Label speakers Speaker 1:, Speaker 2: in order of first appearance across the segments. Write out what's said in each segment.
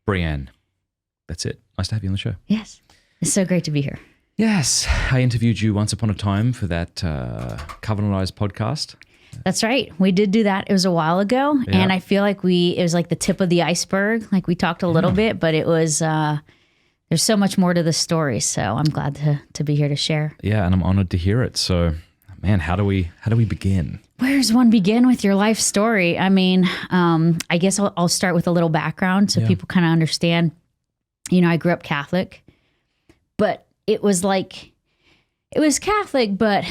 Speaker 1: Breanne. That's it. Nice to have you on the show.
Speaker 2: Yes. It's so great to be here.
Speaker 1: Yes. I interviewed you once upon a time for that Covenantized podcast.
Speaker 2: That's right. We did do that. It was a while ago.
Speaker 1: Yeah.
Speaker 2: And I feel like it was like the tip of the iceberg. Like we talked a little bit, but it was, there's so much more to the story. So I'm glad to be here to share.
Speaker 1: Yeah. And I'm honored to hear it. So, man, how do we begin?
Speaker 2: Where does one begin with your life story? I mean, I guess I'll start with a little background so people kind of understand. You know, I grew up Catholic, but it was Catholic, but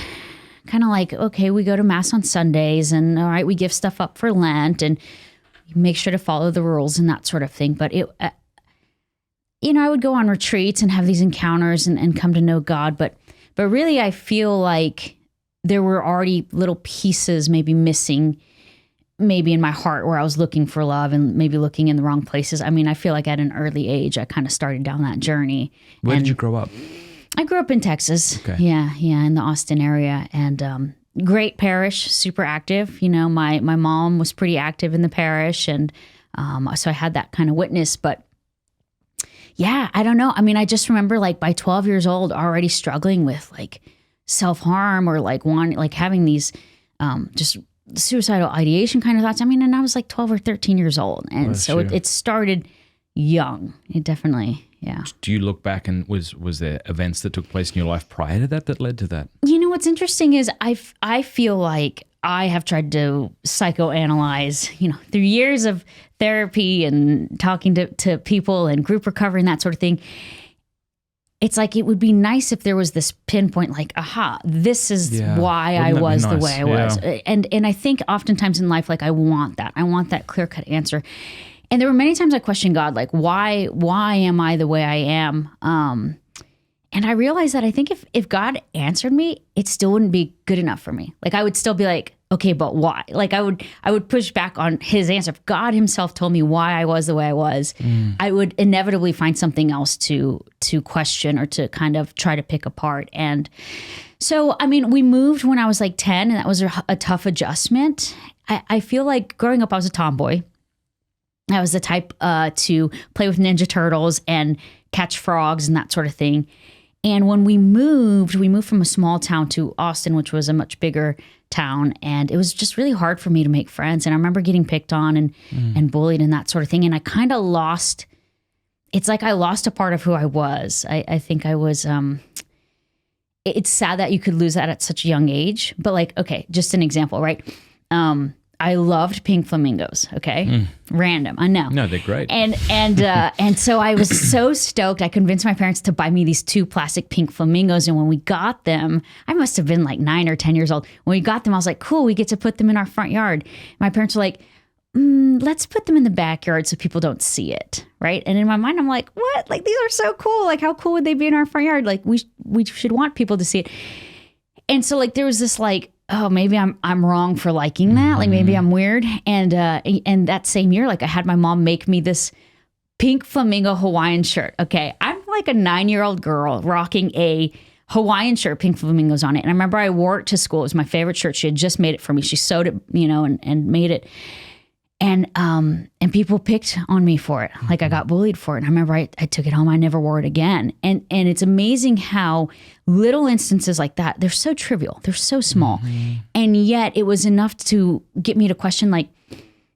Speaker 2: kind of like, okay, we go to mass on Sundays and all right, we give stuff up for Lent and make sure to follow the rules and that sort of thing. But it, I would go on retreats and have these encounters and come to know God. But really I feel like there were already little pieces maybe missing, maybe in my heart where I was looking for love and maybe looking in the wrong places. I mean, I feel like at an early age, I kind of started down that journey.
Speaker 1: Where did you grow up?
Speaker 2: I grew up in Texas. Okay. Yeah, in the Austin area. And great parish, super active. You know, my mom was pretty active in the parish. And so I had that kind of witness. But yeah, I don't know. I mean, I just remember like by 12 years old already struggling with like self-harm or like having these just suicidal ideation kind of thoughts. I mean, and I was like 12 or 13 years old. And so it started young. It definitely, yeah.
Speaker 1: Do you look back and was there events that took place in your life prior to that led to that?
Speaker 2: You know, what's interesting is I feel like I have tried to psychoanalyze, you know, through years of therapy and talking to people and group recovery and that sort of thing. It's like, it would be nice if there was this pinpoint, like, aha, this is why I was the way I was. And I think oftentimes in life, like, I want that clear-cut answer. And there were many times I questioned God, like, why am I the way I am? And I realized that I think if God answered me, it still wouldn't be good enough for me. Like, I would still be like, okay, but why? Like, I would push back on his answer. If God himself told me why I was the way I was, I would inevitably find something else to question or to kind of try to pick apart. And so, I mean, we moved when I was like 10, and that was a tough adjustment. I feel like growing up, I was a tomboy. I was the type to play with Ninja Turtles and catch frogs and that sort of thing. And when we moved from a small town to Austin, which was a much bigger town. And it was just really hard for me to make friends. And I remember getting picked on and bullied and that sort of thing. And I kind of lost, it's like I lost a part of who I was. I think I was, it's sad that you could lose that at such a young age. But like, okay, just an example, right? I loved pink flamingos. Okay. Random. I know.
Speaker 1: No, they're great.
Speaker 2: And so I was so stoked. I convinced my parents to buy me these 2 plastic pink flamingos. And when we got them, I must have been like 9 or 10 years old. When we got them, I was like, cool, we get to put them in our front yard. My parents were like, let's put them in the backyard so people don't see it. Right. And in my mind, I'm like, what? Like, these are so cool. Like, how cool would they be in our front yard? Like, we should want people to see it. And so like, there was this like, oh, maybe I'm wrong for liking that. Like, maybe I'm weird. And that same year, like, I had my mom make me this pink flamingo Hawaiian shirt. Okay. I'm like a 9-year-old girl rocking a Hawaiian shirt, pink flamingos on it. And I remember I wore it to school. It was my favorite shirt. She had just made it for me. She sewed it, you know, and made it. And people picked on me for it. Like, I got bullied for it. And I remember I took it home. I never wore it again. And it's amazing how little instances like that, they're so trivial. They're so small. And yet it was enough to get me to question, like,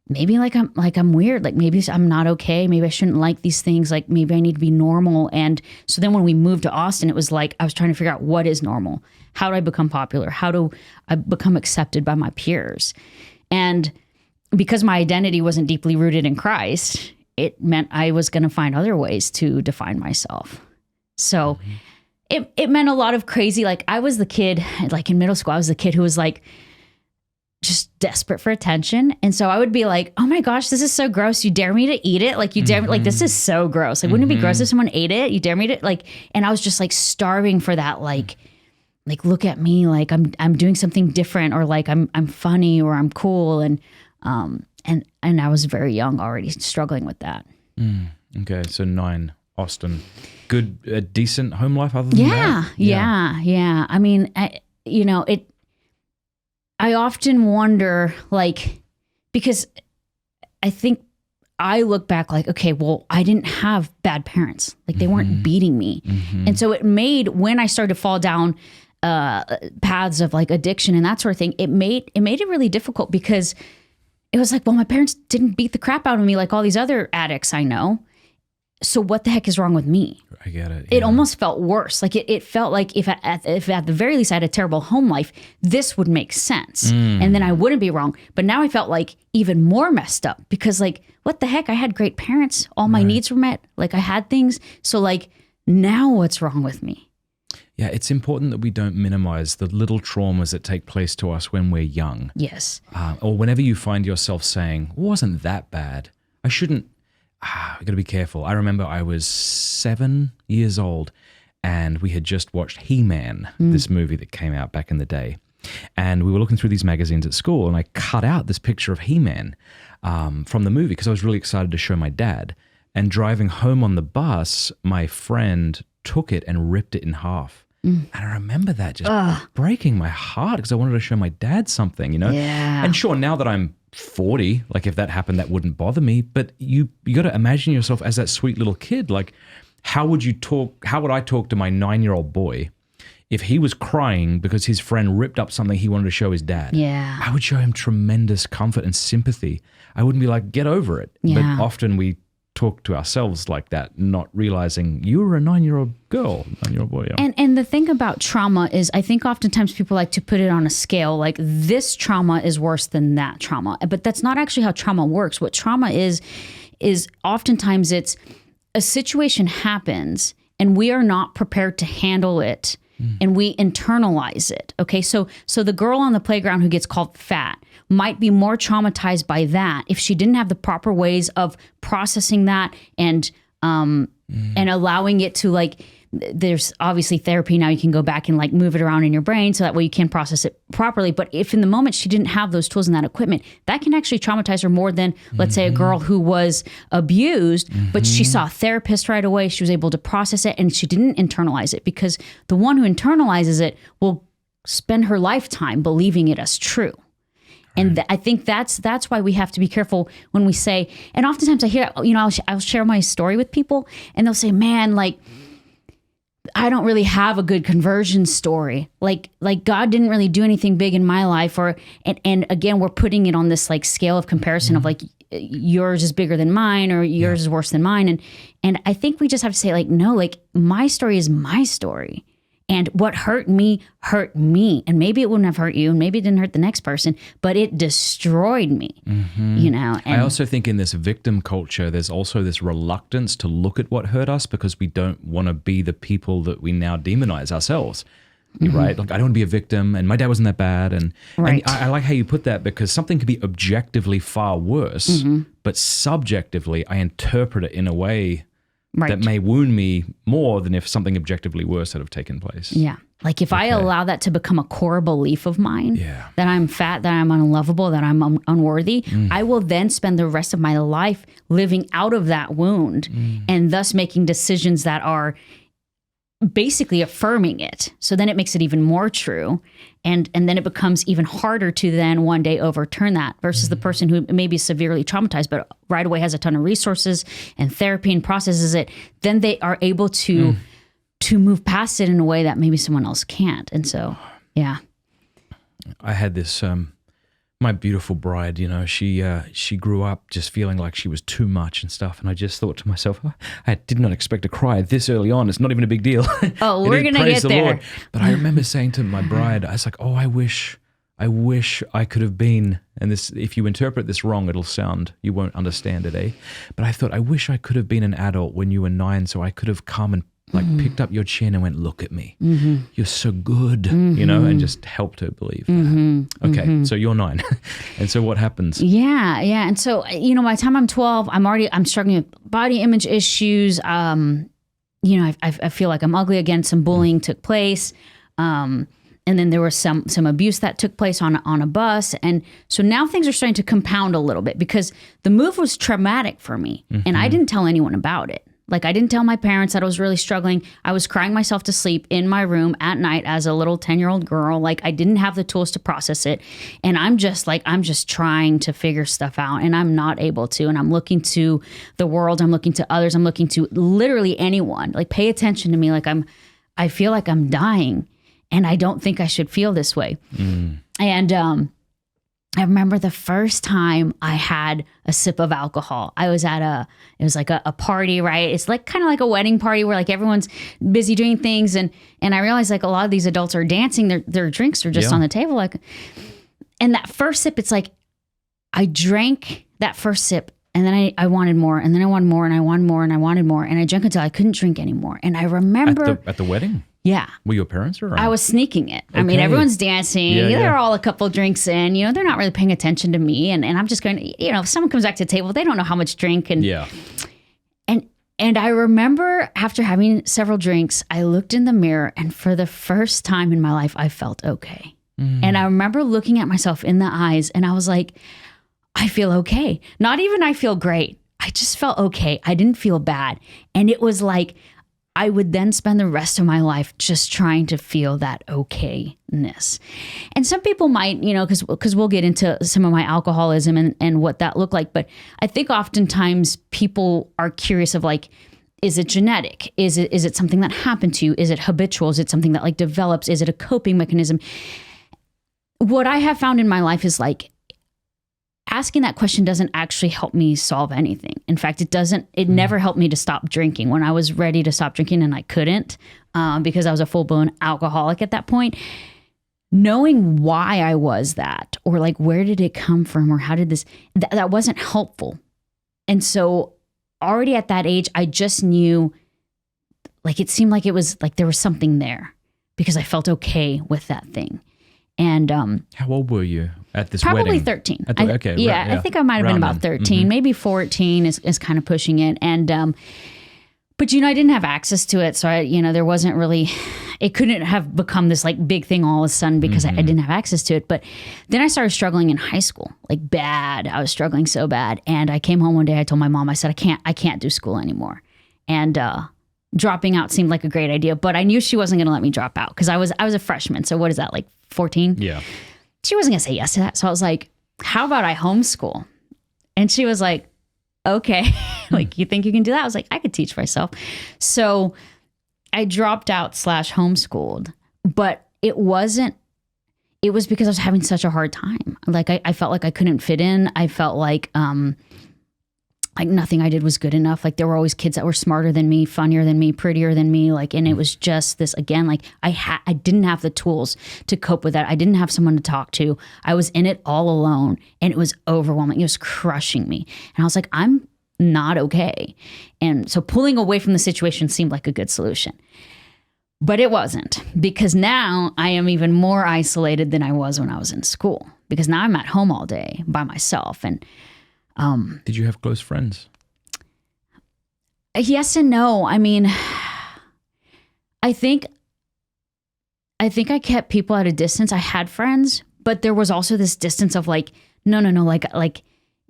Speaker 2: maybe I'm weird. Like, maybe I'm not okay. Maybe I shouldn't like these things. Like, maybe I need to be normal. And so then when we moved to Austin, it was like, I was trying to figure out what is normal. How do I become popular? How do I become accepted by my peers? And because my identity wasn't deeply rooted in Christ, it meant I was going to find other ways to define myself. So it meant a lot of crazy, like, I was the kid, like in middle school, I was the kid who was like just desperate for attention. And so I would be like, oh my gosh, this is so gross. You dare me to eat it? Like, you dare me, like, this is so gross. Like, wouldn't it be gross if someone ate it? You dare me to, like, and I was just like starving for that, like look at me, like I'm doing something different, or like I'm funny, or I'm cool. And I was very young already struggling with that.
Speaker 1: Okay. So 9, Austin, good, a decent home life other than that?
Speaker 2: Yeah. I mean, I often wonder, like, because I think I look back like, okay, well, I didn't have bad parents. Like they weren't beating me. And so it made, when I started to fall down paths of like addiction and that sort of thing, it made it really difficult, because it was like, well, my parents didn't beat the crap out of me like all these other addicts I know. So what the heck is wrong with me?
Speaker 1: I get it.
Speaker 2: It almost felt worse. Like it felt like if at the very least I had a terrible home life, this would make sense. And then I wouldn't be wrong. But now I felt like even more messed up, because like, what the heck? I had great parents. All my needs were met. Like I had things. So like, now what's wrong with me?
Speaker 1: Yeah, it's important that we don't minimize the little traumas that take place to us when we're young.
Speaker 2: Yes.
Speaker 1: Or whenever you find yourself saying, it wasn't that bad. I shouldn't. I got to be careful. I remember I was 7 years old and we had just watched He-Man, this movie that came out back in the day. And we were looking through these magazines at school and I cut out this picture of He-Man from the movie because I was really excited to show my dad. And driving home on the bus, my friend took it and ripped it in half. And I remember that just breaking my heart because I wanted to show my dad something, you know?
Speaker 2: Yeah.
Speaker 1: And sure, now that I'm 40, like if that happened, that wouldn't bother me. But you got to imagine yourself as that sweet little kid. Like, how would I talk to my 9-year-old boy if he was crying because his friend ripped up something he wanted to show his dad?
Speaker 2: Yeah.
Speaker 1: I would show him tremendous comfort and sympathy. I wouldn't be like, get over it.
Speaker 2: Yeah.
Speaker 1: But often we talk to ourselves like that, not realizing you were a 9-year-old girl, 9-year-old boy. Yeah.
Speaker 2: And the thing about trauma is, I think oftentimes people like to put it on a scale, like this trauma is worse than that trauma. But that's not actually how trauma works. What trauma is oftentimes it's a situation happens and we are not prepared to handle it. And we internalize it. Okay, so the girl on the playground who gets called fat might be more traumatized by that if she didn't have the proper ways of processing that and allowing it to, like, there's obviously therapy now. You can go back and like move it around in your brain so that way you can process it properly. But if in the moment she didn't have those tools and that equipment, that can actually traumatize her more than, let's say, a girl who was abused, but she saw a therapist right away. She was able to process it and she didn't internalize it, because the one who internalizes it will spend her lifetime believing it as true. And I think that's why we have to be careful when we say, and oftentimes I hear, you know, I'll share my story with people and they'll say, man, like, I don't really have a good conversion story. Like God didn't really do anything big in my life. And again, we're putting it on this like scale of comparison of like yours is bigger than mine or yours is worse than mine. And I think we just have to say like, no, like my story is my story. And what hurt me. And maybe it wouldn't have hurt you and maybe it didn't hurt the next person, but it destroyed me, you know? And
Speaker 1: I also think in this victim culture, there's also this reluctance to look at what hurt us because we don't want to be the people that we now demonize ourselves, right? Like, I don't want to be a victim and my dad wasn't that bad. And I like how you put that, because something could be objectively far worse, but subjectively I interpret it in a way that may wound me more than if something objectively worse had have taken place.
Speaker 2: Yeah. Like if I allow that to become a core belief of mine, that I'm fat, that I'm unlovable, that I'm unworthy, I will then spend the rest of my life living out of that wound and thus making decisions that are basically affirming it. So then it makes it even more true. And then it becomes even harder to then one day overturn that versus the person who may be severely traumatized, but right away has a ton of resources and therapy and processes it. Then they are able to move past it in a way that maybe someone else can't. And so, yeah.
Speaker 1: I had this, my beautiful bride, you know, she grew up just feeling like she was too much and stuff. And I just thought to myself, I did not expect to cry this early on. It's not even a big deal.
Speaker 2: Oh, we're going to get there. Lord.
Speaker 1: But I remember saying to my bride, I was like, oh, I wish I could have been, and this, if you interpret this wrong, it'll sound, you won't understand it, eh? But I thought, I wish I could have been an adult when you were 9 so I could have come and like picked up your chin and went, look at me. You're so good, you know, and just helped her believe that. Okay, so you're 9. And so what happens?
Speaker 2: Yeah. And so, you know, by the time I'm 12, I'm struggling with body image issues. You know, I feel like I'm ugly again. Some bullying took place. And then there was some abuse that took place on a bus. And so now things are starting to compound a little bit because the move was traumatic for me. And I didn't tell anyone about it. Like, I didn't tell my parents that I was really struggling. I was crying myself to sleep in my room at night as a little 10-year-old girl. Like, I didn't have the tools to process it. And I'm just trying to figure stuff out, and I'm not able to. And I'm looking to the world. I'm looking to others. I'm looking to literally anyone. Like, pay attention to me. Like, I feel like I'm dying, and I don't think I should feel this way. And, I remember the first time I had a sip of alcohol. I was at it was like a party, right? It's like kind of like a wedding party where like everyone's busy doing things. And I realized like a lot of these adults are dancing. Their drinks are just on the table. Like, and that first sip, it's like, I drank that first sip, and then I wanted more, and then I wanted more, and I wanted more, and I wanted more. And I drank until I couldn't drink anymore. And I remember
Speaker 1: at the wedding?
Speaker 2: Yeah.
Speaker 1: Were your parents around?
Speaker 2: I was sneaking it. I mean, everyone's dancing. They're all a couple drinks in. You know, they're not really paying attention to me. And I'm just going, you know, if someone comes back to the table, they don't know how much drink. And And I remember after having several drinks, I looked in the mirror, and for the first time in my life, I felt okay. And I remember looking at myself in the eyes, and I was like, I feel okay. Not even I feel great. I just felt okay. I didn't feel bad. And it was like, I would then spend the rest of my life just trying to feel that okayness. And some people might, you know, because we'll get into some of my alcoholism and what that looked like. But I think oftentimes people are curious of like, is it genetic? Is it something that happened to you? Is it habitual? Is it something that like develops? Is it a coping mechanism? What I have found in my life is like, asking that question doesn't actually help me solve anything. In fact, it never helped me to stop drinking when I was ready to stop drinking, and I couldn't because I was a full-blown alcoholic at that point. Knowing why I was that, or like, where did it come from, or how did this, that wasn't helpful. And so already at that age, I just knew, like, it seemed like it was like there was something there because I felt okay with that thing. And
Speaker 1: how old were you at this
Speaker 2: probably
Speaker 1: wedding?
Speaker 2: 13.
Speaker 1: Okay,
Speaker 2: I think I might have been about 13, maybe 14 is kind of pushing it. And but you know, I didn't have access to it, so there wasn't really, it couldn't have become this like big thing all of a sudden because I didn't have access to it. But then I started struggling in high school, like bad. I was struggling so bad, and I came home one day. I told my mom, I said, I can't do school anymore, and dropping out seemed like a great idea. But I knew she wasn't going to let me drop out because I was a freshman. So what is that, like 14?
Speaker 1: Yeah.
Speaker 2: She wasn't going to say yes to that. So I was like, how about I homeschool? And she was like, okay, like, you think you can do that? I was like, I could teach myself. So I dropped out / homeschooled, but it was because I was having such a hard time. Like, I felt like I couldn't fit in. I felt like nothing I did was good enough. Like, there were always kids that were smarter than me, funnier than me, prettier than me. Like, and it was just this, again, like I didn't have the tools to cope with that. I didn't have someone to talk to. I was in it all alone, and it was overwhelming. It was crushing me. And I was like, I'm not okay. And so pulling away from the situation seemed like a good solution. But it wasn't, because now I am even more isolated than I was when I was in school, because now I'm at home all day by myself. And
Speaker 1: did you have close friends?
Speaker 2: Yes and no. I mean, I think I kept people at a distance. I had friends, but there was also this distance of like, no, like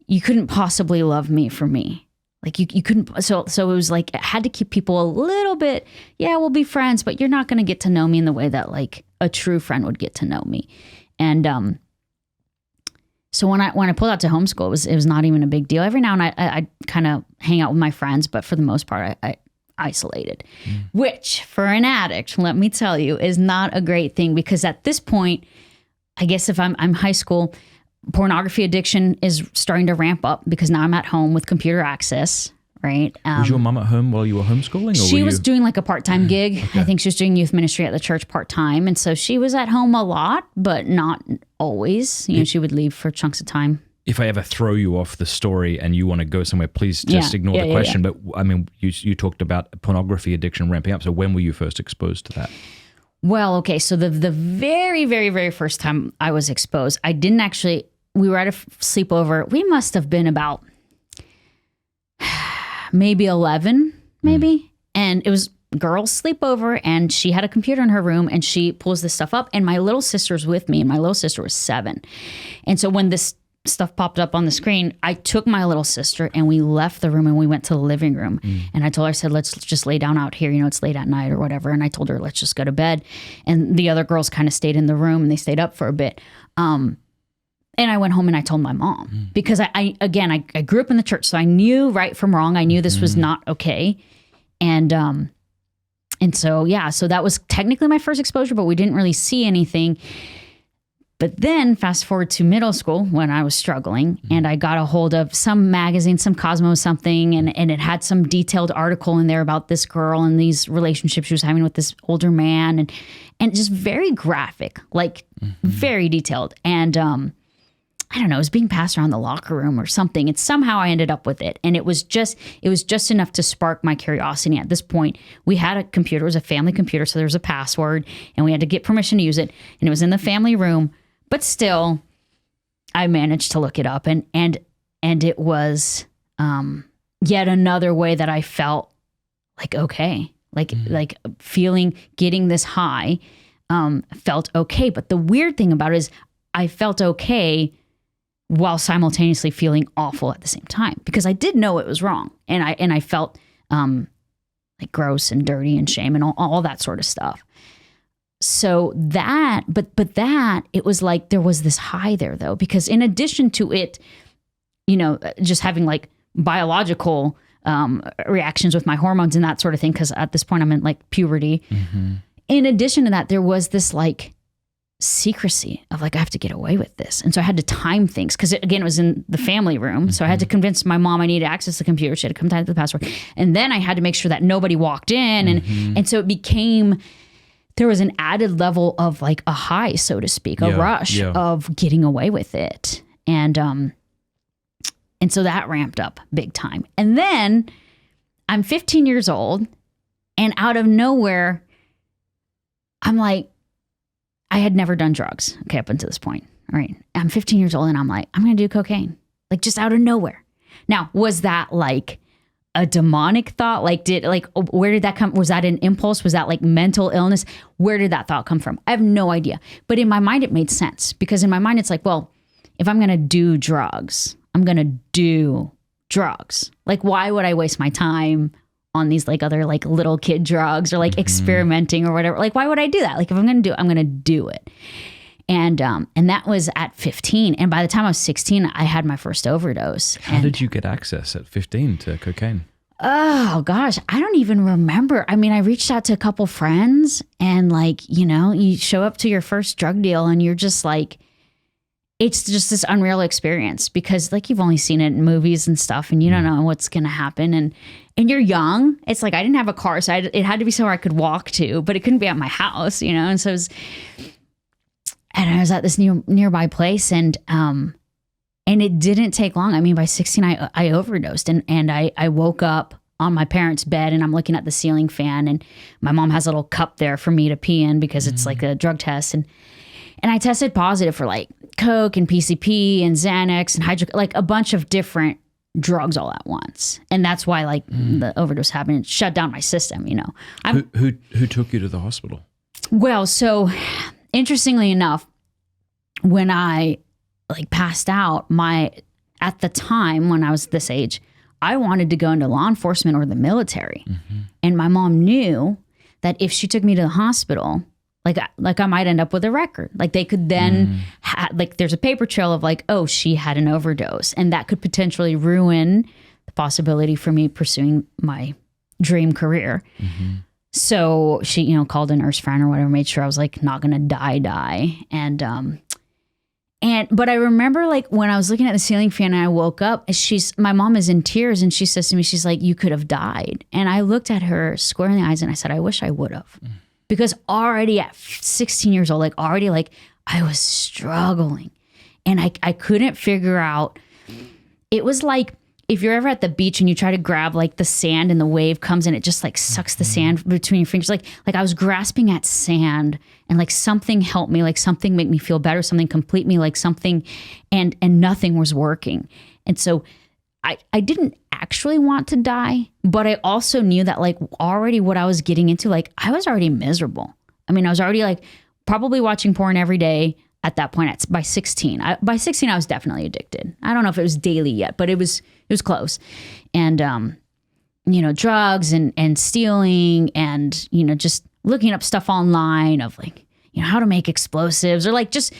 Speaker 2: you couldn't possibly love me for me. Like you couldn't. So it was like, I had to keep people a little bit. Yeah, we'll be friends, but you're not going to get to know me in the way that like a true friend would get to know me. And so when I pulled out to homeschool, it was not even a big deal. Every now and I kind of hang out with my friends, but for the most part, I isolated, which for an addict, let me tell you, is not a great thing, because at this point, I guess if I'm high school, pornography addiction is starting to ramp up because now I'm at home with computer access. Right.
Speaker 1: Was your mom at home while you were homeschooling? Or
Speaker 2: she was doing like a part-time gig. Okay. I think she was doing youth ministry at the church part-time. And so she was at home a lot, but not always. You know, she would leave for chunks of time.
Speaker 1: If I ever throw you off the story and you want to go somewhere, please just ignore the question. Yeah. But I mean, you talked about pornography addiction ramping up. So when were you first exposed to that?
Speaker 2: Well, okay. So the very, very, very first time I was exposed, we were at a sleepover. We must have been about maybe 11, and it was girls sleepover, and she had a computer in her room, and she pulls this stuff up, and my little sister's with me, and my little sister was 7. And so when this stuff popped up on the screen, I took my little sister and we left the room and we went to the living room. And I told her, I said, let's just lay down out here. You know, it's late at night or whatever. And I told her, let's just go to bed. And the other girls kind of stayed in the room and they stayed up for a bit. And I went home and I told my mom because I grew up in the church. So I knew right from wrong. I knew this was not okay. And so, yeah, so that was technically my first exposure, but we didn't really see anything. But then fast forward to middle school when I was struggling and I got a hold of some magazine, some Cosmo something, and it had some detailed article in there about this girl and these relationships she was having with this older man and just very graphic, like very detailed. And I don't know, it was being passed around the locker room or something. And somehow I ended up with it. And it was just enough to spark my curiosity. At this point, we had a computer, it was a family computer, so there was a password and we had to get permission to use it. And it was in the family room. But still, I managed to look it up, and it was yet another way that I felt like okay, like getting this high felt okay. But the weird thing about it is I felt okay while simultaneously feeling awful at the same time because I did know it was wrong, and I felt like gross and dirty and shame and all that sort of stuff. So that, but that, it was like there was this high there though, because in addition to it, you know, just having like biological reactions with my hormones and that sort of thing, because at this point I'm in like puberty. In addition to that, there was this like secrecy of like, I have to get away with this. And so I had to time things because it was in the family room. So I had to convince my mom I needed access to the computer. She had to come type the password. And then I had to make sure that nobody walked in. And so it became... there was an added level of like a high, so to speak, a rush of getting away with it. And so that ramped up big time. And then I'm 15 years old and out of nowhere, I'm like, I had never done drugs. Okay. Up until this point. All right. I'm 15 years old and I'm like, I'm going to do cocaine, like just out of nowhere. Now, was that like a demonic thought? Where did that come? Was that an impulse? Was that like mental illness? Where did that thought come from? I have no idea. But in my mind, it made sense because in my mind, it's like, well, if I'm going to do drugs, I'm going to do drugs. Like, why would I waste my time on these like other like little kid drugs or like experimenting or whatever? Like, why would I do that? Like, if I'm going to do it, I'm going to do it. And that was at 15. And by the time I was 16, I had my first overdose.
Speaker 1: How did you get access at 15 to cocaine?
Speaker 2: Oh gosh, I don't even remember. I mean, I reached out to a couple friends and like, you know, you show up to your first drug deal and you're just like, it's just this unreal experience because like you've only seen it in movies and stuff and you don't know what's going to happen. And you're young. It's like, I didn't have a car, so it had to be somewhere I could walk to, but it couldn't be at my house, you know? And so and I was at this nearby place and it didn't take long. I mean, by 16, I overdosed and I woke up on my parents' bed and I'm looking at the ceiling fan and my mom has a little cup there for me to pee in because it's like a drug test. And I tested positive for like Coke and PCP and Xanax and like a bunch of different drugs all at once. And that's why like the overdose happened. It shut down my system, you know.
Speaker 1: Who took you to the hospital?
Speaker 2: Well, so interestingly enough, when I like passed out, at the time when I was this age, I wanted to go into law enforcement or the military. And my mom knew that if she took me to the hospital, like I might end up with a record. Like they could then, like there's a paper trail of like, oh, she had an overdose. And that could potentially ruin the possibility for me pursuing my dream career. So she, you know, called a nurse friend or whatever, made sure I was like not going to die. But I remember like when I was looking at the ceiling fan and I woke up, my mom is in tears and she says to me, she's like, you could have died. And I looked at her square in the eyes and I said, I wish I would have. Because already at 16 years old, like already like I was struggling and I couldn't figure out. It was like if you're ever at the beach and you try to grab like the sand and the wave comes and it just like sucks the sand between your fingers. Like I was grasping at sand and like something helped me, like something made me feel better, something complete me, like something, and nothing was working. And so I didn't actually want to die, but I also knew that like already what I was getting into, like I was already miserable. I mean, I was already like probably watching porn every day at that point. By 16, by 16, I was definitely addicted. I don't know if it was daily yet, but it was close. And, drugs and stealing and, just looking up stuff online of like, how to make explosives or like just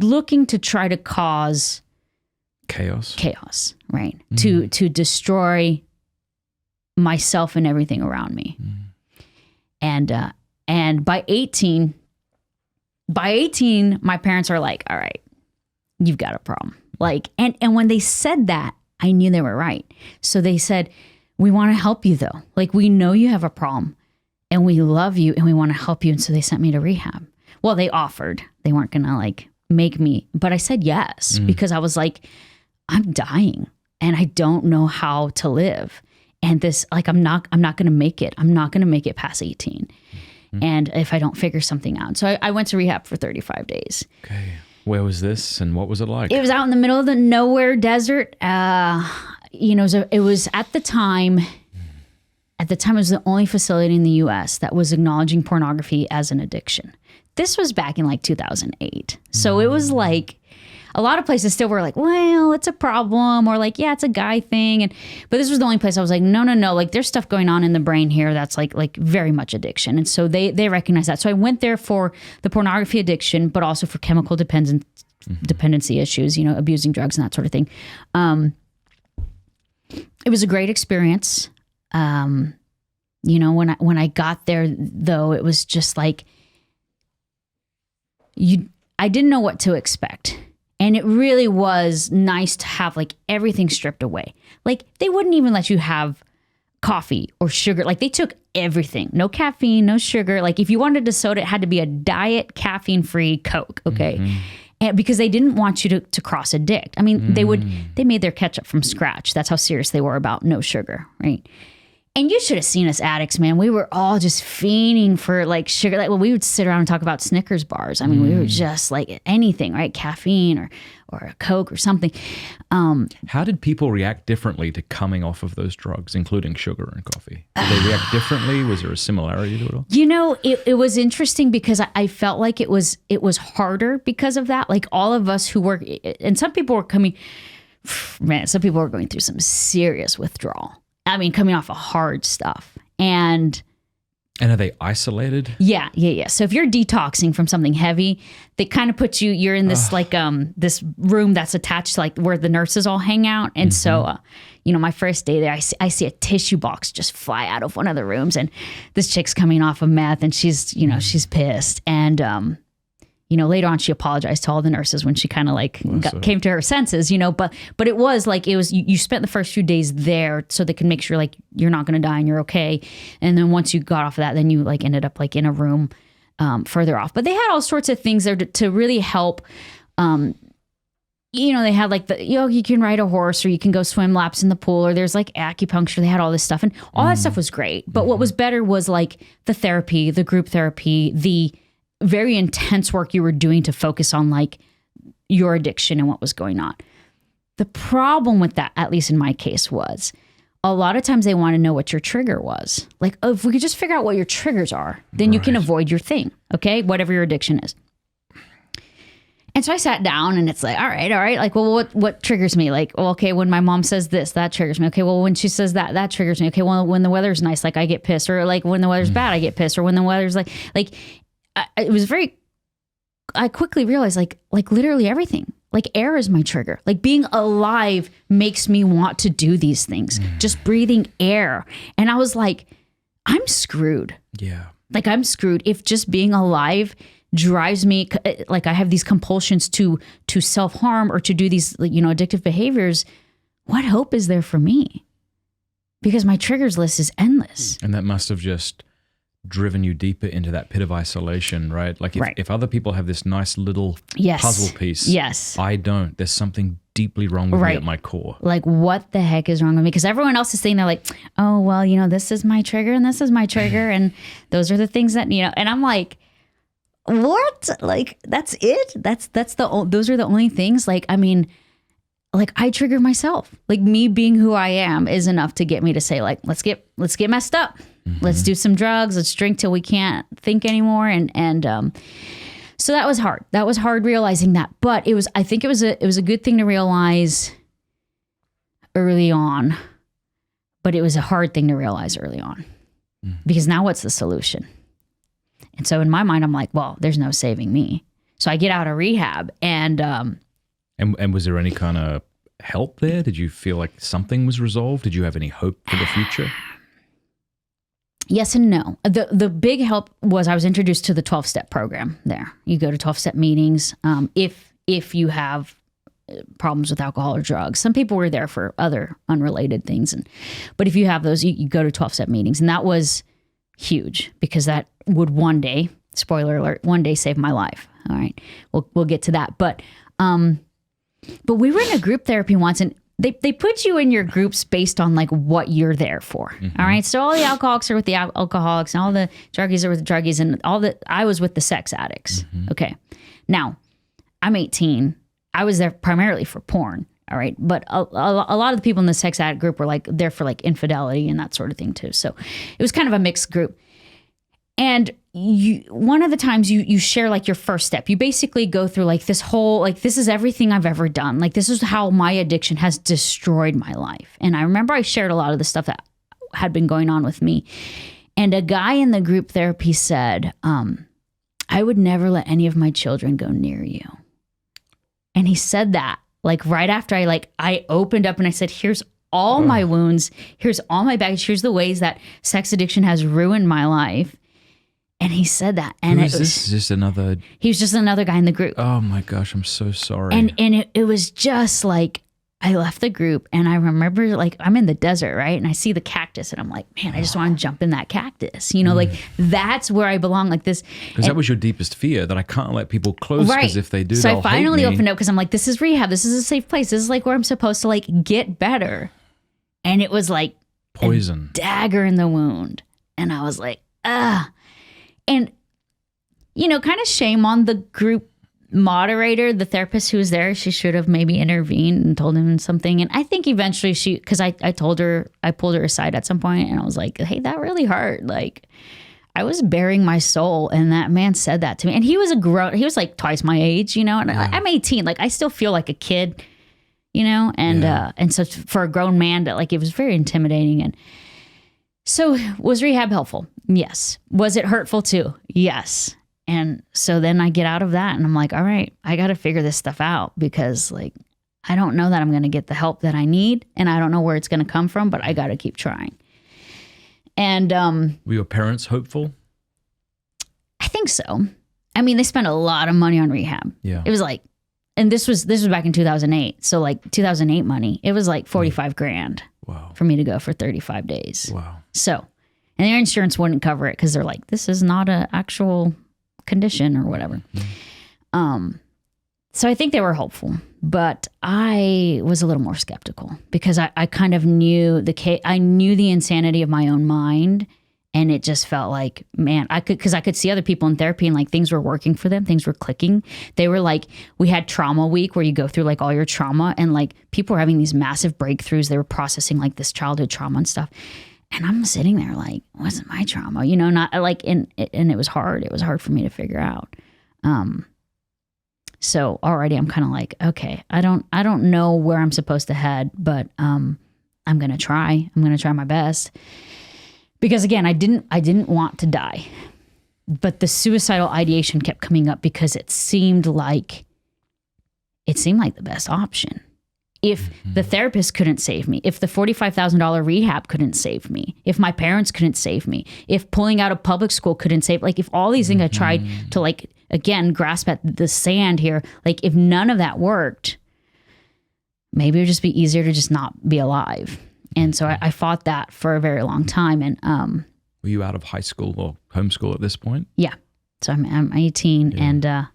Speaker 2: looking to try to cause chaos, right? To destroy myself and everything around me. And by 18, my parents are like, all right, you've got a problem. Like, and when they said that, I knew they were right. So they said, we want to help you though. Like, we know you have a problem and we love you and we want to help you. And so they sent me to rehab. Well, they offered. They weren't going to like make me, but I said yes because I was like, I'm dying and I don't know how to live. And this, like, I'm not going to make it. I'm not going to make it past 18. And if I don't figure something out. So I went to rehab for 35 days.
Speaker 1: Okay. Where was this and what was it like?
Speaker 2: It was out in the middle of the nowhere desert. It was at the time it was the only facility in the US that was acknowledging pornography as an addiction. This was back in like 2008. So it was like a lot of places still were like, well, it's a problem, or like, yeah, it's a guy thing. But this was the only place I was like, no, like there's stuff going on in the brain here that's like very much addiction. And so they recognize that. So I went there for the pornography addiction, but also for chemical dependency issues, abusing drugs and that sort of thing. It was a great experience. When I got there though, it was just like, I didn't know what to expect. And it really was nice to have like everything stripped away. Like they wouldn't even let you have coffee or sugar. Like they took everything. No caffeine, no sugar. Like if you wanted a soda, it had to be a diet caffeine-free Coke. Okay. And because they didn't want you to cross addict. I mean, they made their ketchup from scratch. That's how serious they were about no sugar. Right. And you should have seen us addicts, man. We were all just fiending for like sugar. Like, well, we would sit around and talk about Snickers bars. I mean, we were just like anything, right? Caffeine or a Coke or something.
Speaker 1: How did people react differently to coming off of those drugs, including sugar and coffee? Did they react differently? Was there a similarity to it all?
Speaker 2: It was interesting because I felt like it was harder because of that. Like all of us who work, and some people were some people were going through some serious withdrawal. I mean, coming off of hard stuff. And
Speaker 1: are they isolated?
Speaker 2: Yeah. So if you're detoxing from something heavy, they kind of put you're in this this room that's attached to like where the nurses all hang out. And so, my first day there, I see a tissue box just fly out of one of the rooms, and this chick's coming off of meth, and she's pissed. And, later on she apologized to all the nurses when she kind of like came to her senses, but it was like, you spent the first few days there so they can make sure like you're not going to die and you're okay. And then once you got off of that, then you like ended up like in a room further off. But they had all sorts of things there to really help. They had like you can ride a horse, or you can go swim laps in the pool, or there's like acupuncture. They had all this stuff, and all that stuff was great. But what was better was like the therapy, the group therapy, the very intense work you were doing to focus on like your addiction and what was going on. The problem with that, at least in my case, was a lot of times they want to know what your trigger was. Like, if we could just figure out what your triggers are, then you can avoid your thing. Okay. Whatever your addiction is. And so I sat down and it's like, all right. Like, well, what triggers me? Like, well, okay, when my mom says this, that triggers me. Okay, well, when she says that triggers me. Okay, well, when the weather's nice, like I get pissed, or like when the weather's bad, I get pissed, or when the weather's like it was I quickly realized like literally everything. Like air is my trigger. Like being alive makes me want to do these things. Just breathing air. And I was like, I'm screwed. Yeah. Like I'm screwed if just being alive drives me, like I have these compulsions to self-harm or to do these, addictive behaviors. What hope is there for me? Because my triggers list is endless.
Speaker 1: And that must have just driven you deeper into that pit of isolation, right? Like if other people have this nice little puzzle piece, I don't. There's something deeply wrong with me at my core.
Speaker 2: Like what the heck is wrong with me? Because everyone else is saying they're like, oh, well, this is my trigger and this is my trigger. And those are the things that, and I'm like, what? Like, that's it? Those are the only things? Like, I mean, like I trigger myself. Like me being who I am is enough to get me to say like, let's get messed up. Let's do some drugs. Let's drink till we can't think anymore. And so So that was hard. That was hard realizing that. But I think it was a good thing to realize early on. But it was a hard thing to realize early on. Because now what's the solution? And so in my mind, I'm like, well, there's no saving me. So I get out of rehab and
Speaker 1: was there any kind of help there? Did you feel like something was resolved? Did you have any hope for the future?
Speaker 2: Yes and no. The big help was I was introduced to the 12-step program there. You go to 12-step meetings if you have problems with alcohol or drugs. Some people were there for other unrelated things. But if you have those, you go to 12-step meetings. And that was huge because that would one day, spoiler alert, one day save my life. All right. We'll get to that. But we were in a group therapy once and they put you in your groups based on like what you're there for. Mm-hmm. All right. So all the alcoholics are with the alcoholics and all the druggies are with the druggies and I was with the sex addicts. Mm-hmm. Okay. Now I'm 18. I was there primarily for porn. All right. But a lot of the people in the sex addict group were like there for like infidelity and that sort of thing too. So it was kind of a mixed group. And one of the times you share like your first step, you basically go through like this whole, like, this is everything I've ever done. Like, this is how my addiction has destroyed my life. And I remember I shared a lot of the stuff that had been going on with me. And a guy in the group therapy said, I would never let any of my children go near you. And he said that like right after I opened up and I said, here's all my wounds. Here's all my baggage. Here's the ways that sex addiction has ruined my life. And he said that. And
Speaker 1: Who is this? Just another...
Speaker 2: He was just another guy in the group.
Speaker 1: Oh my gosh, I'm so sorry.
Speaker 2: And it was just like, I left the group and I remember like, I'm in the desert, right? And I see the cactus and I'm like, man, I just want to jump in that cactus. You know, like that's where I belong, like this.
Speaker 1: Because that was your deepest fear, that I can't let people close because if they do,
Speaker 2: so
Speaker 1: they'll
Speaker 2: I finally
Speaker 1: hate me.
Speaker 2: opened up because I'm like, this is rehab. This is a safe place. This is like where I'm supposed to like get better. And it was like
Speaker 1: poison,
Speaker 2: a dagger in the wound. And I was like, ah. And, you know, kind of shame on the group moderator, the therapist who was there. She should have maybe intervened and told him something. And I think eventually because I told her, I pulled her aside at some point and I was like, hey, that really hurt. Like, I was bearing my soul and that man said that to me. And he was he was like twice my age, you know, and I'm 18. Like, I still feel like a kid, you know, and so for a grown man, that like, it was very intimidating. And so was rehab helpful? Yes. Was it hurtful too? Yes. And so then I get out of that and I'm like, all right, I got to figure this stuff out because like, I don't know that I'm going to get the help that I need and I don't know where it's going to come from, but I got to keep trying. And
Speaker 1: were your parents hopeful?
Speaker 2: I think so. I mean, they spent a lot of money on rehab. Yeah. It was like, and this was back in 2008. So like 2008 money, it was like 45 grand. Wow. For me to go for 35 days. Wow. So, and their insurance wouldn't cover it because they're like, this is not an actual condition or whatever. Mm-hmm. So I think they were hopeful, but I was a little more skeptical because I kind of knew I knew the insanity of my own mind. And it just felt like, man, I could see other people in therapy and like things were working for them. Things were clicking. They were like, we had trauma week where you go through like all your trauma and like people were having these massive breakthroughs. They were processing like this childhood trauma and stuff. And I'm sitting there like, wasn't my trauma, you know, not like, and it was hard. It was hard for me to figure out. So already I'm kind of like, okay, I don't know where I'm supposed to head, but I'm going to try. I'm going to try my best. Because again, I didn't want to die, but the suicidal ideation kept coming up because it seemed like the best option. If the therapist couldn't save me, if the $45,000 rehab couldn't save me, if my parents couldn't save me, if pulling out of public school couldn't save, like if all these things I tried to like, again, grasp at the sand here, like if none of that worked, maybe it would just be easier to just not be alive. And so I fought that for a very long time. And
Speaker 1: were you out of high school or homeschool at this point?
Speaker 2: Yeah. So I'm 18, yeah.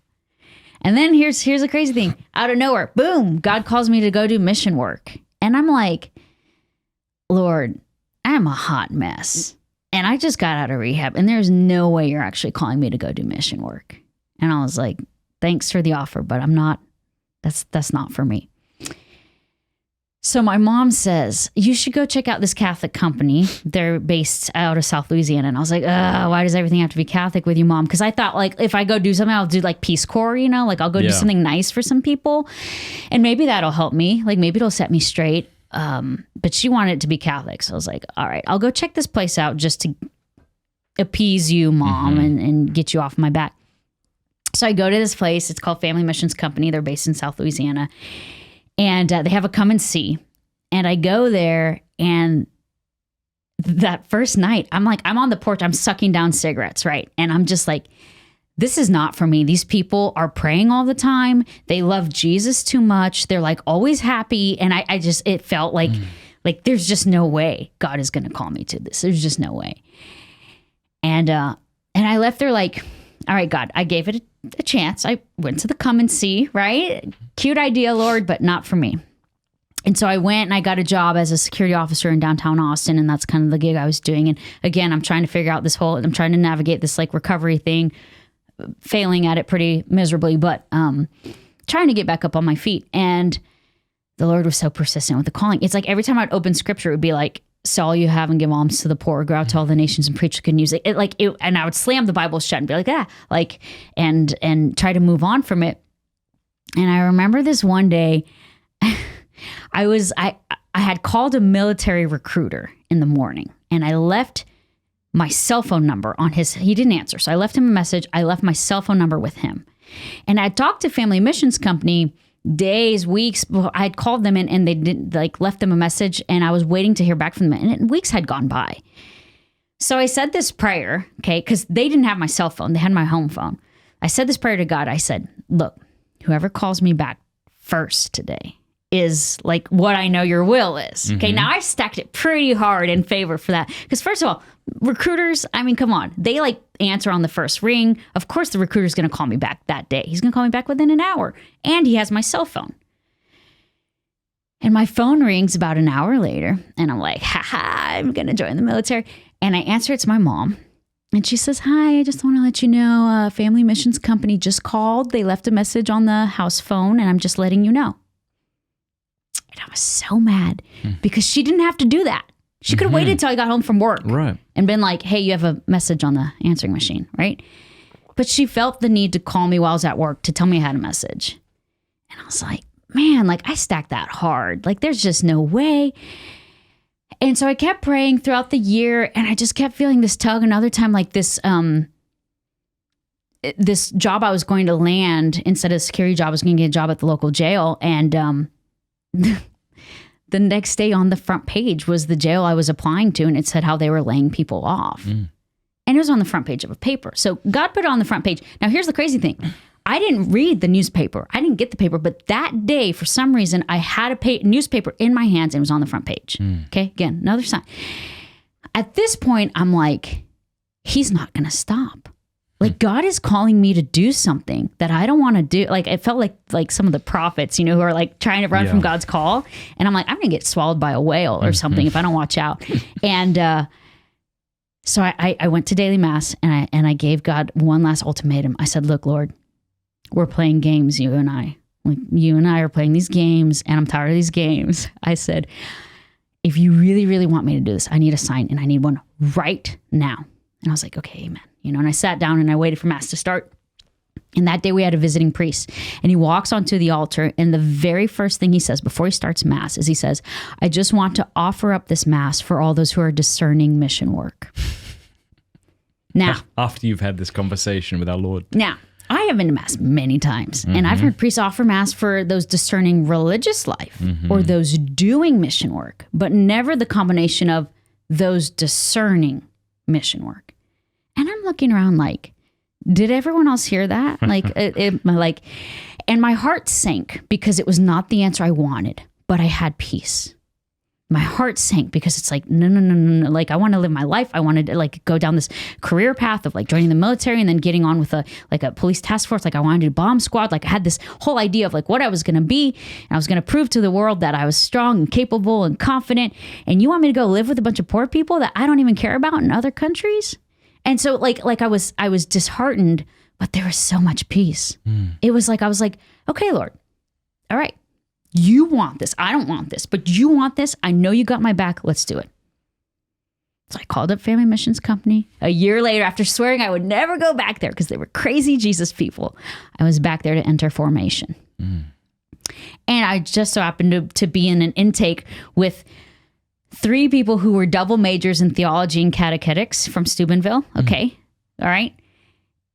Speaker 2: And then here's the crazy thing. Out of nowhere, boom, God calls me to go do mission work. And I'm like, Lord, I'm a hot mess. And I just got out of rehab and there's no way you're actually calling me to go do mission work. And I was like, thanks for the offer, but I'm not, that's not for me. So my mom says, you should go check out this Catholic company. They're based out of South Louisiana. And I was like, why does everything have to be Catholic with you, Mom? Because I thought, like, if I go do something, I'll do like Peace Corps, you know, like I'll go do something nice for some people. And maybe that'll help me. Like maybe it'll set me straight. But she wanted it to be Catholic. So I was like, all right, I'll go check this place out just to appease you, Mom, and get you off my back. So I go to this place. It's called Family Missions Company. They're based in South Louisiana. And they have a come and see. And I go there, and that first night, I'm on the porch, I'm sucking down cigarettes, right? And I'm just like, this is not for me. These people are praying all the time. They love Jesus too much. They're like always happy. And it felt like there's just no way God is going to call me to this. There's just no way. And I left there like, all right, God, I gave it a chance. I went to the come and see, right? Cute idea, Lord, but not for me. And so I went and I got a job as a security officer in downtown Austin. And that's kind of the gig I was doing. And again, I'm trying to figure out I'm trying to navigate this like recovery thing, failing at it pretty miserably, but trying to get back up on my feet. And the Lord was so persistent with the calling. It's like every time I'd open scripture, it would be like, sell all you have and give alms to the poor, go out to all the nations and preach the good news. And I would slam the Bible shut and be like, and try to move on from it. And I remember this one day, I had called a military recruiter in the morning, and I left my cell phone number on he didn't answer. So I left him a message. I left my cell phone number with him. And I talked to Family Missions Company days, weeks before. I had called them and they didn't left them a message, and I was waiting to hear back from them, and weeks had gone by. So I said this prayer, okay, because they didn't have my cell phone. They had my home phone. I said this prayer to God. I said, look, whoever calls me back first today is like what I know your will is. Okay, now I stacked it pretty hard in favor for that. Because first of all, recruiters, I mean, come on. They answer on the first ring. Of course, the recruiter's going to call me back that day. He's going to call me back within an hour. And he has my cell phone. And my phone rings about an hour later. And I'm like, I'm going to join the military. And I answer, it's my mom. And she says, hi, I just want to let you know, Family Missions Company just called. They left a message on the house phone, and I'm just letting you know. And I was so mad because she didn't have to do that. She could have waited till I got home from work and been like, hey, you have a message on the answering machine, right? But she felt the need to call me while I was at work to tell me I had a message. And I was like, man, I stacked that hard. There's just no way. And so I kept praying throughout the year, and I just kept feeling this tug. Another time, this job I was going to land, instead of a security job, I was going to get a job at the local jail. And the next day on the front page was the jail I was applying to, and it said how they were laying people off. And it was on the front page of a paper. So God put it on the front page. Now, here's the crazy thing. I didn't read the newspaper. I didn't get the paper. But that day, for some reason, I had a newspaper in my hands, and it was on the front page. Okay, again, another sign. At this point, I'm like, he's not going to stop. God is calling me to do something that I don't want to do. It felt like some of the prophets, who are trying to run from God's call. And I'm like, I'm going to get swallowed by a whale or something if I don't watch out. And so I went to daily mass, and I gave God one last ultimatum. I said, look, Lord, we're playing games, you and I. You and I are playing these games, and I'm tired of these games. I said, if you really, really want me to do this, I need a sign, and I need one right now. And I was like, okay, amen. And I sat down and I waited for mass to start. And that day we had a visiting priest, and he walks onto the altar, and the very first thing he says before he starts mass is he says, I just want to offer up this mass for all those who are discerning mission work. Now,
Speaker 1: after you've had this conversation with our Lord.
Speaker 2: Now, I have been to mass many times, and I've heard priests offer mass for those discerning religious life or those doing mission work, but never the combination of those discerning mission work. And I'm looking around like, did everyone else hear that? And my heart sank because it was not the answer I wanted, but I had peace. My heart sank because it's like, no. I want to live my life. I wanted to go down this career path of joining the military and then getting on with a police task force. I wanted to do bomb squad. I had this whole idea of what I was going to be. And I was going to prove to the world that I was strong and capable and confident. And you want me to go live with a bunch of poor people that I don't even care about in other countries? And so I was disheartened, but there was so much peace. It was I was like, okay, Lord, all right, You want this. I don't want this, but you want this. I know you got my back. Let's do it. So I called up Family Missions Company. A year later, after swearing I would never go back there because they were crazy Jesus people, I was back there to enter formation. And I just so happened to be in an intake with 3 people who were double majors in theology and catechetics from Steubenville. Okay. All right.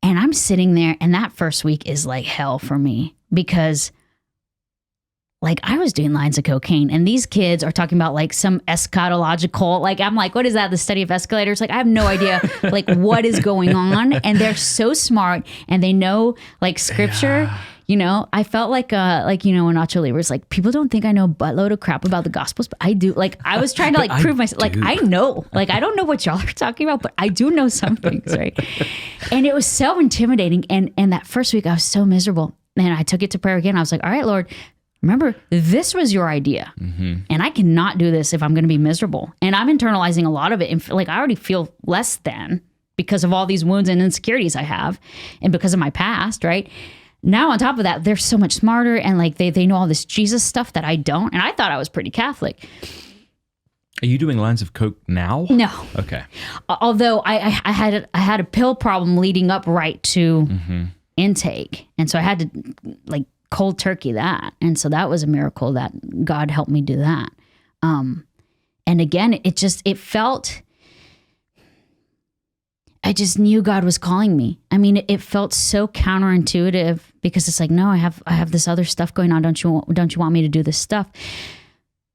Speaker 2: And I'm sitting there, and that first week is like hell for me because like I was doing lines of cocaine, and these kids are talking about like some eschatological, like I'm like, what is that? The study of escalators? Like I have no idea like what is going on. And they're so smart and they know like scripture. Yeah. You know, I felt like when Nacho Libre was like, people don't think I know a buttload of crap about the Gospels, but I do. Like, I was trying to like prove myself. Like, I know. Like, I don't know what y'all are talking about, but I do know some things, right? And it was so intimidating. And that first week, I was so miserable. And I took it to prayer again. I was like, all right, Lord, remember, this was your idea. And I cannot do this if I'm going to be miserable. And I'm internalizing a lot of it. And like, I already feel less than because of all these wounds and insecurities I have and because of my past, right? Now, on top of that, they're so much smarter and like they know all this Jesus stuff that I don't. And I thought I was pretty Catholic.
Speaker 1: Are you doing lines of coke now?
Speaker 2: No.
Speaker 1: Okay.
Speaker 2: Although I had a pill problem leading up right to intake. And so I had to like cold turkey that. And so that was a miracle that God helped me do that. And again, it felt... I just knew God was calling me. I mean, it felt so counterintuitive because it's like, no, I have this other stuff going on. Don't you want me to do this stuff?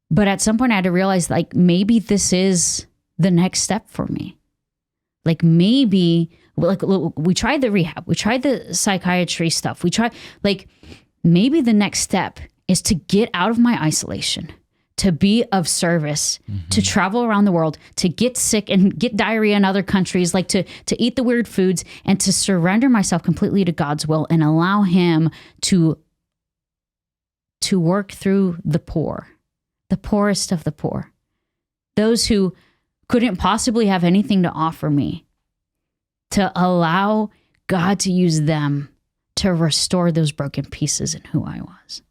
Speaker 2: But at some point I had to realize like, maybe this is the next step for me. Like maybe like we tried the rehab, we tried the psychiatry stuff. We tried like, maybe the next step is to get out of my isolation, to be of service, to travel around the world, to get sick and get diarrhea in other countries, like to eat the weird foods and to surrender myself completely to God's will and allow him to work through the poor, the poorest of the poor, those who couldn't possibly have anything to offer me, to allow God to use them to restore those broken pieces in who I was.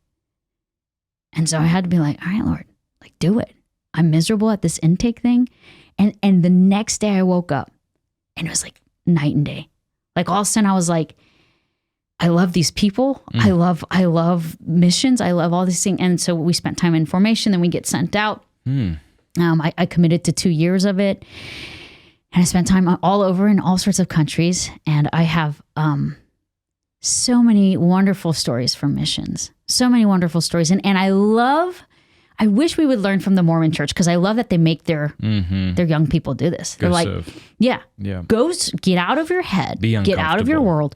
Speaker 2: And so I had to be like, all right, Lord, like do it. I'm miserable at this intake thing. And the next day I woke up and it was like night and day. Like all of a sudden I was like, I love these people. I love missions. I love all these things. And so we spent time in formation, then we get sent out. I committed to 2 years of it. And I spent time all over in all sorts of countries. And I have so many wonderful stories from missions. So many wonderful stories. And I wish we would learn from the Mormon church because I love that they make their young people do this. They're like, yeah, go get out of your head, get out of your world,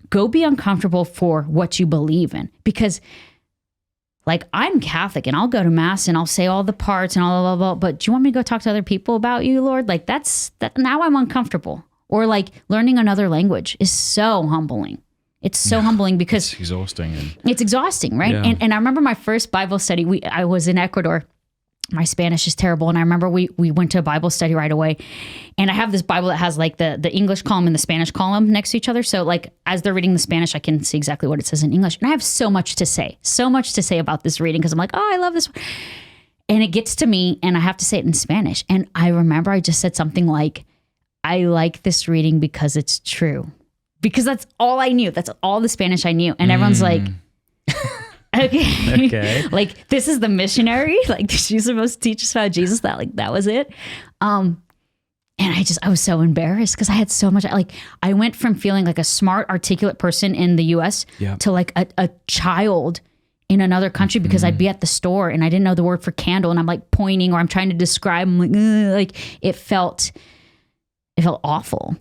Speaker 2: go be uncomfortable for what you believe in. Because like I'm Catholic and I'll go to mass and I'll say all the parts and all blah, blah, blah, but do you want me to go talk to other people about you, Lord? Like now I'm uncomfortable. Or like learning another language is so humbling. It's so humbling because
Speaker 1: it's exhausting.
Speaker 2: It's exhausting, right?
Speaker 1: Yeah.
Speaker 2: And I remember my first Bible study, I was in Ecuador. My Spanish is terrible. And I remember we went to a Bible study right away. And I have this Bible that has like the English column and the Spanish column next to each other. So like as they're reading the Spanish, I can see exactly what it says in English. And I have so much to say about this reading because I'm like, oh, I love this one. And it gets to me and I have to say it in Spanish. And I remember I just said something like, I like this reading because it's true. Because that's all I knew. That's all the Spanish I knew. And everyone's like, okay. Like, this is the missionary? Like, she's supposed to teach us about Jesus? That was it? And I was so embarrassed because I had so much, I went from feeling like a smart, articulate person in the US to like a child in another country because I'd be at the store and I didn't know the word for candle and I'm like pointing or I'm trying to describe, I'm like it felt awful.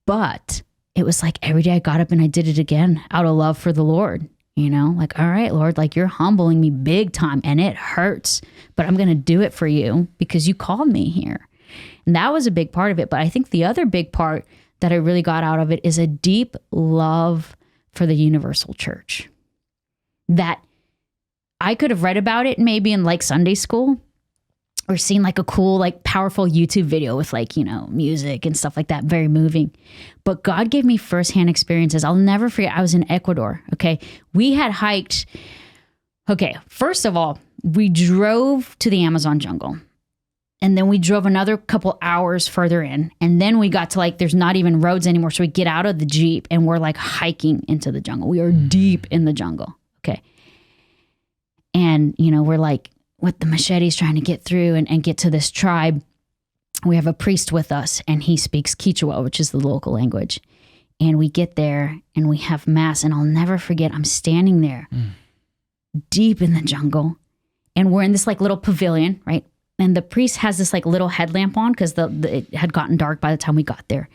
Speaker 2: But it was like every day I got up and I did it again out of love for the Lord, you know, like, all right, Lord, like you're humbling me big time and it hurts, but I'm going to do it for you because you called me here. And that was a big part of it. But I think the other big part that I really got out of it is a deep love for the universal church that I could have read about it maybe in like Sunday school or seen like a cool, like powerful YouTube video with like, you know, music and stuff like that. Very moving. But God gave me firsthand experiences. I'll never forget. I was in Ecuador. Okay. We had hiked Okay, first of all, we drove to the Amazon jungle. And then we drove another couple hours further in. And then we got to like, there's not even roads anymore. So we get out of the Jeep and we're like hiking into the jungle. We are deep in the jungle. Okay. And, you know, we're like with the machetes trying to get through and get to this tribe. We have a priest with us and he speaks Quechua, which is the local language. And we get there and we have mass. And I'll never forget, I'm standing there deep in the jungle. And we're in this like little pavilion, right? And the priest has this like little headlamp on because it had gotten dark by the time we got there.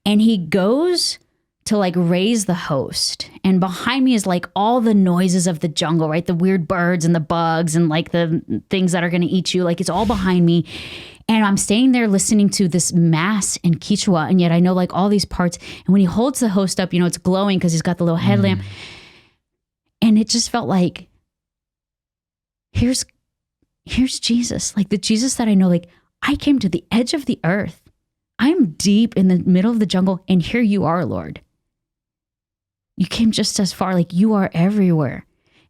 Speaker 2: And he goes to like raise the host. And behind me is like all the noises of the jungle, right? The weird birds and the bugs and like the things that are going to eat you. Like it's all behind me. And I'm standing there listening to this mass in Quechua. And yet I know like all these parts. And when he holds the host up, you know, it's glowing because he's got the little headlamp. And it just felt like, here's Jesus, like the Jesus that I know, like I came to the edge of the earth. I'm deep in the middle of the jungle and here you are, Lord. You came just as far, like you are everywhere.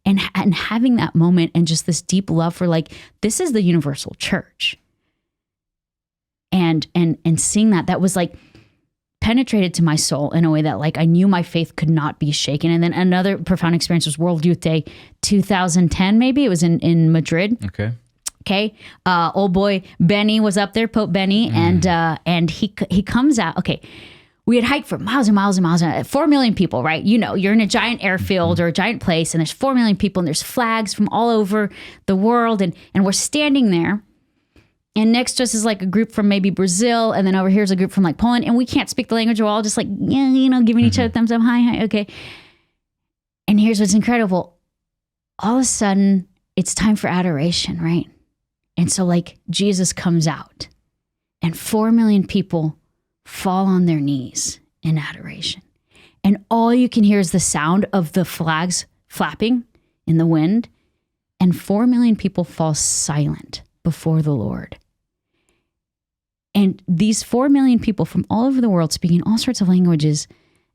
Speaker 2: And having that moment and just this deep love for like, this is the universal church. And seeing that was like penetrated to my soul in a way that like I knew my faith could not be shaken. And then another profound experience was World Youth Day 2010, maybe. It was in Madrid. Okay. Old boy Benny was up there, Pope Benny, and he comes out. Okay. We had hiked for miles and miles and miles. 4 million people, right? You know, you're in a giant airfield or a giant place and there's 4 million people and there's flags from all over the world. And we're standing there. And next to us is like a group from maybe Brazil. And then over here's a group from like Poland. And we can't speak the language. We're all just like, yeah, you know, giving each other thumbs up. Hi. Okay. And here's what's incredible. All of a sudden, it's time for adoration, right? And so like Jesus comes out and 4 million people fall on their knees in adoration. And all you can hear is the sound of the flags flapping in the wind. And 4 million people fall silent before the Lord. And these 4 million people from all over the world speaking all sorts of languages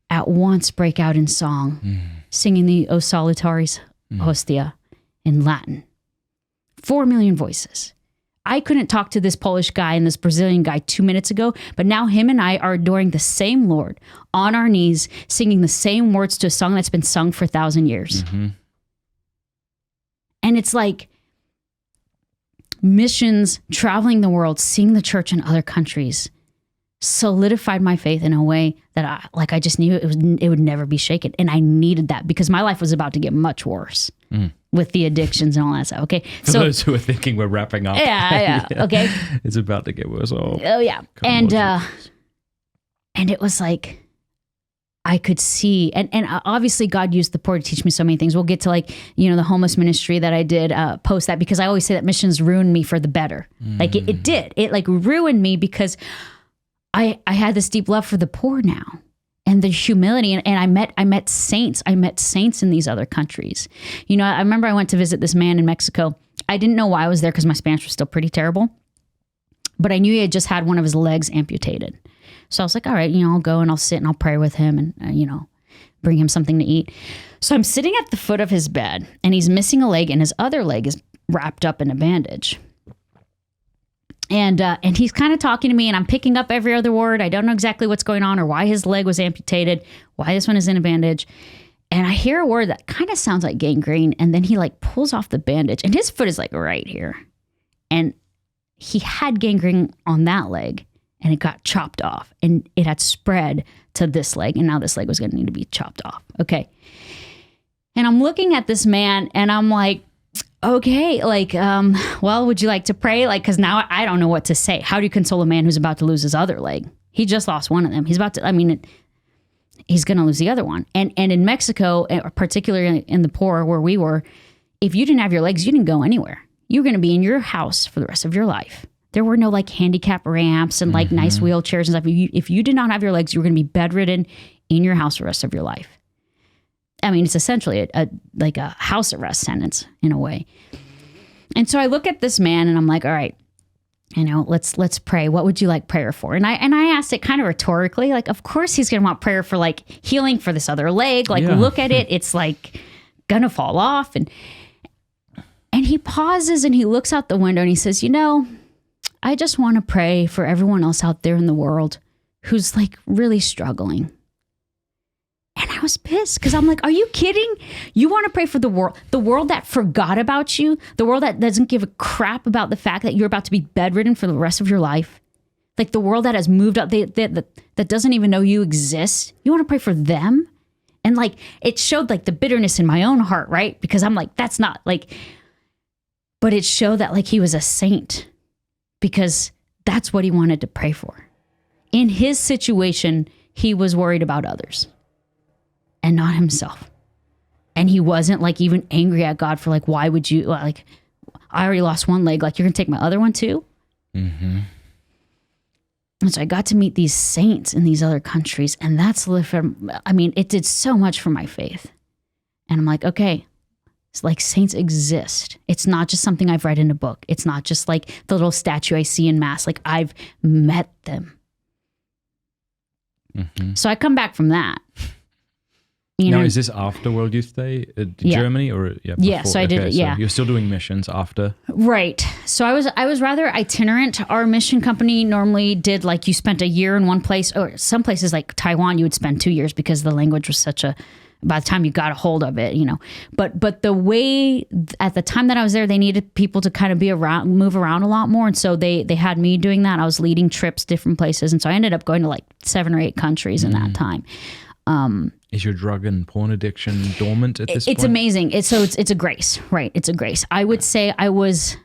Speaker 2: at once break out in song, singing the O Salutaris Hostia in Latin. 4 million voices. I couldn't talk to this Polish guy and this Brazilian guy 2 minutes ago, but now him and I are adoring the same Lord on our knees, singing the same words to a song that's been sung for 1,000 years. And it's like missions, traveling the world, seeing the church in other countries solidified my faith in a way that I just knew it would never be shaken. And I needed that because my life was about to get much worse with the addictions and all that stuff. Okay.
Speaker 1: For those who are thinking we're wrapping up.
Speaker 2: Yeah. Okay.
Speaker 1: It's about to get worse. Oh
Speaker 2: yeah. And it was like, I could see, and obviously God used the poor to teach me so many things. We'll get to like, you know, the homeless ministry that I did post that because I always say that missions ruined me for the better. Like it did. It like ruined me because I had this deep love for the poor now and the humility. And I met saints. I met saints in these other countries. You know, I remember I went to visit this man in Mexico. I didn't know why I was there because my Spanish was still pretty terrible. But I knew he had just had one of his legs amputated. So I was like, all right, you know, I'll go and I'll sit and I'll pray with him and, you know, bring him something to eat. So I'm sitting at the foot of his bed and he's missing a leg and his other leg is wrapped up in a bandage. And he's kind of talking to me and I'm picking up every other word. I don't know exactly what's going on or why his leg was amputated, why this one is in a bandage. And I hear a word that kind of sounds like gangrene. And then he like pulls off the bandage and his foot is like right here. And he had gangrene on that leg. And it got chopped off and it had spread to this leg. And now this leg was going to need to be chopped off. Okay. And I'm looking at this man and I'm like, okay, like, well, would you like to pray? Like, cause now I don't know what to say. How do you console a man who's about to lose his other leg? He just lost one of them. He's about to, he's going to lose the other one. And in Mexico, particularly in the poor where we were, if you didn't have your legs, you didn't go anywhere. You were going to be in your house for the rest of your life. There were no like handicap ramps and like nice wheelchairs and stuff. If you did not have your legs, you were going to be bedridden in your house the rest of your life. I mean, it's essentially a house arrest sentence in a way. And so I look at this man and I'm like, all right, you know, let's pray. What would you like prayer for? And I asked it kind of rhetorically, like, of course he's going to want prayer for like healing for this other leg. Like, look at it. It's like going to fall off. And he pauses and he looks out the window and he says, I just want to pray for everyone else out there in the world who's like really struggling. And I was pissed because I'm like, are you kidding? You want to pray for the world that forgot about you, the world that doesn't give a crap about the fact that you're about to be bedridden for the rest of your life, like the world that has moved up, that doesn't even know you exist. You want to pray for them? And like, it showed like the bitterness in my own heart, right? Because I'm like, that's not like, but it showed that like he was a saint because that's what he wanted to pray for. In his situation, he was worried about others and not himself. And he wasn't like even angry at God for like, why would you, like, I already lost one leg, like you're gonna take my other one too? Mm-hmm. And so I got to meet these saints in these other countries, and it did so much for my faith. And I'm like, okay, it's like saints exist. It's not just something I've read in a book. It's not just like the little statue I see in mass. Like I've met them. Mm-hmm. So I come back from that.
Speaker 1: Now, is this after World Youth Day in Germany or before?
Speaker 2: Yeah, so I did it. Yeah,
Speaker 1: so you're still doing missions after,
Speaker 2: right? So I was rather itinerant. Our mission company normally did like you spent a year in one place, or some places like Taiwan you would spend 2 years because the language was such a. By the time you got a hold of it, But the way at the time that I was there, they needed people to kind of move around a lot more, and so they had me doing that. I was leading trips, different places, and so I ended up going to like 7 or 8 countries in that time.
Speaker 1: Is your drug and porn addiction dormant at this point?
Speaker 2: It's amazing. It's a grace, right? It's a grace. I would say I was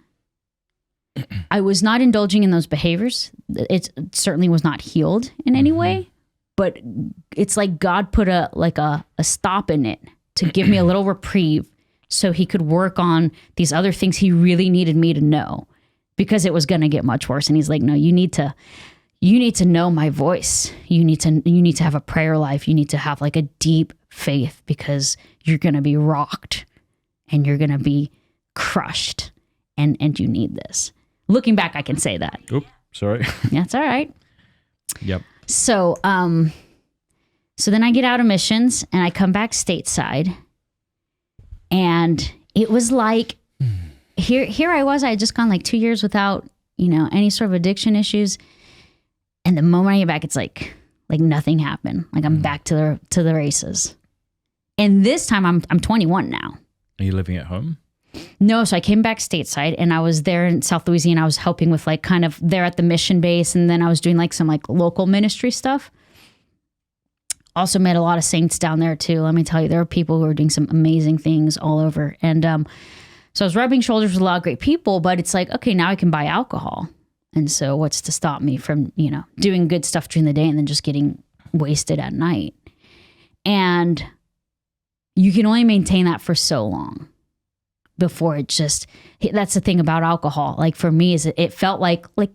Speaker 2: not indulging in those behaviors. It certainly was not healed in any way, but it's like God put a stop in it to give me a little reprieve so he could work on these other things he really needed me to know, because it was going to get much worse. And he's like, no, you need to know my voice. You need to have a prayer life. You need to have like a deep faith, because you're going to be rocked and you're going to be crushed, and you need this. Looking back, I can say that.
Speaker 1: Oops, sorry.
Speaker 2: That's all right.
Speaker 1: Yep.
Speaker 2: So, so then I get out of missions and I come back stateside, and it was like, here I was, I had just gone like 2 years without, any sort of addiction issues. And the moment I get back, it's like nothing happened. Like I'm back to the races. And this time I'm 21 now.
Speaker 1: Are you living at home?
Speaker 2: No, so I came back stateside, and I was there in South Louisiana. I was helping with like kind of there at the mission base, and then I was doing like some like local ministry stuff. Also met a lot of saints down there too. Let me tell you, there are people who are doing some amazing things all over. And so I was rubbing shoulders with a lot of great people, but it's like, okay, now I can buy alcohol. And so what's to stop me from, doing good stuff during the day and then just getting wasted at night? And you can only maintain that for so long before that's the thing about alcohol. Like for me, is it felt like I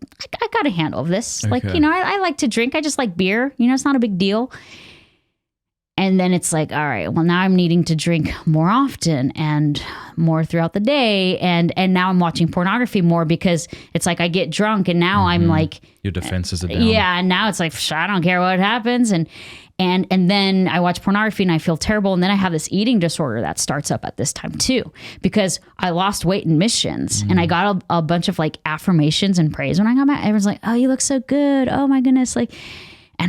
Speaker 2: got a handle of this. Okay. Like, I like to drink. I just like beer. It's not a big deal. And then it's like, all right, well, now I'm needing to drink more often and more throughout the day. And now I'm watching pornography more, because it's like I get drunk and now I'm like...
Speaker 1: Your defenses are down.
Speaker 2: Yeah, and now it's like, I don't care what happens. And then I watch pornography and I feel terrible. And then I have this eating disorder that starts up at this time too, because I lost weight in missions and I got a bunch of like affirmations and praise when I got back. Everyone's like, oh, you look so good. Oh my goodness. And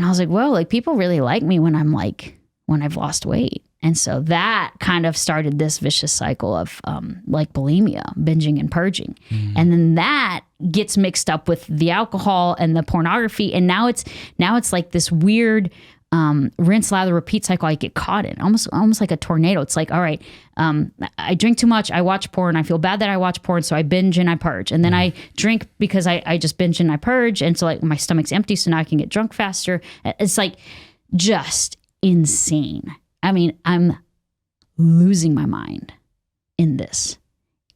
Speaker 2: I was like, whoa, like people really like me when I've lost weight. And so that kind of started this vicious cycle of like bulimia, binging and purging. And then that gets mixed up with the alcohol and the pornography. And now it's like this weird rinse, lather, repeat cycle I get caught in, almost like a tornado. It's like, all right, I drink too much, I watch porn, I feel bad that I watch porn, so I binge and I purge. And then I drink because I just binge and I purge. And so like my stomach's empty, so now I can get drunk faster. It's like just insane. I mean, I'm losing my mind in this.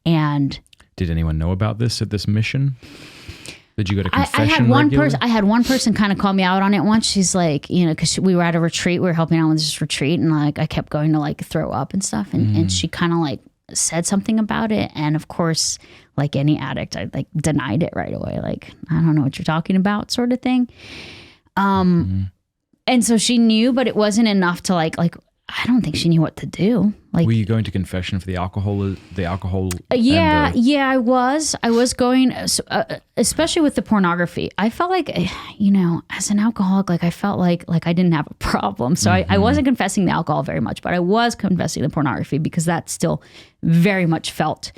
Speaker 2: And
Speaker 1: did anyone know about this at this mission? Did you go to confession
Speaker 2: I had one
Speaker 1: regularly?
Speaker 2: person kind of call me out on it once. She's like, because we were at a retreat, we were helping out with this retreat, and like I kept going to like throw up and stuff, and she kind of like said something about it, and of course, like any addict, I like denied it right away, like I don't know what you're talking about, sort of thing. And so she knew, but it wasn't enough to like I don't think she knew what to do. Like,
Speaker 1: were you going to confession for the alcohol?
Speaker 2: Yeah, I was going, especially with the pornography. I felt like, as an alcoholic, like I felt like I didn't have a problem. So I wasn't confessing the alcohol very much, but I was confessing the pornography because that still very much felt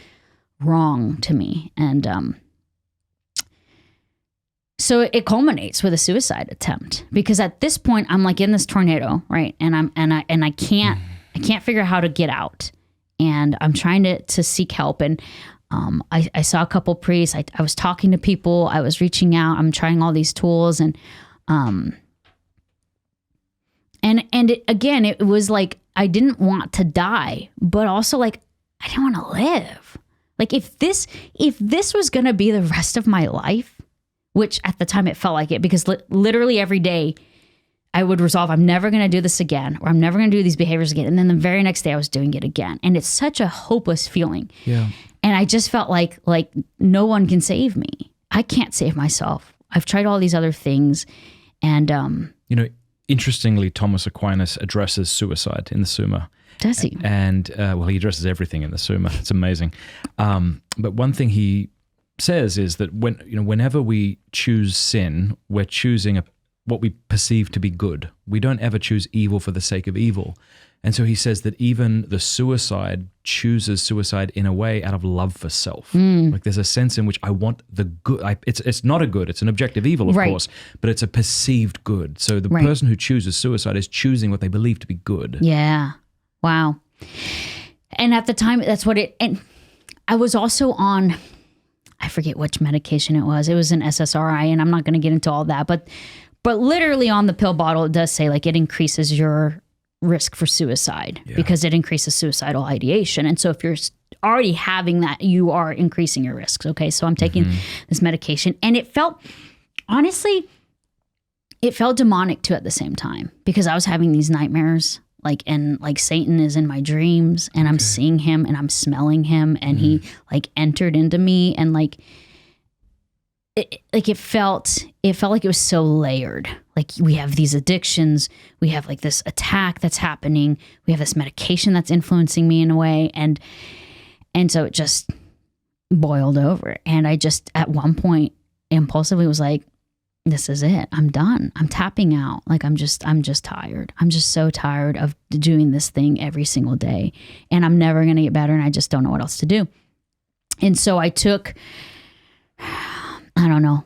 Speaker 2: wrong to me. And so it culminates with a suicide attempt, because at this point I'm like in this tornado, right? And I can't figure out how to get out, and I'm trying to seek help. And I saw a couple priests. I was talking to people. I was reaching out. I'm trying all these tools, and it was like I didn't want to die, but also like I didn't want to live. Like if this was going to be the rest of my life, which at the time it felt like it, because literally every day I would resolve, I'm never going to do this again, or I'm never going to do these behaviors again. And then the very next day I was doing it again. And it's such a hopeless feeling. Yeah. And I just felt like no one can save me. I can't save myself. I've tried all these other things. And,
Speaker 1: interestingly, Thomas Aquinas addresses suicide in the Summa.
Speaker 2: Does he?
Speaker 1: And, he addresses everything in the Summa. It's amazing. But one thing he says is that whenever we choose sin, we're choosing what we perceive to be good. We don't ever choose evil for the sake of evil. And so he says that even the suicide chooses suicide in a way out of love for self. Like there's a sense in which I want the good. It's not a good, it's an objective evil, of course, but it's a perceived good. So the person who chooses suicide is choosing what they believe to be good.
Speaker 2: Yeah. Wow. And at the time, that's what and I was also on, I forget which medication it was. It was an SSRI, and I'm not going to get into all that, but literally on the pill bottle, it does say like it increases your risk for suicide because it increases suicidal ideation. And so if you're already having that, you are increasing your risks. Okay. So I'm taking this medication, and it felt demonic too at the same time, because I was having these nightmares, and Satan is in my dreams, and I'm seeing him and I'm smelling him, and he like entered into me, and it felt like it was so layered. Like we have these addictions, we have like this attack that's happening, we have this medication that's influencing me in a way, and so it just boiled over. And I just at one point impulsively was like, this is it. I'm done. I'm tapping out. Like I'm just tired. I'm just so tired of doing this thing every single day, and I'm never going to get better, and I just don't know what else to do. And so I took, I don't know,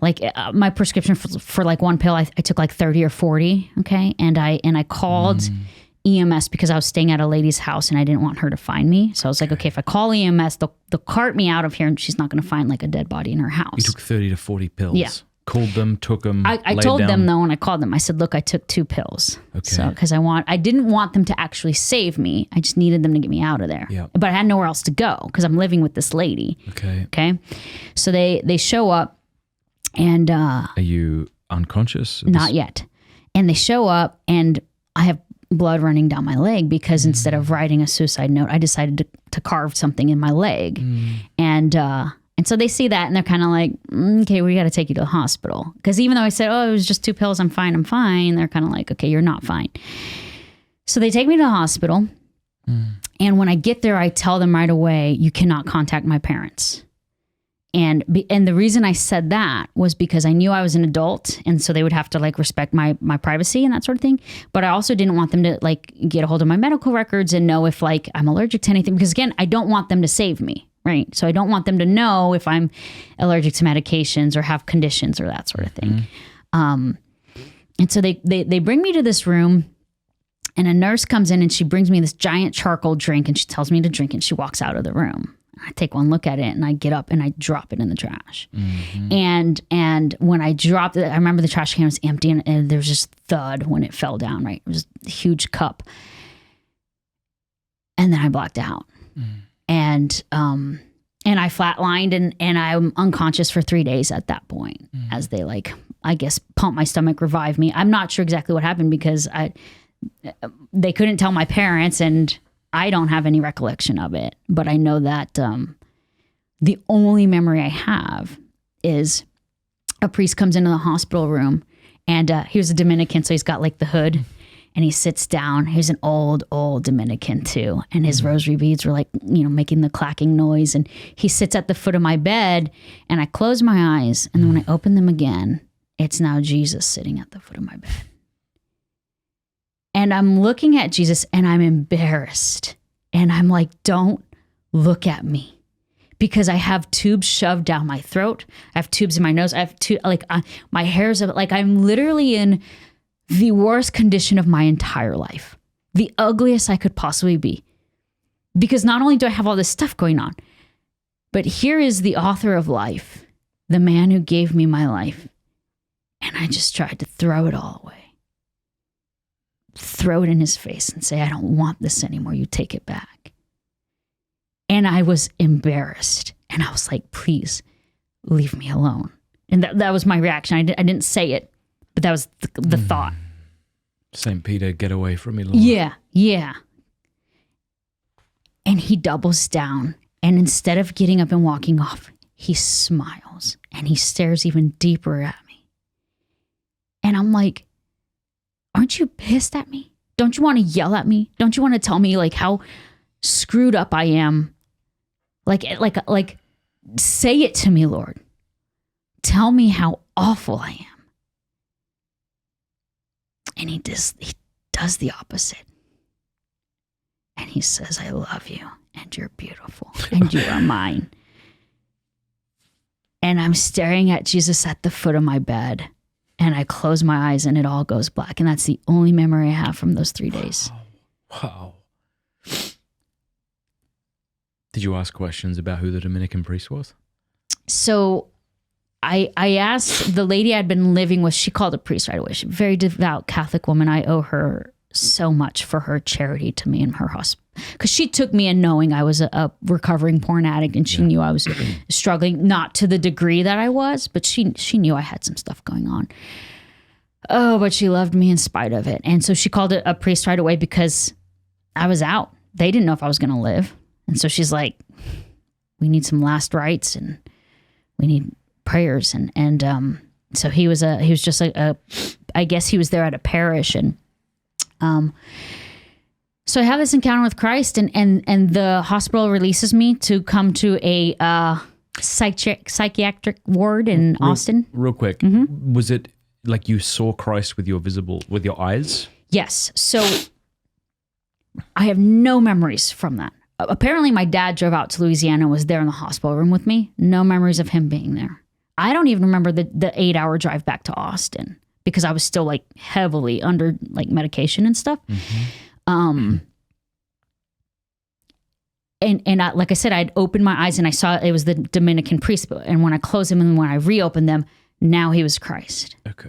Speaker 2: my prescription for like one pill, I took like 30 or 40. Okay. And I called EMS because I was staying at a lady's house and I didn't want her to find me. So I was like, okay, if I call EMS, they'll cart me out of here, and she's not going to find like a dead body in her house.
Speaker 1: You took 30 to 40 pills.
Speaker 2: Yeah.
Speaker 1: Called them, took them.
Speaker 2: I told them though, when I called them, I said, look, I took 2 pills. Okay. So, because I didn't want them to actually save me. I just needed them to get me out of there. Yeah. But I had nowhere else to go because I'm living with this lady. Okay. Okay. So they show up, and are
Speaker 1: you unconscious?
Speaker 2: Not yet. And they show up, and I have blood running down my leg because instead of writing a suicide note, I decided to carve something in my leg. And so they see that, and they're kind of like, okay, we got to take you to the hospital. Because even though I said, it was just 2 pills, I'm fine, they're kind of like, okay, you're not fine. So they take me to the hospital. And when I get there, I tell them right away, you cannot contact my parents. And the reason I said that was because I knew I was an adult, and so they would have to like respect my privacy and that sort of thing. But I also didn't want them to like get a hold of my medical records and know if like I'm allergic to anything, because again, I don't want them to save me, right? So I don't want them to know if I'm allergic to medications or have conditions or that sort of thing. And so they bring me to this room, and a nurse comes in and she brings me this giant charcoal drink, and she tells me to drink it, and she walks out of the room. I take one look at it, and I get up and I drop it in the trash. And when I dropped it, I remember the trash can was empty, and there was just thud when it fell down, right? It was a huge cup. And then I blacked out. And I flatlined, and I'm unconscious for 3 days at that point as they like, I guess, pump my stomach, revive me. I'm not sure exactly what happened because they couldn't tell my parents, and I don't have any recollection of it, but I know that the only memory I have is a priest comes into the hospital room, and he was a Dominican, so he's got like the hood, And he sits down. He's an old Dominican too. And his rosary beads were like, making the clacking noise. And he sits at the foot of my bed, and I close my eyes. And then when I open them again, it's now Jesus sitting at the foot of my bed. And I'm looking at Jesus and I'm embarrassed. And I'm like, don't look at me. Because I have tubes shoved down my throat. I have tubes in my nose. I have my hair's like, I'm literally in the worst condition of my entire life. The ugliest I could possibly be. Because not only do I have all this stuff going on, but here is the author of life, the man who gave me my life. And I just tried to throw it all away. Throw it in his face and say, I don't want this anymore. You take it back. And I was embarrassed. And I was like, please leave me alone. And that was my reaction. I didn't say it, but that was the thought.
Speaker 1: St. Peter, get away from me, Lord.
Speaker 2: Yeah. And he doubles down. And instead of getting up and walking off, he smiles and he stares even deeper at me. And I'm like, aren't you pissed at me? Don't you want to yell at me? Don't you want to tell me like how screwed up I am? Like, say it to me, Lord. Tell me how awful I am. And he does the opposite. And he says, I love you, and you're beautiful, and you are mine. And I'm staring at Jesus at the foot of my bed, and I close my eyes, and it all goes black. And that's the only memory I have from those 3 days.
Speaker 1: Wow. Did you ask questions about who the Dominican priest was?
Speaker 2: So I asked the lady I'd been living with. She called a priest right away. She's a very devout Catholic woman. I owe her so much for her charity to me in her hospital. Because she took me in knowing I was a recovering porn addict, and she knew I was struggling, not to the degree that I was, but she knew I had some stuff going on. Oh, but she loved me in spite of it. And so she called a priest right away because I was out. They didn't know if I was going to live. And so she's like, we need some last rites and we need prayers. And so he was just I guess he was there at a parish. And so I have this encounter with Christ, and the hospital releases me to come to a psychiatric ward in Austin.
Speaker 1: Real quick, was it like you saw Christ with your eyes?
Speaker 2: Yes. So I have no memories from that. Apparently my dad drove out to Louisiana and was there in the hospital room with me. No memories of him being there. I don't even remember the 8-hour drive back to Austin because I was still like heavily under like medication and stuff. And I, like I said, I'd opened my eyes and I saw it was the Dominican priest. And when I closed them and when I reopened them, now he was Christ.
Speaker 1: Okay.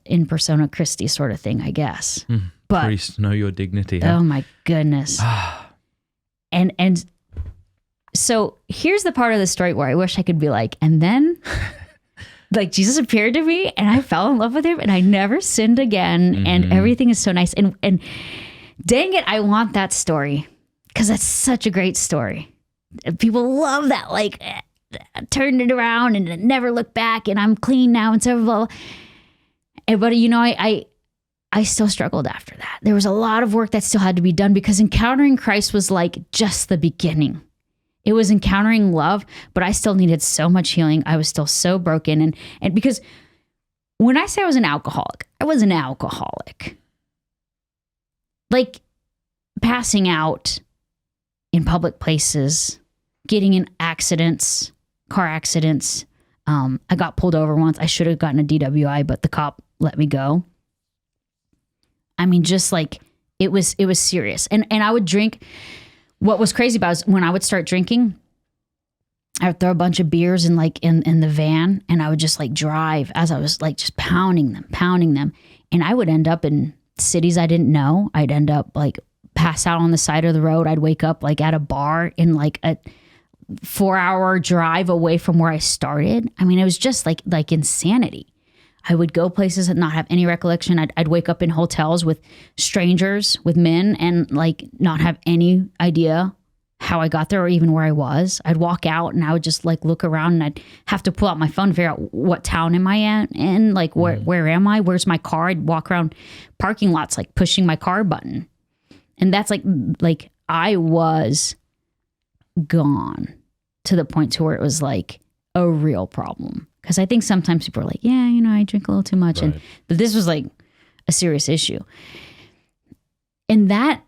Speaker 2: In persona Christi sort of thing, I guess. But
Speaker 1: priest, know your dignity. Huh?
Speaker 2: Oh my goodness. And so here's the part of the story where I wish I could be like, and then like Jesus appeared to me and I fell in love with him and I never sinned again. And everything is so nice. And dang it, I want that story because that's such a great story. People love that, like, turned it around and never looked back and I'm clean now and so blah, blah. But I still struggled after that. There was a lot of work that still had to be done because encountering Christ was like just the beginning. It was encountering love, but I still needed so much healing. I was still so broken. And because when I say I was an alcoholic, I was an alcoholic. Like passing out in public places, getting in accidents, car accidents. I got pulled over once. I should have gotten a DWI, but the cop let me go. I mean, just like it was serious. And I would drink. What was crazy about it is when I would start drinking, I would throw a bunch of beers in the van and I would just like drive as I was like just pounding them. And I would end up in cities I didn't know. I'd end up like pass out on the side of the road. I'd wake up like at a bar in like a 4-hour drive away from where I started. I mean, it was just like insanity. I would go places and not have any recollection. I'd wake up in hotels with strangers, with men, and like not have any idea how I got there or even where I was. I'd walk out and I would just like look around and I'd have to pull out my phone to figure out what town am I in, like where am I? Where's my car? I'd walk around parking lots like pushing my car button. And that's like I was gone to the point to where it was like a real problem. Because I think sometimes people are like, yeah, you know, I drink a little too much.
Speaker 1: Right.
Speaker 2: But this was like a serious issue. And that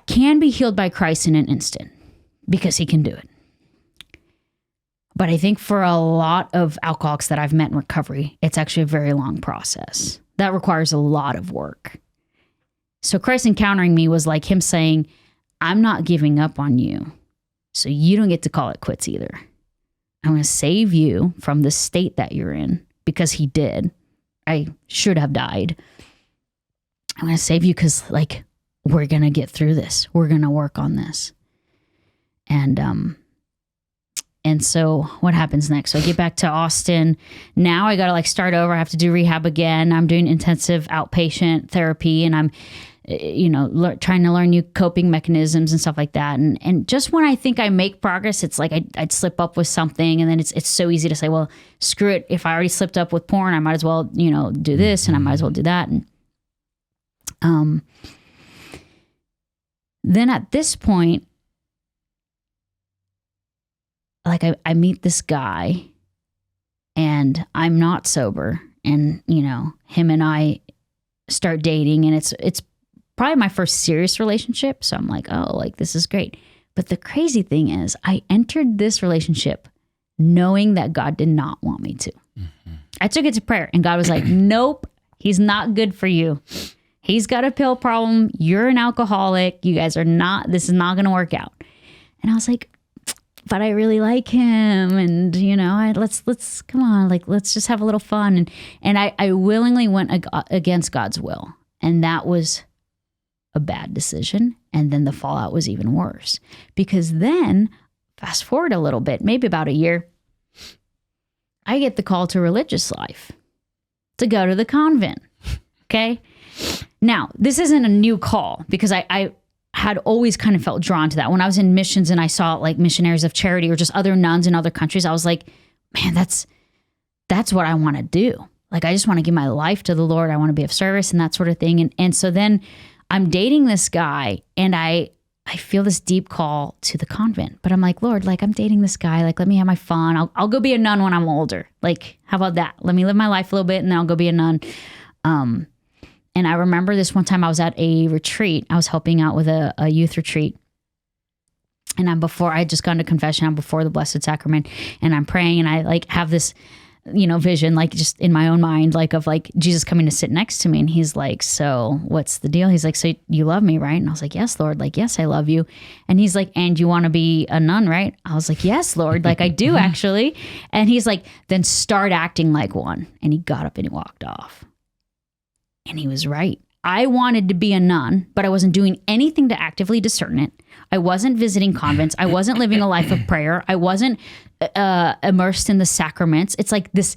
Speaker 2: can be healed by Christ in an instant because he can do it. But I think for a lot of alcoholics that I've met in recovery, it's actually a very long process. That requires a lot of work. So Christ encountering me was like him saying, I'm not giving up on you, so you don't get to call it quits either. I'm going to save you from the state that you're in because he did. I should have died. I'm going to save you because like, we're going to get through this. We're going to work on this. And so what happens next? So I get back to Austin. Now I got to like start over. I have to do rehab again. I'm doing intensive outpatient therapy and I'm, trying to learn new coping mechanisms and stuff like that. And just when I think I make progress, it's like I'd slip up with something and then it's so easy to say, well, screw it. If I already slipped up with porn, I might as well, do this and I might as well do that. And, then at this point, like I meet this guy and I'm not sober and, him and I start dating and it's probably my first serious relationship. So I'm like, oh, like this is great. But the crazy thing is I entered this relationship knowing that God did not want me to. Mm-hmm. I took it to prayer and God was like, nope, he's not good for you. He's got a pill problem. You're an alcoholic. You guys are not, this is not going to work out. And I was like, but I really like him. And, let's come on, like, let's just have a little fun. And I willingly went against God's will. And that was a bad decision. And then the fallout was even worse because then fast forward a little bit, maybe about a year, I get the call to religious life to go to the convent. Okay. Now, this isn't a new call because I had always kind of felt drawn to that. When I was in missions and I saw like missionaries of charity or just other nuns in other countries, I was like, man, that's what I want to do. Like, I just want to give my life to the Lord. I want to be of service and that sort of thing. And so then I'm dating this guy and I feel this deep call to the convent, but I'm like, Lord, like I'm dating this guy. Like, let me have my fun. I'll go be a nun when I'm older. Like, how about that? Let me live my life a little bit and then I'll go be a nun. And I remember this one time I was at a retreat. I was helping out with a youth retreat. And I had just gone to confession. I'm before the Blessed Sacrament and I'm praying and I like have this, vision, like just in my own mind, like of like Jesus coming to sit next to me. And he's like, so what's the deal? He's like, so you love me, right? And I was like, yes, Lord. Like, yes, I love you. And he's like, and you want to be a nun, right? I was like, yes, Lord. Like I do actually. And he's like, then start acting like one. And he got up and he walked off. And he was right. I wanted to be a nun, but I wasn't doing anything to actively discern it. I wasn't visiting convents. I wasn't living a life of prayer. I wasn't immersed in the sacraments. It's like this,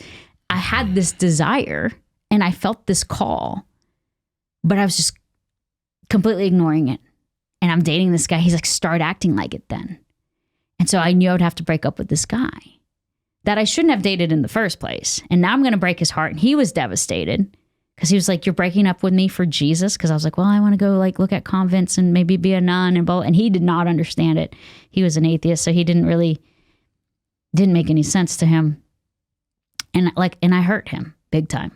Speaker 2: I had this desire and I felt this call, but I was just completely ignoring it. And I'm dating this guy. He's like, start acting like it then. And so I knew I would have to break up with this guy that I shouldn't have dated in the first place. And now I'm going to break his heart. And he was devastated. Because he was like, you're breaking up with me for Jesus? Because I was like, well, I want to go like look at convents and maybe be a nun and both. And he did not understand it. He was an atheist, so he didn't make any sense to him. And I hurt him big time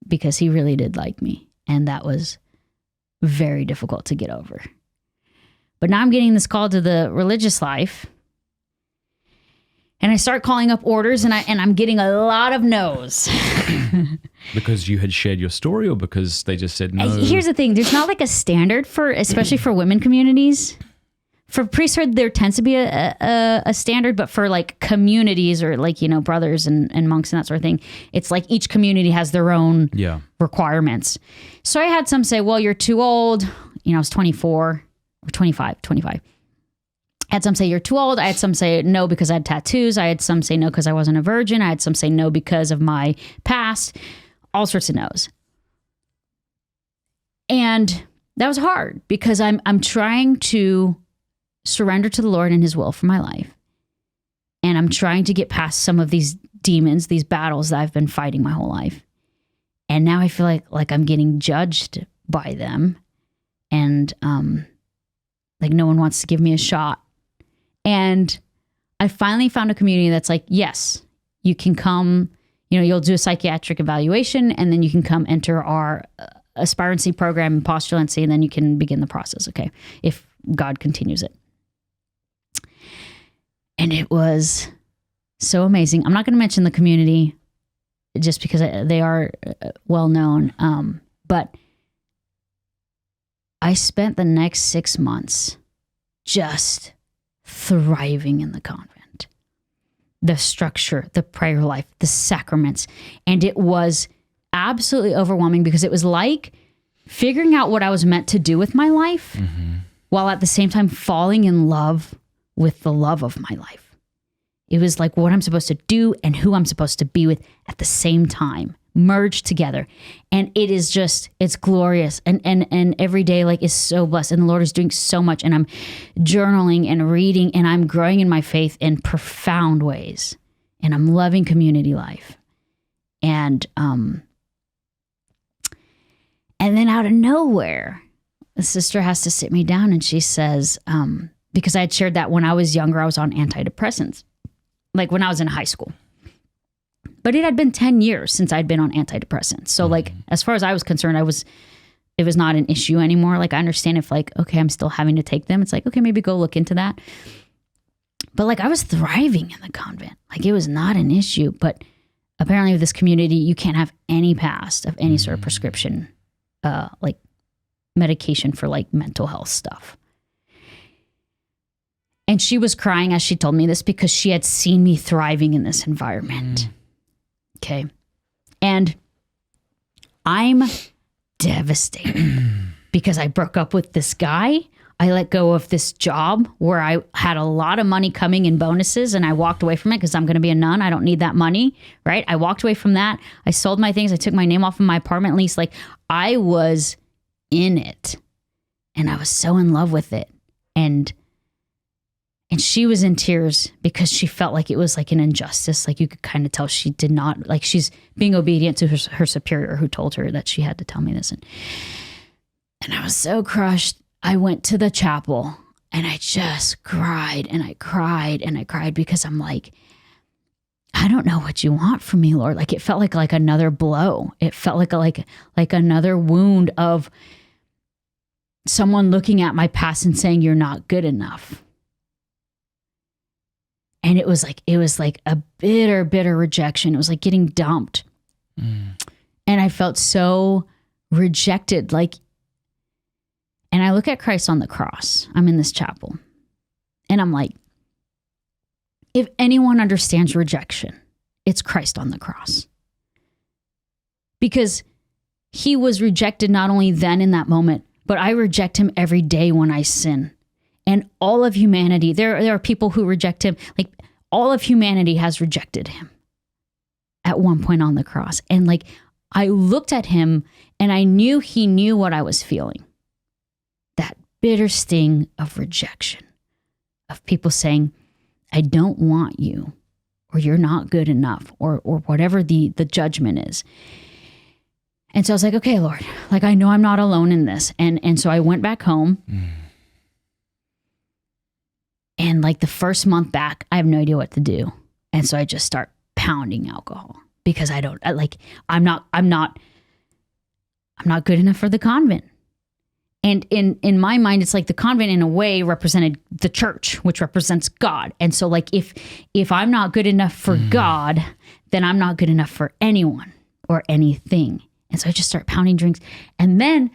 Speaker 2: because he really did like me. And that was very difficult to get over. But now I'm getting this call to the religious life. And I start calling up orders and I'm getting a lot of no's.
Speaker 1: Because you had shared your story or because they just said no?
Speaker 2: Here's the thing. There's not like a standard especially for women communities. For priesthood, there tends to be a standard, but for like communities or like, brothers and monks and that sort of thing, it's like each community has their own requirements. So I had some say, well, you're too old. I was 24 or 25. I had some say you're too old. I had some say no because I had tattoos. I had some say no because I wasn't a virgin. I had some say no because of my past. All sorts of no's. And that was hard because I'm trying to surrender to the Lord and his will for my life. And I'm trying to get past some of these demons, these battles that I've been fighting my whole life. And now I feel like I'm getting judged by them. And like no one wants to give me a shot. And I finally found a community that's like, yes, you can come, you'll do a psychiatric evaluation and then you can come enter our aspirancy program, postulancy, and then you can begin the process, okay, if God continues it. And it was so amazing. I'm not going to mention the community just because they are well known, but I spent the next 6 months just thriving in the convent. The structure, the prayer life, the sacraments. And it was absolutely overwhelming because it was like figuring out what I was meant to do with my life while at the same time falling in love with the love of my life. It was like what I'm supposed to do and who I'm supposed to be with at the same time, merged together. And it is just, it's glorious. And every day like is so blessed. And the Lord is doing so much. And I'm journaling and reading and I'm growing in my faith in profound ways. And I'm loving community life. And then out of nowhere, the sister has to sit me down and she says, because I had shared that when I was younger, I was on antidepressants, like when I was in high school. But it had been 10 years since I'd been on antidepressants. So like, as far as I was concerned, it was not an issue anymore. Like I understand if like, okay, I'm still having to take them. It's like, okay, maybe go look into that. But like I was thriving in the convent. Like it was not an issue. But apparently with this community, you can't have any past of any sort of prescription, like medication for like mental health stuff. And she was crying as she told me this because she had seen me thriving in this environment. Okay. And I'm devastated because I broke up with this guy. I let go of this job where I had a lot of money coming in bonuses and I walked away from it because I'm going to be a nun. I don't need that money, right? I walked away from that. I sold my things. I took my name off of my apartment lease. Like I was in it and I was so in love with it. And she was in tears because she felt like it was like an injustice. Like you could kind of tell she did not, like she's being obedient to her superior who told her that she had to tell me this. And I was so crushed. I went to the chapel and I just cried and I cried and I cried because I'm like, I don't know what you want from me, Lord. Like it felt like another blow. It felt like another wound of someone looking at my past and saying, you're not good enough. And it was like a bitter rejection. It was like getting dumped. And I felt so rejected. And I look at Christ on the cross. I'm in this chapel. And I'm like, if anyone understands rejection, it's Christ on the cross. Because he was rejected not only then in that moment, but I reject him every day when I sin. And all of humanity, there are people who reject him. Like all of humanity has rejected him at one point on the cross. And like, I looked at him and I knew he knew what I was feeling. That bitter sting of rejection, of people saying, I don't want you, or you're not good enough, or whatever the judgment is. And so I was like, okay, Lord, like I know I'm not alone in this. And so I went back home. And like the first month back, I have no idea what to do. And so I just start pounding alcohol because I'm not good enough for the convent. And in my mind, it's like the convent in a way represented the church, which represents God. And so like if I'm not good enough for God, then I'm not good enough for anyone or anything. And so I just start pounding drinks. And then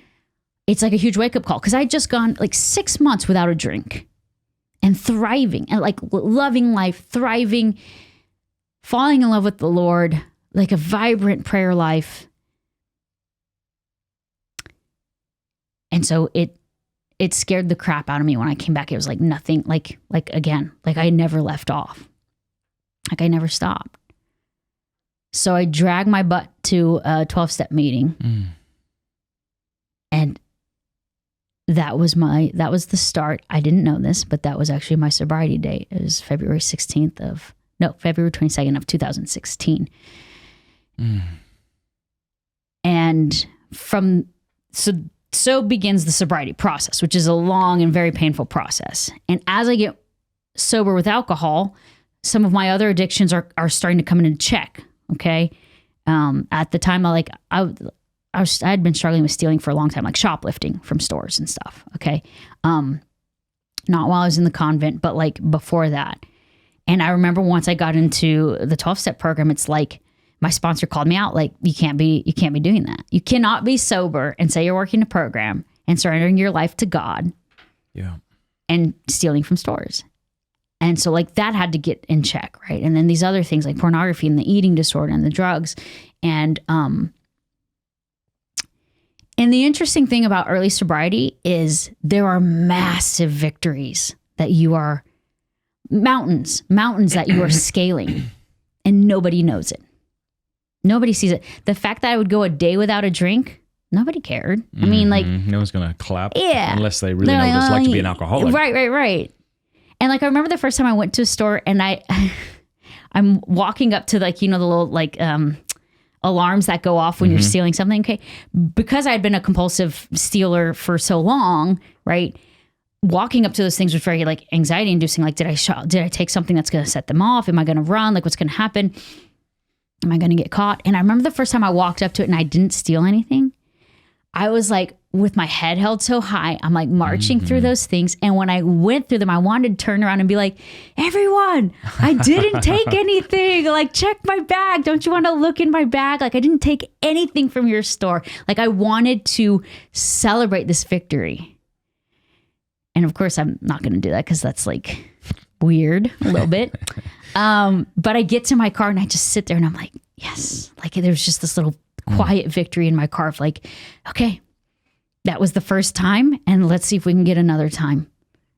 Speaker 2: it's like a huge wake up call because I had just gone like 6 months without a drink and thriving and like loving life, thriving, falling in love with the Lord, like a vibrant prayer life. And so it scared the crap out of me when I came back. It was like nothing, like again, like I never left off. Like I never stopped. So I dragged my butt to a 12-step meeting. And that was the start. I didn't know this, but that was actually my sobriety date. It was February 22nd of 2016. And so begins the sobriety process, which is a long and very painful process. And as I get sober with alcohol, some of my other addictions are starting to come into check. Okay. At the time, I had been struggling with stealing for a long time, like shoplifting from stores and stuff. Okay. Not while I was in the convent, but like before that. And I remember once I got into the 12-step program, it's like my sponsor called me out, like, you can't be doing that. You cannot be sober and say you're working a program and surrendering your life to God.
Speaker 1: Yeah.
Speaker 2: And stealing from stores. And so like that had to get in check, right? And then these other things like pornography and the eating disorder and the drugs. And the interesting thing about early sobriety is there are massive victories that you are, mountains that you are scaling, and nobody knows it. Nobody sees it. The fact that I would go a day without a drink, nobody cared. I mean, like,
Speaker 1: no one's going to clap
Speaker 2: unless
Speaker 1: they really know what it's like to be an alcoholic.
Speaker 2: Right. And like, I remember the first time I went to a store and I'm walking up to like, the little like, alarms that go off when you're stealing something. Okay. Because I had been a compulsive stealer for so long, right? Walking up to those things was very like anxiety inducing. Like, did I take something that's going to set them off? Am I going to run? Like, what's going to happen? Am I going to get caught? And I remember the first time I walked up to it and I didn't steal anything. I was like, with my head held so high, I'm like marching through those things. And when I went through them, I wanted to turn around and be like, everyone, I didn't take anything. Like, check my bag. Don't you want to look in my bag? Like, I didn't take anything from your store. Like, I wanted to celebrate this victory. And of course, I'm not going to do that because that's like weird a little bit. But I get to my car and I just sit there and I'm like, yes. Like, there's just this little quiet victory in my car of like, okay, that was the first time, and let's see if we can get another time,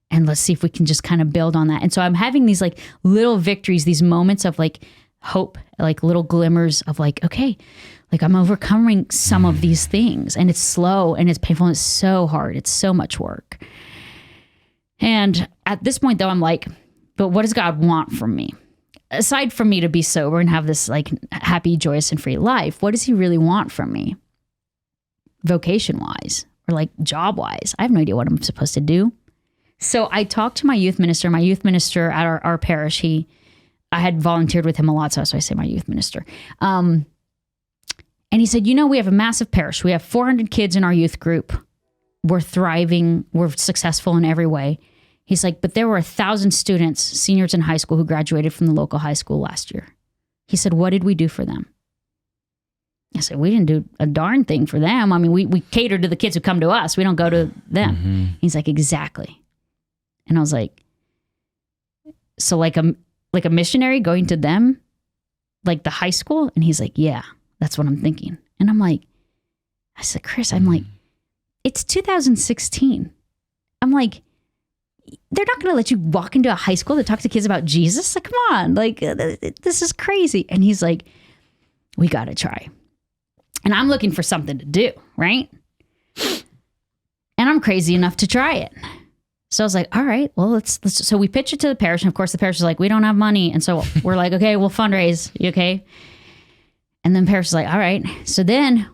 Speaker 2: and let's see if we can just kind of build on that. And so I'm having these like little victories, these moments of like hope, like little glimmers of like, okay, like I'm overcoming some of these things, and it's slow and it's painful and it's so hard. It's so much work. And at this point though, I'm like, but what does God want from me? Aside from me to be sober and have this like happy, joyous, and free life, what does he really want from me? Vocation wise, or like job wise. I have no idea what I'm supposed to do. So I talked to my youth minister at our parish. I had volunteered with him a lot. So I say my youth minister. And he said, we have a massive parish. We have 400 kids in our youth group. We're thriving. We're successful in every way. He's like, but there were 1,000 students, seniors in high school, who graduated from the local high school last year. He said, what did we do for them? I said, we didn't do a darn thing for them. I mean, we cater to the kids who come to us. We don't go to them. He's like, exactly. And I was like, so like a missionary going to them, like the high school? And he's like, yeah, that's what I'm thinking. And I'm like, I said, Chris, I'm like, it's 2016. I'm like, they're not going to let you walk into a high school to talk to kids about Jesus. Like, come on, like this is crazy. And he's like, we got to try. And I'm looking for something to do, right? And I'm crazy enough to try it. So I was like, all right, well, let's. So we pitch it to the parish. And of course, the parish is like, we don't have money. And so we're like, okay, we'll fundraise. You okay? And then parish is like, all right. So then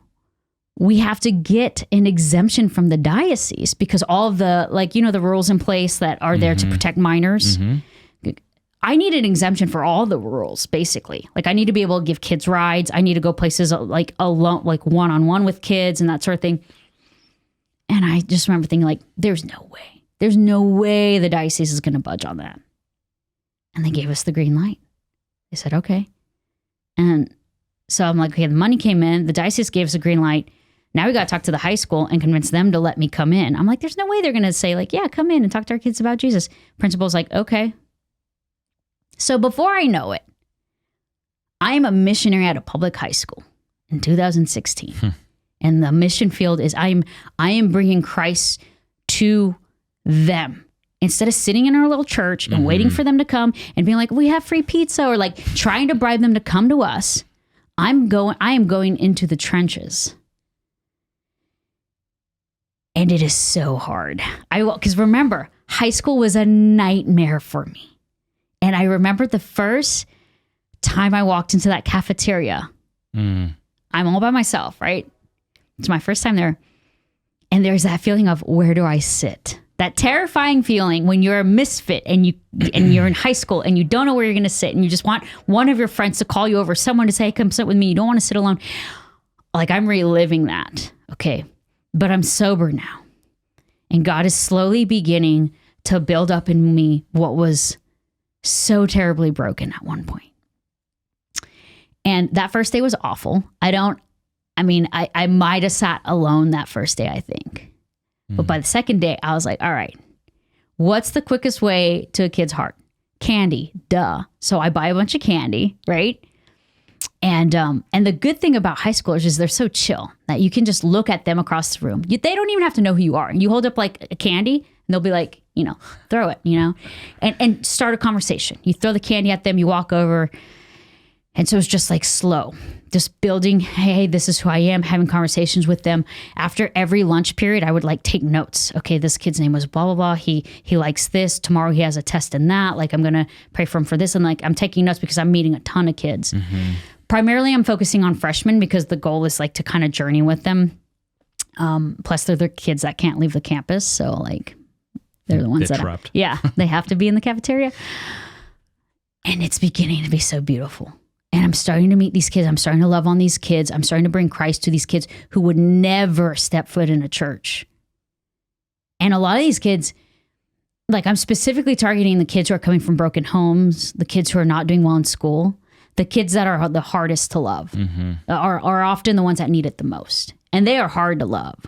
Speaker 2: we have to get an exemption from the diocese because all of the, like, the rules in place that are there to protect minors. I need an exemption for all the rules, basically. Like, I need to be able to give kids rides. I need to go places like alone, like one-on-one with kids and that sort of thing. And I just remember thinking, like, there's no way. There's no way the diocese is going to budge on that. And they gave us the green light. They said, okay. And so I'm like, okay, the money came in. The diocese gave us a green light. Now we got to talk to the high school and convince them to let me come in. I'm like, there's no way they're going to say, like, yeah, come in and talk to our kids about Jesus. Principal's like, okay. So before I know it, I am a missionary at a public high school in 2016. And the mission field is I am bringing Christ to them. Instead of sitting in our little church and waiting for them to come and being like, we have free pizza, or like trying to bribe them to come to us, I am going into the trenches. And it is so hard. Because remember, high school was a nightmare for me. And I remember the first time I walked into that cafeteria. I'm all by myself, right? It's my first time there. And there's that feeling of, where do I sit? That terrifying feeling when you're a misfit and you're in high school and you don't know where you're going to sit and you just want one of your friends to call you over, someone to say, hey, come sit with me. You don't want to sit alone. Like, I'm reliving that. Okay. But I'm sober now. And God is slowly beginning to build up in me what was so terribly broken at one point. And that first day was awful. I might have sat alone that first day, I think. But by the second day, I was like, all right, what's the quickest way to a kid's heart? Candy, duh. So I buy a bunch of candy, right? And the good thing about high schoolers is they're so chill that you can just look at them across the room. They don't even have to know who you are. You hold up like a candy and they'll be like, throw it, and start a conversation. You throw the candy at them, you walk over. And so it's just like slow, just building, hey, this is who I am, having conversations with them. After every lunch period, I would like take notes. Okay, this kid's name was blah, blah, blah. He likes this. Tomorrow he has a test in that. Like, I'm going to pray for him for this. And like, I'm taking notes because I'm meeting a ton of kids. Mm-hmm. Primarily, I'm focusing on freshmen because the goal is like to kind of journey with them. Plus, they're the kids that can't leave the campus. So like, they're the ones that
Speaker 1: trapped.
Speaker 2: They have to be in the cafeteria. And it's beginning to be so beautiful. And I'm starting to meet these kids. I'm starting to love on these kids. I'm starting to bring Christ to these kids who would never step foot in a church. And a lot of these kids, like, I'm specifically targeting the kids who are coming from broken homes, the kids who are not doing well in school, the kids that are the hardest to love, are often the ones that need it the most. And they are hard to love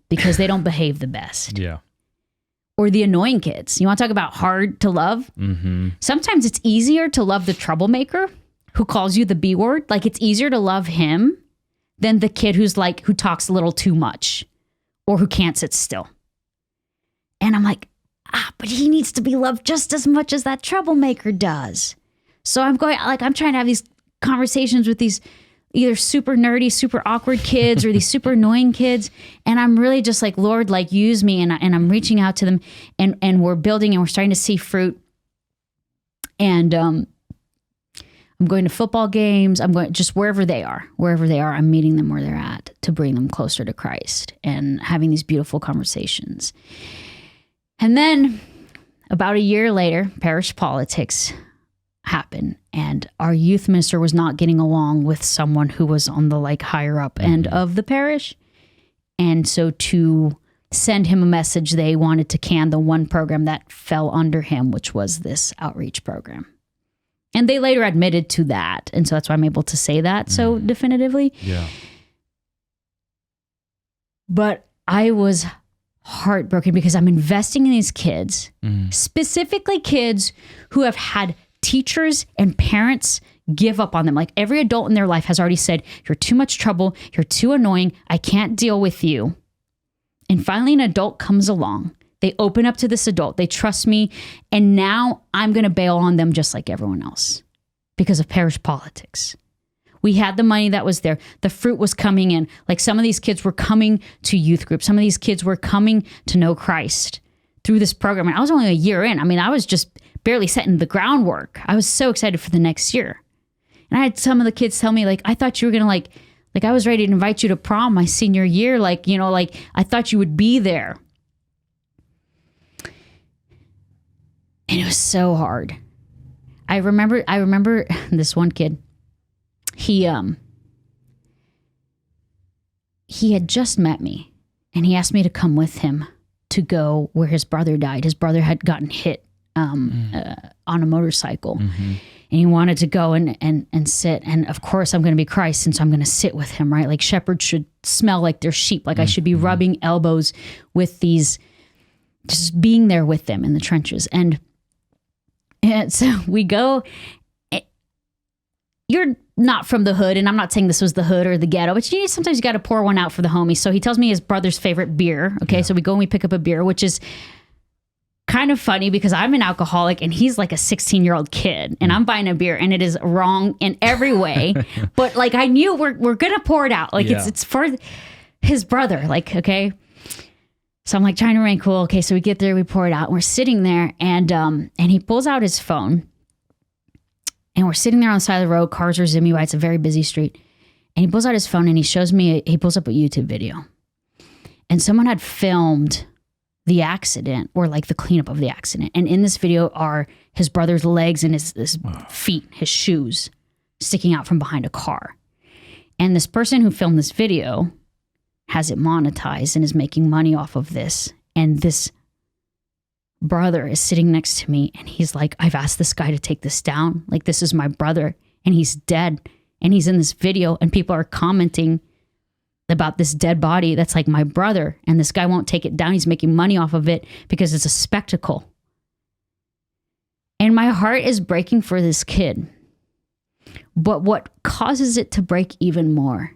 Speaker 2: because they don't behave the best.
Speaker 1: Yeah.
Speaker 2: Or the annoying kids. You want to talk about hard to love? Mm-hmm. Sometimes it's easier to love the troublemaker who calls you the B word. Like, it's easier to love him than the kid who talks a little too much or who can't sit still. And I'm like, but he needs to be loved just as much as that troublemaker does. So I'm trying to have these conversations with these either super nerdy, super awkward kids or these super annoying kids. And I'm really just like, Lord, like, use me. And I'm reaching out to them and we're building and we're starting to see fruit. And I'm going to football games. I'm going just wherever they are, I'm meeting them where they're at to bring them closer to Christ and having these beautiful conversations. And then about a year later, parish politics happen, and our youth minister was not getting along with someone who was on the like higher up end of the parish. And so to send him a message, they wanted to can the one program that fell under him, which was this outreach program. And they later admitted to that. And so that's why I'm able to say that so definitively.
Speaker 1: Yeah.
Speaker 2: But I was heartbroken because I'm investing in these kids, specifically kids who have had teachers and parents give up on them. Like, every adult in their life has already said, you're too much trouble. You're too annoying. I can't deal with you. And finally, an adult comes along. They open up to this adult. They trust me. And now I'm going to bail on them just like everyone else because of parish politics. We had the money that was there. The fruit was coming in. Like, some of these kids were coming to youth group. Some of these kids were coming to know Christ through this program. And I was only a year in. I mean, I was just barely setting the groundwork. I was so excited for the next year. And I had some of the kids tell me, like, I thought you were going to like I was ready to invite you to prom my senior year. Like, I thought you would be there. And it was so hard. I remember this one kid. He had just met me and he asked me to come with him to go where his brother died. His brother had gotten hit on a motorcycle, and he wanted to go and sit. And of course, I'm going to be Christ, and so I'm going to sit with him, right? Like, shepherds should smell like their sheep. Like, I should be rubbing elbows with these, just being there with them in the trenches. And so we go. You're not from the hood, and I'm not saying this was the hood or the ghetto, but sometimes you got to pour one out for the homies. So he tells me his brother's favorite beer. Okay, yeah. So we go and we pick up a beer, which is kind of funny because I'm an alcoholic and he's like a 16-year-old kid, and I'm buying a beer, and it is wrong in every way. But like, I knew we're gonna pour it out. Like, it's for. his brother, like, okay. So I'm like trying to remain cool. Okay, so we get there, we pour it out, and we're sitting there, and he pulls out his phone, and we're sitting there on the side of the road. Cars are zimming by. It's a very busy street. And he pulls out his phone and he shows me, he pulls up a YouTube video. And someone had filmed the accident, or like the cleanup of the accident. And in this video are his brother's legs and his feet, his shoes sticking out from behind a car. And this person who filmed this video has it monetized and is making money off of this. And this brother is sitting next to me and he's like, I've asked this guy to take this down. Like, this is my brother and he's dead and he's in this video and people are commenting about this dead body that's like my brother, and this guy won't take it down. He's making money off of it because it's a spectacle. And my heart is breaking for this kid. But what causes it to break even more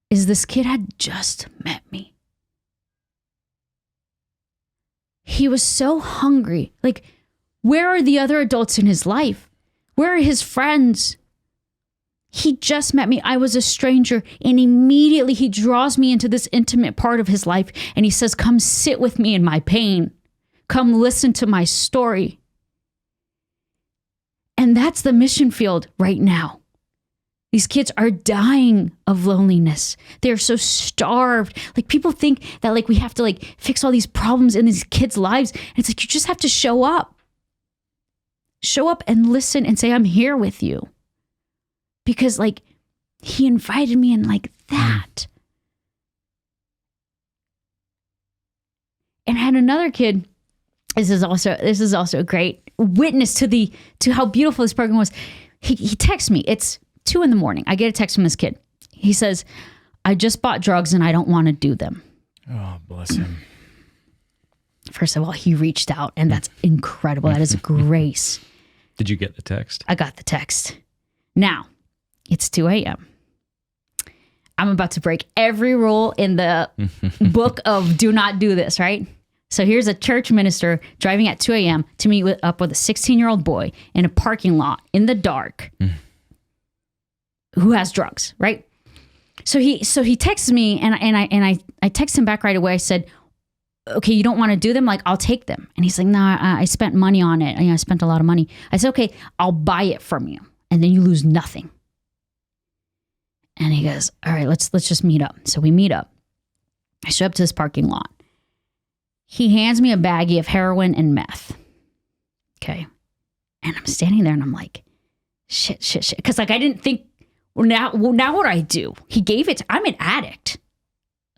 Speaker 2: is this kid had just met me. He was so hungry. Like, where are the other adults in his life? Where are his friends? He just met me. I was a stranger. And immediately he draws me into this intimate part of his life. And he says, come sit with me in my pain. Come listen to my story. And that's the mission field right now. These kids are dying of loneliness. They're so starved. Like, people think that like we have to like fix all these problems in these kids' lives. And it's like, you just have to show up. Show up and listen and say, I'm here with you. Because like he invited me in like that. And I had another kid. This is also a great witness to how beautiful this program was. He texts me. It's 2 a.m. I get a text from this kid. He says, I just bought drugs and I don't want to do them.
Speaker 1: Oh, bless him.
Speaker 2: First of all, he reached out, and that's incredible. That is grace.
Speaker 1: Did you get the text?
Speaker 2: I got the text. Now, it's 2 a.m. I'm about to break every rule in the book of do not do this, right? So here's a church minister driving at 2 a.m. to meet up with a 16-year-old boy in a parking lot in the dark who has drugs, right? So he texts me and I text him back right away. I said, okay, you don't want to do them? Like, I'll take them. And he's like, nah, I spent money on it. I spent a lot of money. I said, okay, I'll buy it from you. And then you lose nothing. And he goes, all right, let's just meet up. So we meet up. I show up to this parking lot. He hands me a baggie of heroin and meth. Okay. And I'm standing there and I'm like, shit. Because like I didn't think, now what do I do? He gave it. I'm an addict.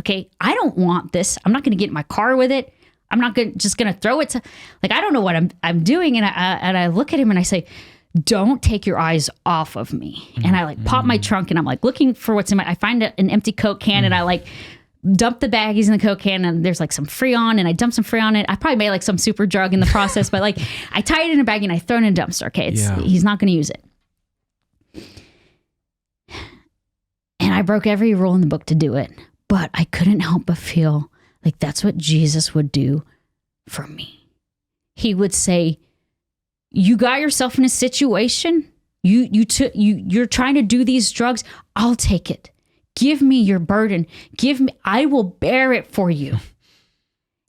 Speaker 2: Okay. I don't want this. I'm not going to get in my car with it. I'm not just going to throw it to, like, I don't know what I'm doing. And I look at him and I say, don't take your eyes off of me. And I like pop my trunk and I'm like looking for what's in I find an empty Coke can and I like dump the baggies in the Coke can and there's like some Freon and I dump some Freon in it. I probably made like some super drug in the process, but like I tie it in a baggie and I throw it in a dumpster. Okay. He's not going to use it. And I broke every rule in the book to do it, but I couldn't help but feel like that's what Jesus would do for me. He would say, you got yourself in a situation. You're trying to do these drugs. I'll take it. Give me your burden. I will bear it for you.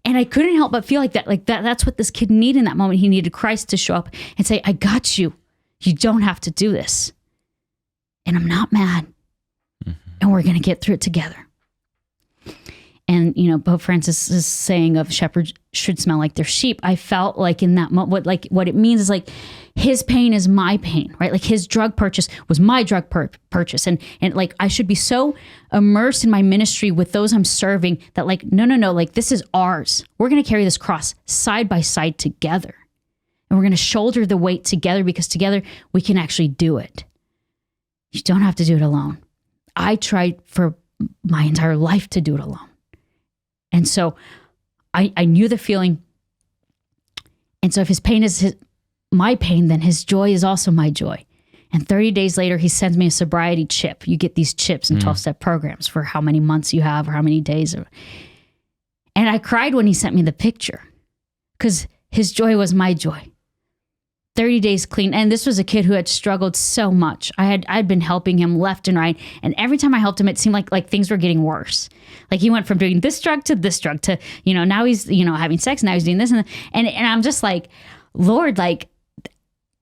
Speaker 2: And I couldn't help but feel like that. Like that's what this kid needed in that moment. He needed Christ to show up and say, I got you. You don't have to do this. And I'm not mad. And we're going to get through it together. And, you know, Pope Francis' saying of shepherds should smell like their sheep. I felt like in that moment, what it means is like his pain is my pain, right? Like his drug purchase was my drug purchase. And like I should be so immersed in my ministry with those I'm serving that like, no, like this is ours. We're going to carry this cross side by side together. And we're going to shoulder the weight together because together we can actually do it. You don't have to do it alone. I tried for my entire life to do it alone. And so I knew the feeling. And so if his pain is my pain, then his joy is also my joy. And 30 days later, he sends me a sobriety chip. You get these chips in 12-step programs for how many months you have or how many days. And I cried when he sent me the picture because his joy was my joy. 30 days clean. And this was a kid who had struggled so much. I'd been helping him left and right. And every time I helped him, it seemed like things were getting worse. Like he went from doing this drug to, now he's, having sex. Now he's doing this. And I'm just like, Lord, like,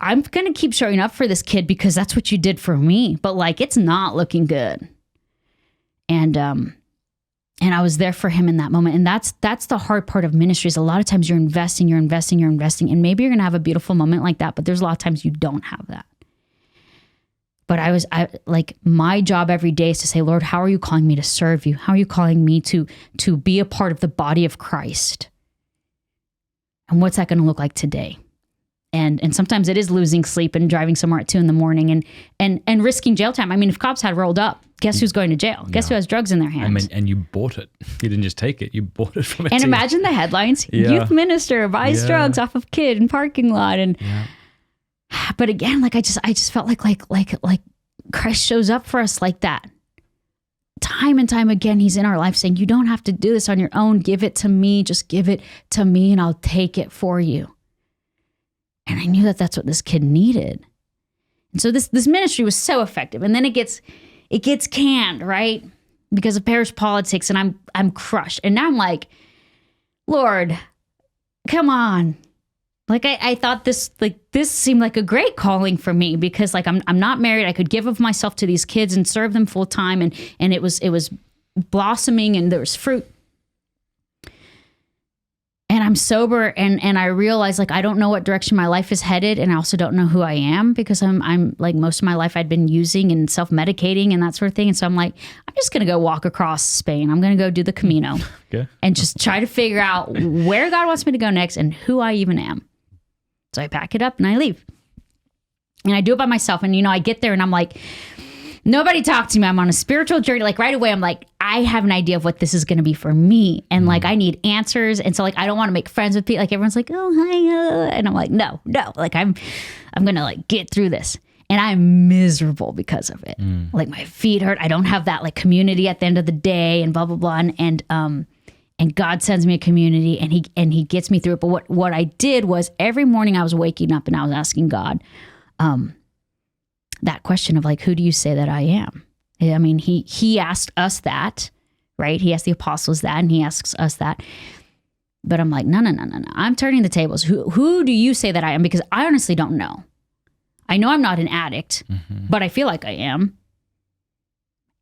Speaker 2: I'm going to keep showing up for this kid because that's what you did for me. But like, it's not looking good. And I was there for him in that moment. And that's the hard part of ministries. A lot of times you're investing. And maybe you're going to have a beautiful moment like that. But there's a lot of times you don't have that. But I like my job every day is to say, Lord, how are you calling me to serve you? How are you calling me to be a part of the body of Christ? And what's that going to look like today? And sometimes it is losing sleep and driving somewhere at 2 a.m. and risking jail time. I mean, if cops had rolled up, guess who's going to jail? Guess who has drugs in their hands?
Speaker 1: I mean, and you bought it. You didn't just take it. You bought it from a
Speaker 2: And
Speaker 1: team.
Speaker 2: imagine the headlines.
Speaker 1: Yeah.
Speaker 2: Youth minister buys drugs off of kid in parking lot. And but again, like I just felt like Christ shows up for us like that. Time and time again, he's in our life saying, you don't have to do this on your own. Give it to me. Just give it to me and I'll take it for you. And I knew that that's what this kid needed. And so this ministry was so effective. And then it gets canned, right? Because of parish politics, and I'm crushed. And now I'm like, Lord, come on. Like I thought this seemed like a great calling for me because like I'm not married. I could give of myself to these kids and serve them full time, and it was blossoming and there was fruit. And I'm sober and I realize like I don't know what direction my life is headed, and I also don't know who I am because I'm like most of my life I'd been using and self-medicating and that sort of thing. And so I'm like, I'm just gonna go walk across Spain. I'm gonna go do the Camino and just try to figure out where God wants me to go next and who I even am. So I pack it up and I leave. And I do it by myself. And I get there and I'm like, nobody talk to me. I'm on a spiritual journey. Like right away, I'm like, I have an idea of what this is going to be for me. And like, I need answers. And so like, I don't want to make friends with people. Like everyone's like, oh, hi. And I'm like, no, like I'm going to like get through this. And I'm miserable because of it. Like my feet hurt. I don't have that like community at the end of the day and blah, blah, blah. And God sends me a community and he gets me through it. But what I did was every morning I was waking up and I was asking God, that question of like, who do you say that I am? I mean, he asked us that, right? He asked the apostles that, and he asks us that. But I'm like, no. I'm turning the tables. Who do you say that I am? Because I honestly don't know. I know I'm not an addict, but I feel like I am.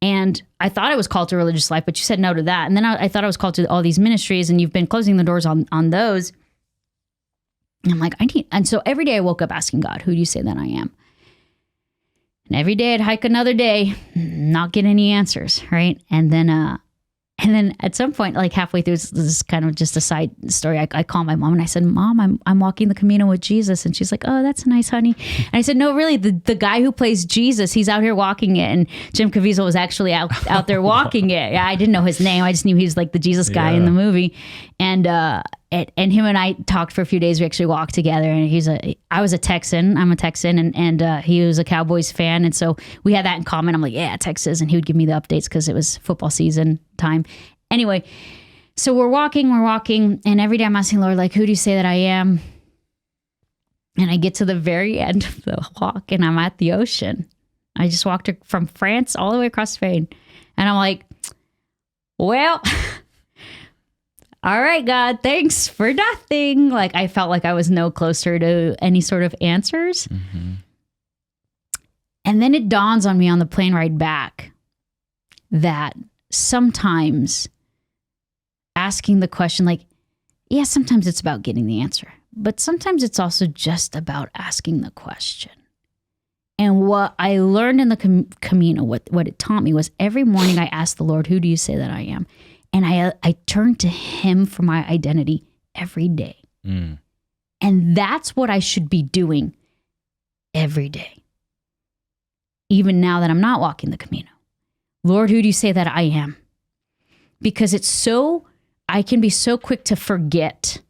Speaker 2: And I thought I was called to a religious life, but you said no to that. And then I thought I was called to all these ministries, and you've been closing the doors on those. And I'm like, and so every day I woke up asking God, who do you say that I am? And every day I'd hike another day, not get any answers, right? And then at some point, like halfway through, this is kind of just a side story. I call my mom and I said, Mom, I'm walking the Camino with Jesus. And she's like, oh, that's nice, honey. And I said, no, really, the guy who plays Jesus, he's out here walking it. And Jim Caviezel was actually out there walking it. Yeah, I didn't know his name. I just knew he was like the Jesus guy in the movie. And him and I talked for a few days. We actually walked together, and I was a Texan. I'm a Texan, and he was a Cowboys fan. And so we had that in common. I'm like, yeah, Texas. And he would give me the updates because it was football season time. Anyway, so we're walking. And every day I'm asking Lord, like, who do you say that I am? And I get to the very end of the walk and I'm at the ocean. I just walked from France all the way across Spain. And I'm like, well, all right, God, thanks for nothing. Like I felt like I was no closer to any sort of answers. And then it dawns on me on the plane ride back that sometimes asking the question, like, yeah, sometimes it's about getting the answer, but sometimes it's also just about asking the question. And what I learned in the Camino, what it taught me was every morning I asked the Lord, who do you say that I am? And I turned to him for my identity every day. And that's what I should be doing every day. Even now that I'm not walking the Camino. Lord, who do you say that I am? Because I can be so quick to forget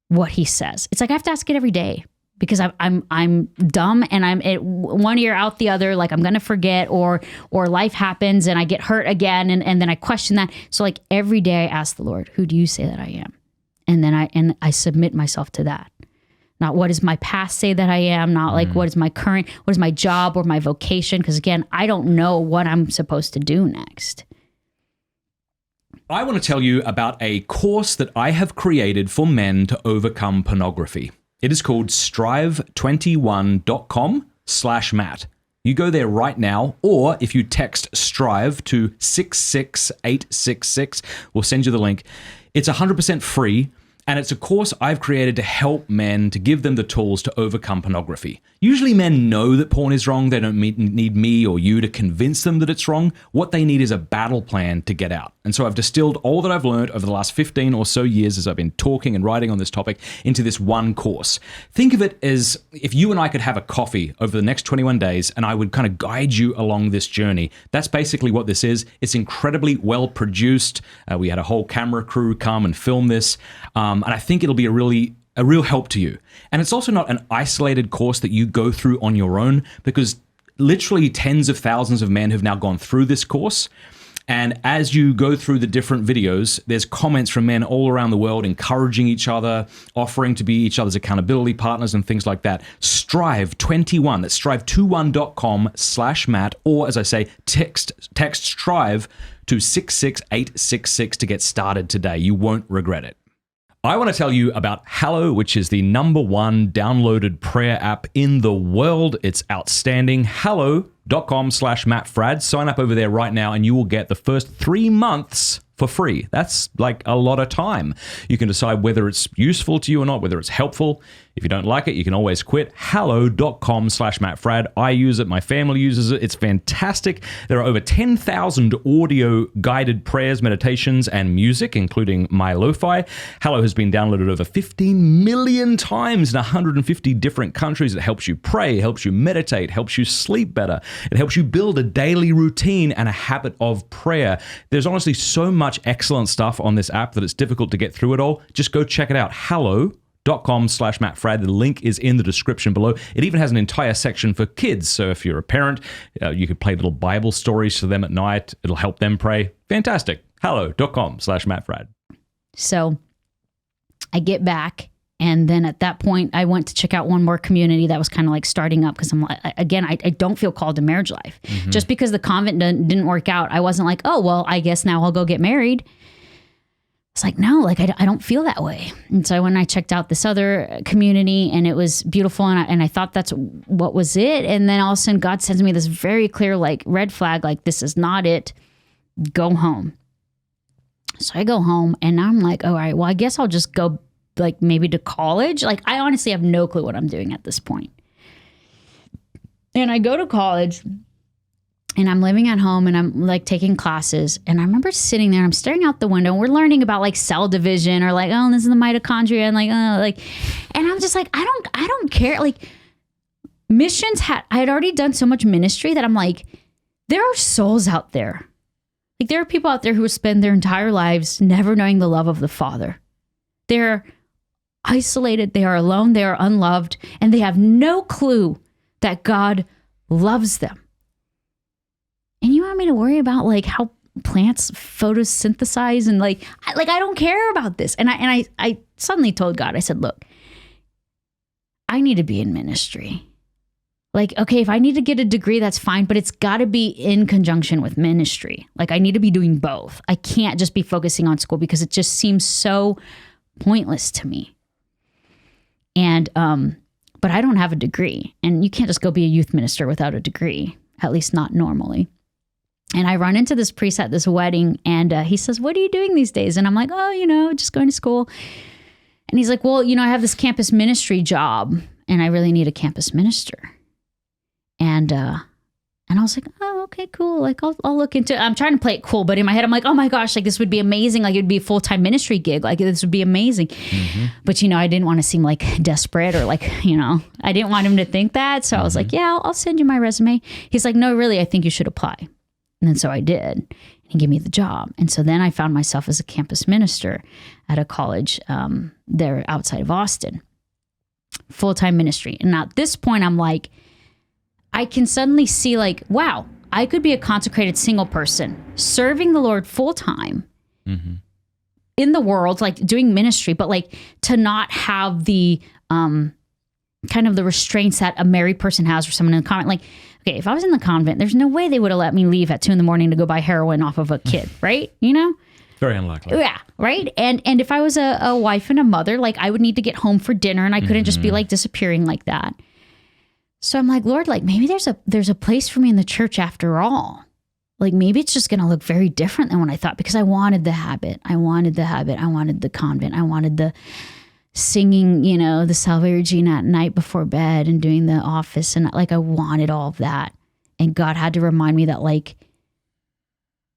Speaker 2: what he says. It's like I have to ask it every day because I'm dumb and I'm one ear out the other. Like I'm going to forget or life happens and I get hurt again. And then I question that. So like every day I ask the Lord, who do you say that I am? And then I submit myself to that. Not what does my past say that I am, not like what is my job or my vocation? Because again, I don't know what I'm supposed to do next.
Speaker 1: I want to tell you about a course that I have created for men to overcome pornography. It is called strive21.com/Matt. You go there right now, or if you text STRIVE to 66866, we'll send you the link. It's 100% free, and it's a course I've created to help men, to give them the tools to overcome pornography. Usually men know that porn is wrong. They don't need me or you to convince them that it's wrong. What they need is a battle plan to get out. And so I've distilled all that I've learned over the last 15 or so years as I've been talking and writing on this topic into this one course. Think of it as if you and I could have a coffee over the next 21 days and I would kind of guide you along this journey. That's basically what this is. It's incredibly well produced. We had a whole camera crew come and film this. And I think it'll be a real help to you. And it's also not an isolated course that you go through on your own, because literally tens of thousands of men have now gone through this course. And as you go through the different videos, there's comments from men all around the world encouraging each other, offering to be each other's accountability partners and things like that. Strive21, that's strive21.com/Matt, or as I say, text STRIVE to 66866 to get started today. You won't regret it. I want to tell you about Hallow, which is the #1 downloaded prayer app in the world. It's outstanding. Hallow.com/Matt Fradd. Sign up over there right now and you will get the first 3 months for free. That's like a lot of time. You can decide whether it's useful to you or not, whether it's helpful. If you don't like it, you can always quit. Hallow.com/Matt Fradd. I use it. My family uses it. It's fantastic. There are over 10,000 audio guided prayers, meditations, and music, including my lo-fi. Hallow has been downloaded over 15 million times in 150 different countries. It helps you pray, helps you meditate, helps you sleep better. It helps you build a daily routine and a habit of prayer. There's honestly so much excellent stuff on this app that it's difficult to get through it all. Just go check it out. Hallow.com/Matt Fradd. The link is in the description below. It even has an entire section for kids. So if you're a parent, you could play little Bible stories to them at night. It'll help them pray. Fantastic. Hallow.com/Matt Fradd.
Speaker 2: So I get back. And then at that point, I went to check out one more community that was kind of like starting up, because I'm like, again, I don't feel called to marriage life. Mm-hmm. Just because the convent didn't work out, I wasn't like, oh, well, I guess now I'll go get married. It's like, no, like I don't feel that way. And so when I checked out this other community and it was beautiful and I thought that's what was it. And then all of a sudden God sends me this very clear, like red flag, like this is not it. Go home. So I go home and I'm like, all right, well, I guess I'll just go like maybe to college. Like I honestly have no clue what I'm doing at this point. And I go to college and I'm living at home and I'm like taking classes. And I remember sitting there and I'm staring out the window and we're learning about like cell division or like, oh, this is the mitochondria and and I'm just like, I don't care. Like missions I had already done so much ministry that I'm like, there are souls out there. Like there are people out there who spend their entire lives never knowing the love of the Father. They're isolated, they are alone, they are unloved, and they have no clue that God loves them. And you want me to worry about like how plants photosynthesize and like I don't care about this. And I suddenly told God, I said, look, I need to be in ministry. Like, okay, if I need to get a degree, that's fine, but it's got to be in conjunction with ministry. Like I need to be doing both. I can't just be focusing on school because it just seems so pointless to me. And, but I don't have a degree and you can't just go be a youth minister without a degree, at least not normally. And I run into this priest at this wedding and he says, what are you doing these days? And I'm like, oh, just going to school. And he's like, well, I have this campus ministry job and I really need a campus minister. And I was like, oh, okay, cool. Like I'll look into it. I'm trying to play it cool, but in my head, I'm like, oh my gosh, like this would be amazing. Like it'd be a full-time ministry gig. Like this would be amazing. Mm-hmm. But I didn't want to seem like desperate or like, I didn't want him to think that. So I was like, yeah, I'll send you my resume. He's like, no, really, I think you should apply. And then so I did. He gave me the job. And so then I found myself as a campus minister at a college there outside of Austin. Full-time ministry. And at this point, I'm like, I can suddenly see like, wow, I could be a consecrated single person serving the Lord full time in the world, like doing ministry, but like to not have the kind of the restraints that a married person has or someone in the convent. Like, okay, if I was in the convent, there's no way they would have let me leave at 2 a.m. to go buy heroin off of a kid, right? You know?
Speaker 1: Very unlikely.
Speaker 2: Yeah, right? And if I was a wife and a mother, like I would need to get home for dinner and I couldn't just be like disappearing like that. So I'm like, Lord, like maybe there's a place for me in the church after all. Like maybe it's just going to look very different than what I thought, because I wanted the habit. I wanted the convent. I wanted the singing, the Salve Regina at night before bed and doing the office. And like, I wanted all of that. And God had to remind me that like,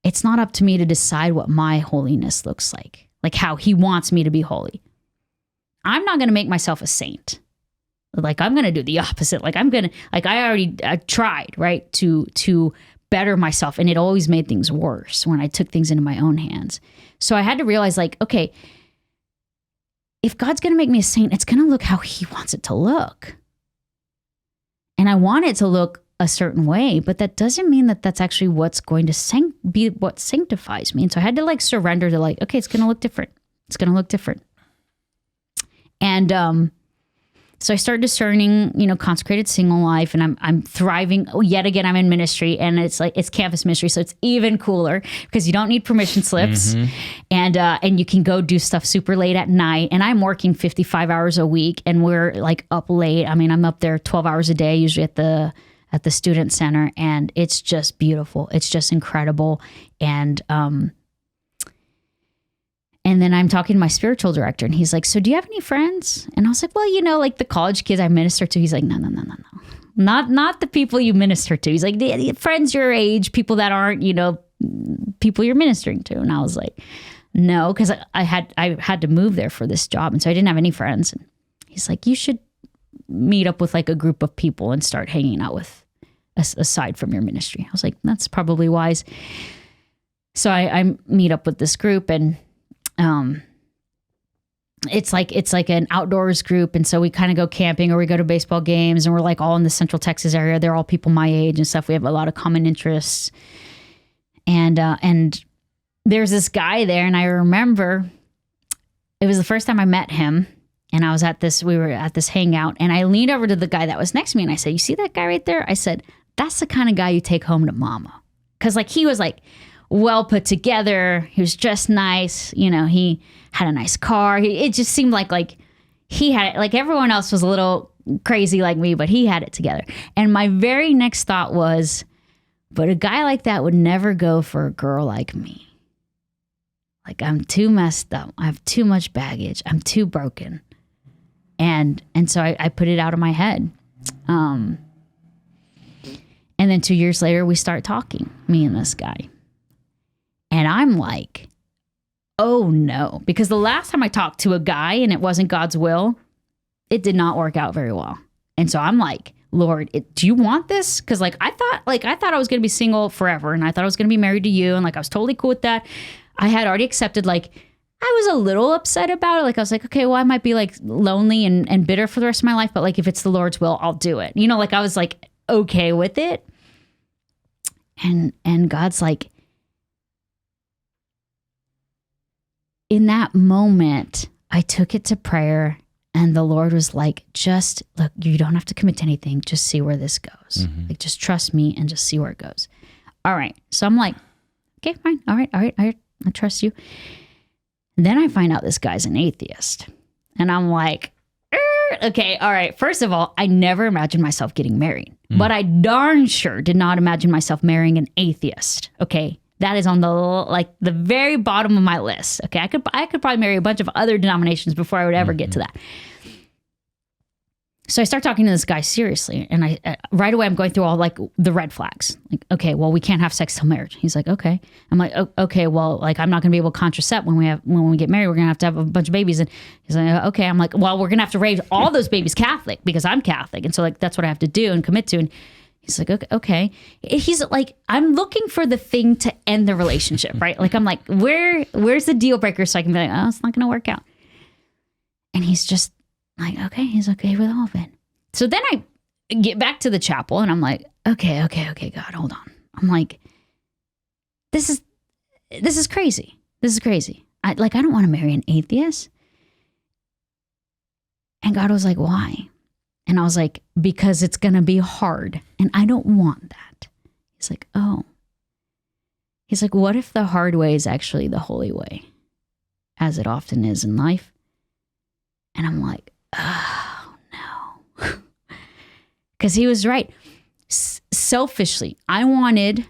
Speaker 2: it's not up to me to decide what my holiness looks like how he wants me to be holy. I'm not going to make myself a saint. Like I'm going to do the opposite. Like I tried, right, to better myself. And it always made things worse when I took things into my own hands. So I had to realize like, okay, if God's going to make me a saint, it's going to look how he wants it to look. And I want it to look a certain way, but that doesn't mean that that's actually what's going to be what sanctifies me. And so I had to like surrender to like, okay, it's going to look different. It's going to look different. And, so I started discerning, consecrated single life, and I'm thriving. Oh, yet again, I'm in ministry, and it's campus ministry, so it's even cooler because you don't need permission slips, and you can go do stuff super late at night. And I'm working 55 hours a week, and we're like up late. I mean, I'm up there 12 hours a day, usually at the student center, and it's just beautiful. It's just incredible, And then I'm talking to my spiritual director, and he's like, so do you have any friends? And I was like, well, like the college kids I minister to. He's like, no. Not the people you minister to. He's like, the friends your age, people that aren't, people you're ministering to. And I was like, no, because I had to move there for this job. And so I didn't have any friends. And he's like, you should meet up with like a group of people and start hanging out with aside from your ministry. I was like, that's probably wise. So I meet up with this group, and it's like an outdoors group. And so we kind of go camping or we go to baseball games, and we're like all in the Central Texas area. They're all people my age and stuff. We have a lot of common interests. And there's this guy there. And I remember it was the first time I met him, and we were at this hangout, and I leaned over to the guy that was next to me, and I said, you see that guy right there? I said, that's the kind of guy you take home to mama. Cause like, he was like, well put together. He was dressed nice. He had a nice car. It just seemed like he had it. Like everyone else was a little crazy like me, but he had it together. And my very next thought was, but a guy like that would never go for a girl like me. Like I'm too messed up. I have too much baggage. I'm too broken. And so I put it out of my head. And then 2 years later, we start talking, me and this guy. And I'm like, oh no, because the last time I talked to a guy and it wasn't God's will, it did not work out very well. And so I'm like, Lord, do you want this? Because like I thought I was going to be single forever, and I thought I was going to be married to you, and like I was totally cool with that. I had already accepted. Like I was a little upset about it. Like I was like, okay, well I might be like lonely and bitter for the rest of my life, but like if it's the Lord's will, I'll do it. Like I was like okay with it. And God's like, in that moment, I took it to prayer, and the Lord was like, just look, you don't have to commit to anything. Just see where this goes. Like, just trust me and just see where it goes. All right. So I'm like, okay, fine. All right. I trust you. Then I find out this guy's an atheist, and I'm like, okay, all right. First of all, I never imagined myself getting married, but I darn sure did not imagine myself marrying an atheist. Okay. That is on the very bottom of my list. Okay, I could probably marry a bunch of other denominations before I would ever get to that. So I start talking to this guy seriously, and I right away I'm going through all like the red flags. Like, okay, well we can't have sex till marriage. He's like, okay. I'm like, okay, well like I'm not going to be able to contracept when we get married. We're going to have a bunch of babies. And he's like, okay. I'm like, well we're going to have to raise all those babies Catholic because I'm Catholic, and so like that's what I have to do and commit to. And he's like, okay. He's like, I'm looking for the thing to end the relationship, right? Like, I'm like, where's the deal breaker? So I can be like, oh, it's not going to work out. And he's just like, okay, he's okay with all of it. So then I get back to the chapel, and I'm like, okay, God, hold on. I'm like, this is crazy. This is crazy. I don't want to marry an atheist. And God was like, why? And I was like, because it's going to be hard and I don't want that. He's like, oh. He's like, what if the hard way is actually the holy way, as it often is in life? And I'm like, oh no. Because he was right. Selfishly, I wanted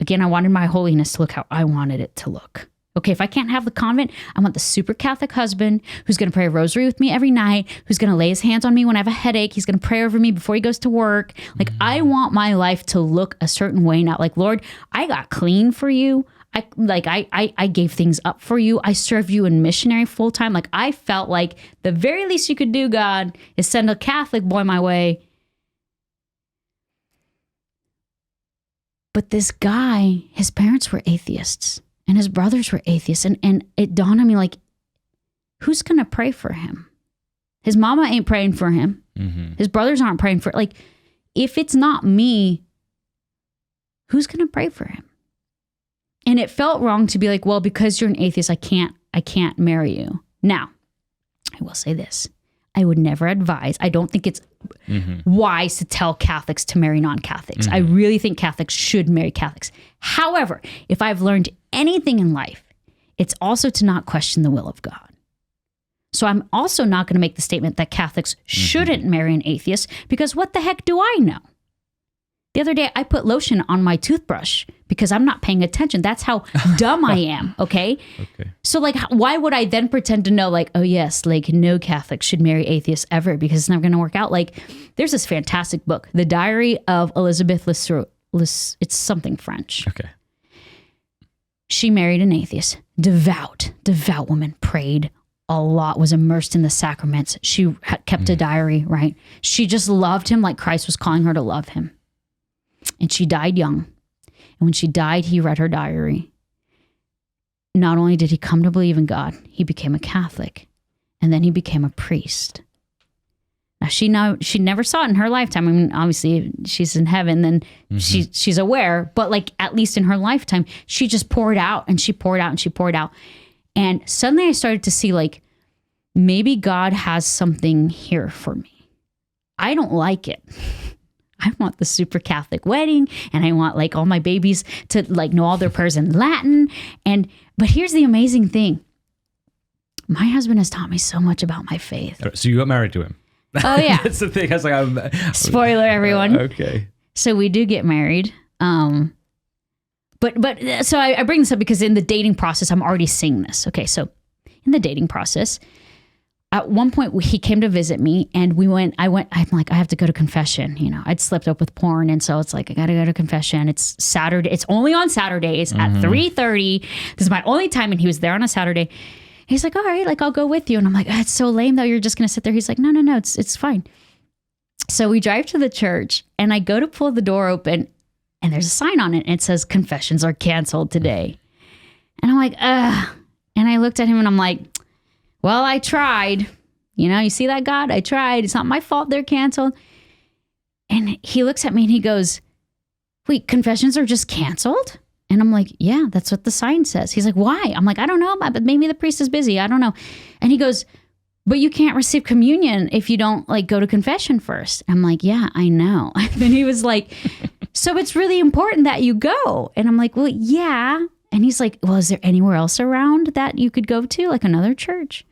Speaker 2: my holiness to look how I wanted it to look. Okay, if I can't have the convent, I want the super Catholic husband who's going to pray a rosary with me every night, who's going to lay his hands on me when I have a headache. He's going to pray over me before he goes to work. Like, I want my life to look a certain way, not like, Lord, I got clean for you. I gave things up for you. I served you in missionary full time. Like, I felt like the very least you could do, God, is send a Catholic boy my way. But this guy, his parents were atheists. And his brothers were atheists. And it dawned on me, like, who's going to pray for him? His mama ain't praying for him. Mm-hmm. His brothers aren't praying for, like, if it's not me, who's going to pray for him? And it felt wrong to be like, well, because you're an atheist, I can't marry you. Now, I will say this. I would never advise. I don't think it's wise to tell Catholics to marry non-Catholics. I really think Catholics should marry Catholics. However, if I've learned anything in life, it's also to not question the will of God. So I'm also not going to make the statement that Catholics shouldn't marry an atheist, because what the heck do I know? The other day, I put lotion on my toothbrush because I'm not paying attention. That's how dumb I am, okay? So, like, why would I then pretend to know, like, oh, yes, like, no Catholic should marry atheists ever because it's never going to work out? Like, there's this fantastic book, The Diary of Elizabeth Lestrade. It's something French.
Speaker 1: Okay.
Speaker 2: She married an atheist, devout woman, prayed a lot, was immersed in the sacraments. She kept a diary, right? She just loved him like Christ was calling her to love him. And she died young. And when she died, he read her diary. Not only did he come to believe in God, he became a Catholic. And then he became a priest. Now, she never saw it in her lifetime. I mean, obviously, she's in heaven, then she's aware. But, like, at least in her lifetime, she just poured out and she poured out and she poured out. And suddenly I started to see, like, maybe God has something here for me. I don't like it. I want the super Catholic wedding, and I want, like, all my babies to, like, know all their prayers in Latin. But here's the amazing thing. My husband has taught me so much about my faith.
Speaker 1: So you got married to him?
Speaker 2: Oh, yeah.
Speaker 1: That's the thing. I was like,
Speaker 2: spoiler, everyone.
Speaker 1: Okay.
Speaker 2: So we do get married. But so I bring this up because in the dating process, I'm already seeing this. Okay, so in the dating process, at one point he came to visit me, and I'm like, I have to go to confession. You know, I'd slipped up with porn, and so it's like, I got to go to confession. It's Saturday. It's only on Saturdays at 3:30. This is my only time, and he was there on a Saturday. He's like, all right, like, I'll go with you. And I'm like, oh, it's so lame though. You're just going to sit there. He's like, no, it's fine. So we drive to the church, and I go to pull the door open, and there's a sign on it, and it says confessions are canceled today. And I'm like, ugh. And I looked at him, and I'm like, well, I tried. You know, you see that, God? I tried. It's not my fault they're canceled. And he looks at me and he goes, wait, confessions are just canceled? And I'm like, yeah, that's what the sign says. He's like, why? I'm like, I don't know, but maybe the priest is busy. I don't know. And he goes, but you can't receive communion if you don't, like, go to confession first. I'm like, yeah, I know. And then he was like, so it's really important that you go. And I'm like, well, yeah. And he's like, well, is there anywhere else around that you could go to, like another church?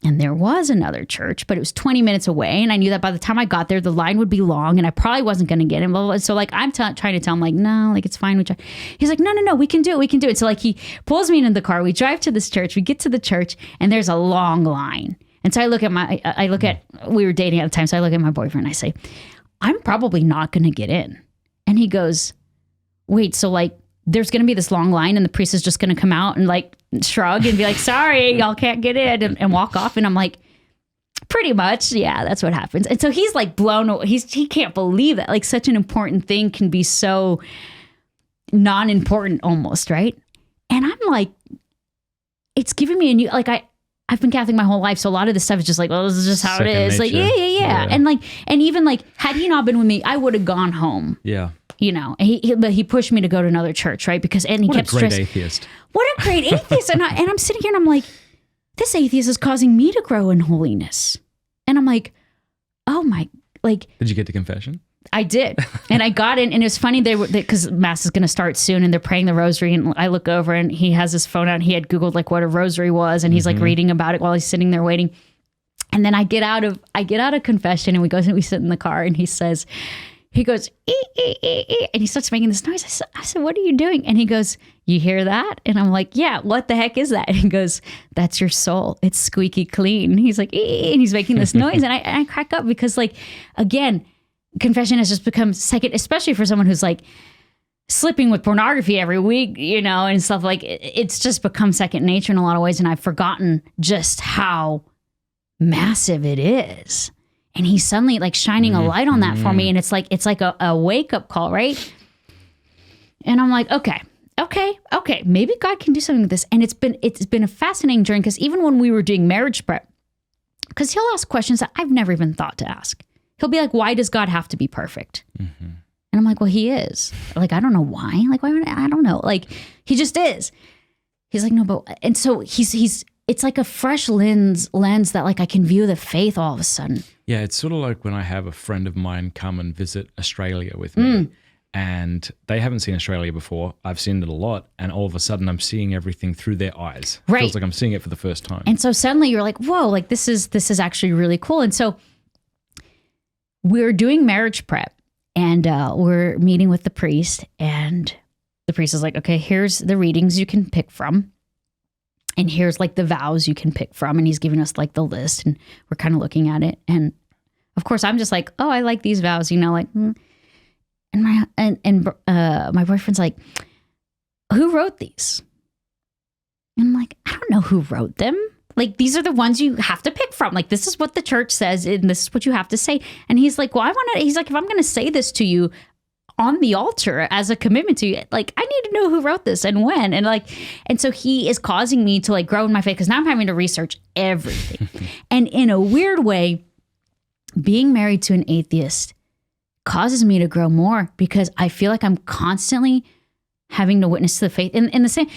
Speaker 2: And there was another church, but it was 20 minutes away. And I knew that by the time I got there, the line would be long and I probably wasn't going to get in. So, like, I'm trying to tell him, like, no, like, it's fine. He's like, no, we can do it. So, like, he pulls me into the car. We drive to this church. We get to the church, and there's a long line. And so we were dating at the time. So I look at my boyfriend and I say, I'm probably not going to get in. And he goes, wait, so, like, there's going to be this long line and the priest is just going to come out and, like, shrug and be like, sorry, y'all can't get in, and walk off. And I'm like, pretty much. Yeah, that's what happens. And so he's, like, blown away. He can't believe that, like, such an important thing can be so non-important almost. Right. And I'm like, it's giving me a new, like, I've been Catholic my whole life. So a lot of this stuff is just like, well, this is just how it is. Nature. Like, yeah. And even, like, had he not been with me, I would have gone home.
Speaker 1: Yeah.
Speaker 2: You know, but he pushed me to go to another church, right? And he kept stressing. What a great atheist. And I'm sitting here and I'm like, this atheist is causing me to grow in holiness. And I'm like, oh my, like.
Speaker 1: Did you get to confession?
Speaker 2: I did. And I got in, and it was funny, because Mass is going to start soon and they're praying the rosary, and I look over and he has his phone out and he had Googled like what a rosary was, and he's like reading about it while he's sitting there waiting. And then I get out of confession and we sit in the car, and he goes, ee, ee, ee, ee, and he starts making this noise. I said, what are you doing? And he goes, you hear that? And I'm like, yeah, what the heck is that? And he goes, that's your soul. It's squeaky clean. He's like, ee, ee, and he's making this noise. And I crack up because, like, again, confession has just become second, especially for someone who's like slipping with pornography every week, and stuff. Like, it's just become second nature in a lot of ways. And I've forgotten just how massive it is. And he's suddenly like shining a light on that for me. And it's like a wake up call, right? And I'm like, okay. Maybe God can do something with this. And it's been a fascinating journey, because even when we were doing marriage prep, because he'll ask questions that I've never even thought to ask. He'll be like, why does God have to be perfect? Mm-hmm. And I'm like, well, he is. Like, I don't know why. Like, why? I don't know. Like, he just is. He's like, no, but, and so it's like a fresh lens that like I can view the faith all of a sudden.
Speaker 1: Yeah, it's sort of like when I have a friend of mine come and visit Australia with me, and they haven't seen Australia before. I've seen it a lot, and all of a sudden I'm seeing everything through their eyes. Right. It feels like I'm seeing it for the first time.
Speaker 2: And so suddenly you're like, whoa, like this is actually really cool. And so we're doing marriage prep, and we're meeting with the priest, and the priest is like, okay, here's the readings you can pick from. And here's like the vows you can pick from. And he's giving us like the list, and we're kind of looking at it. And of course I'm just like, oh, I like these vows, like, And my boyfriend's like, who wrote these? And I'm like, I don't know who wrote them. Like, these are the ones you have to pick from. Like, this is what the church says, and this is what you have to say. And he's like, well, he's like, if I'm going to say this to you on the altar as a commitment to you, like, I need to know who wrote this and when. And so he is causing me to like grow in my faith, because now I'm having to research everything. And in a weird way, being married to an atheist causes me to grow more, because I feel like I'm constantly having to witness to the faith in the same.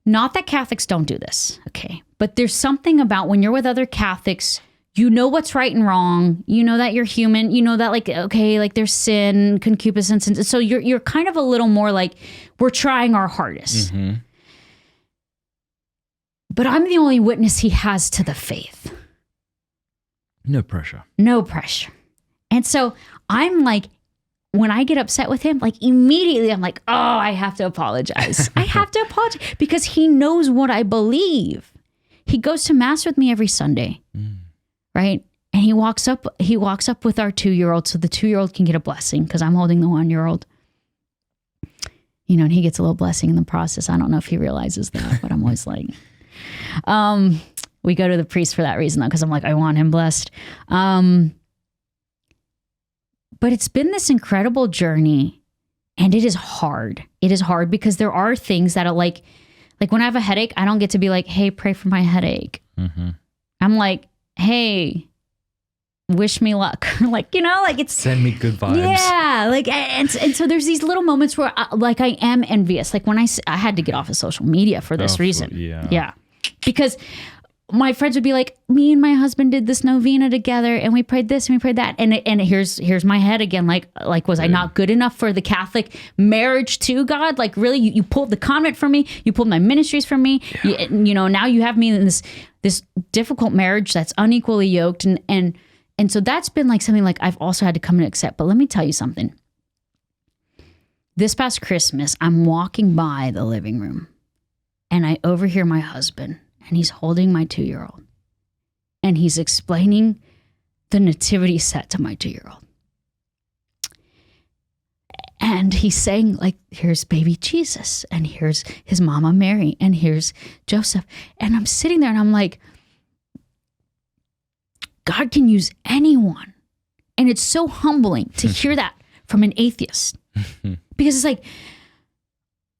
Speaker 2: Not that Catholics don't do this, okay? But there's something about when you're with other Catholics, you know what's right and wrong. You know that you're human. You know that, like, okay, like there's sin, concupiscence. And so you're kind of a little more like, we're trying our hardest. Mm-hmm. But I'm the only witness he has to the faith.
Speaker 1: No pressure.
Speaker 2: No pressure. And so I'm like, when I get upset with him, like immediately I'm like, oh, I have to apologize. I have to apologize, because he knows what I believe. He goes to Mass with me every Sunday, right? And he walks up with our 2-year-old, so the 2-year-old can get a blessing, because I'm holding the 1-year-old. And he gets a little blessing in the process. I don't know if he realizes that, but I'm always like, we go to the priest for that reason, though, because I'm like, I want him blessed. But it's been this incredible journey, and it is hard. It is hard because there are things that are like when I have a headache, I don't get to be like, hey, pray for my headache. Mm-hmm. I'm like, hey, wish me luck. It's
Speaker 1: send me good vibes.
Speaker 2: Yeah. And so there's these little moments where I am envious. Like when I had to get off of social media for this reason. Yeah. Because my friends would be like, me and my husband did this novena together, and we prayed this and we prayed that. And here's my head again. Like, was I not good enough for the Catholic marriage to God? Like, really, you pulled the convent from me. You pulled my ministries from me. Yeah. Now you have me in this difficult marriage that's unequally yoked. And so that's been like something like I've also had to come and accept. But let me tell you something. This past Christmas, I'm walking by the living room, and I overhear my husband. And he's holding my 2-year-old. And he's explaining the nativity set to my 2-year-old. And he's saying, like, here's baby Jesus. And here's his mama Mary. And here's Joseph. And I'm sitting there and I'm like, God can use anyone. And it's so humbling to hear that from an atheist. Because it's like,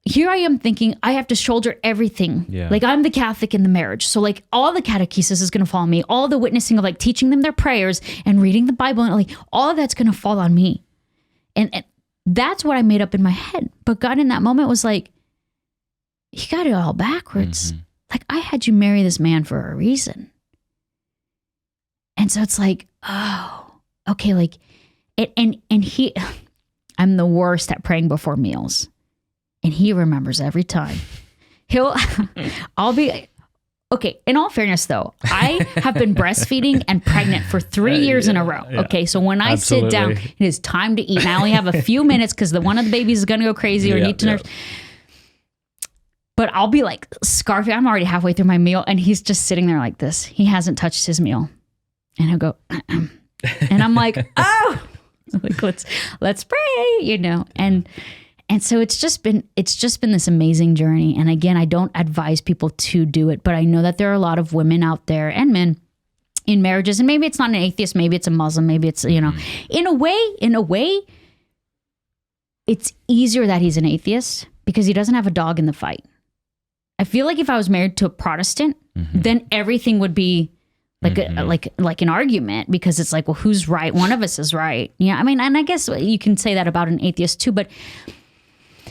Speaker 2: here I am thinking I have to shoulder everything. Yeah. Like I'm the Catholic in the marriage. So like all the catechesis is going to fall on me. All the witnessing of like teaching them their prayers and reading the Bible, and like all of that's going to fall on me. And that's what I made up in my head. But God in that moment was like, you got it all backwards. Mm-hmm. Like I had you marry this man for a reason. And so it's like, oh, okay, like, and he, I'm the worst at praying before meals. And he remembers every time. I'll be, okay, in all fairness though, I have been breastfeeding and pregnant for 3 years in a row.
Speaker 1: Yeah.
Speaker 2: Okay, so when I sit down, it is time to eat. And I only have a few minutes because one of the babies is going to go crazy or need to nurse. But I'll be like scarfing. I'm already halfway through my meal and he's just sitting there like this. He hasn't touched his meal. And he'll go, and I'm like, oh, like, let's pray, you know. And so it's just been this amazing journey. And again, I don't advise people to do it, but I know that there are a lot of women out there and men in marriages, and maybe it's not an atheist, maybe it's a Muslim, maybe it's, you know, in a way, it's easier that he's an atheist because he doesn't have a dog in the fight. I feel like if I was married to a Protestant, then everything would be like like an argument because it's like, well, who's right? One of us is right. Yeah, I mean, and I guess you can say that about an atheist too, but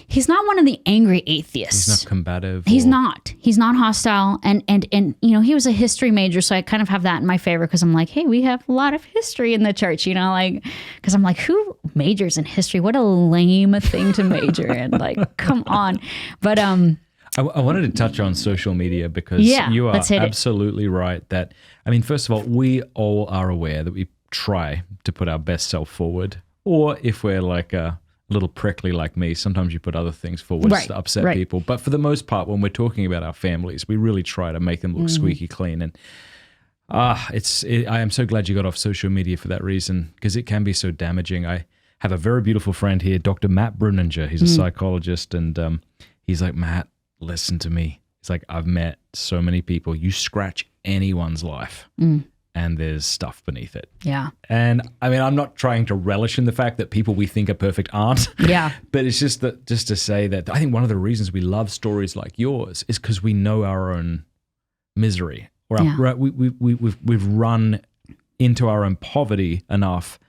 Speaker 2: he's not one of the angry atheists.
Speaker 1: He's not combative.
Speaker 2: He's not hostile. And you know, he was a history major. So I kind of have that in my favor because I'm like, hey, we have a lot of history in the church, you know, like, because I'm like, who majors in history? What a lame thing to major in. Like, come on. But
Speaker 1: I wanted to touch on social media because you are absolutely right that, I mean, first of all, we all are aware that we try to put our best self forward, or if we're like a little prickly like me, sometimes you put other things forward to upset people. But for the most part, when we're talking about our families, we really try to make them look squeaky clean. And I am so glad you got off social media for that reason, because it can be so damaging. I have a very beautiful friend here, Dr. Matt Bruninger. He's a psychologist, and he's like, Matt, listen to me. It's like, I've met so many people. You scratch anyone's life and there's stuff beneath it.
Speaker 2: Yeah.
Speaker 1: And I mean, I'm not trying to relish in the fact that people we think are perfect aren't. Yeah. But it's just to say that I think one of the reasons we love stories like yours is because we know our own misery. Or we've run into our own poverty enough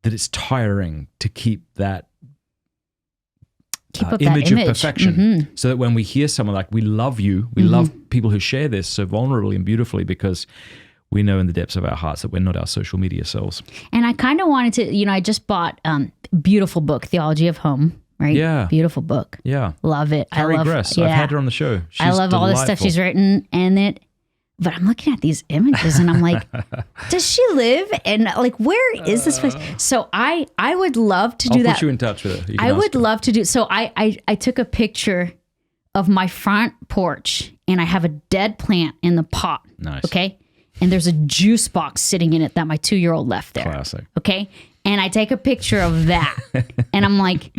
Speaker 1: that it's tiring to keep that image of perfection, so that when we hear someone like, we love you, we love people who share this so vulnerably and beautifully, because we know in the depths of our hearts that we're not our social media selves. And I kind of wanted to, you know, I just bought beautiful book, Theology of Home, right? Yeah. Beautiful book. Yeah. Love it.
Speaker 2: Carrie Gress. I've had her on the show. I love all the stuff she's written in it. But I'm looking at these images and I'm like, does she live? And like, where is this place? So I would love to do that. I'll put you in touch with her. I would love to do. So I took a picture of my front porch and I have a dead plant in the pot. Nice. Okay. And there's a juice box sitting in it that my 2-year-old left there. Classic. Okay. And I take a picture of that and I'm like,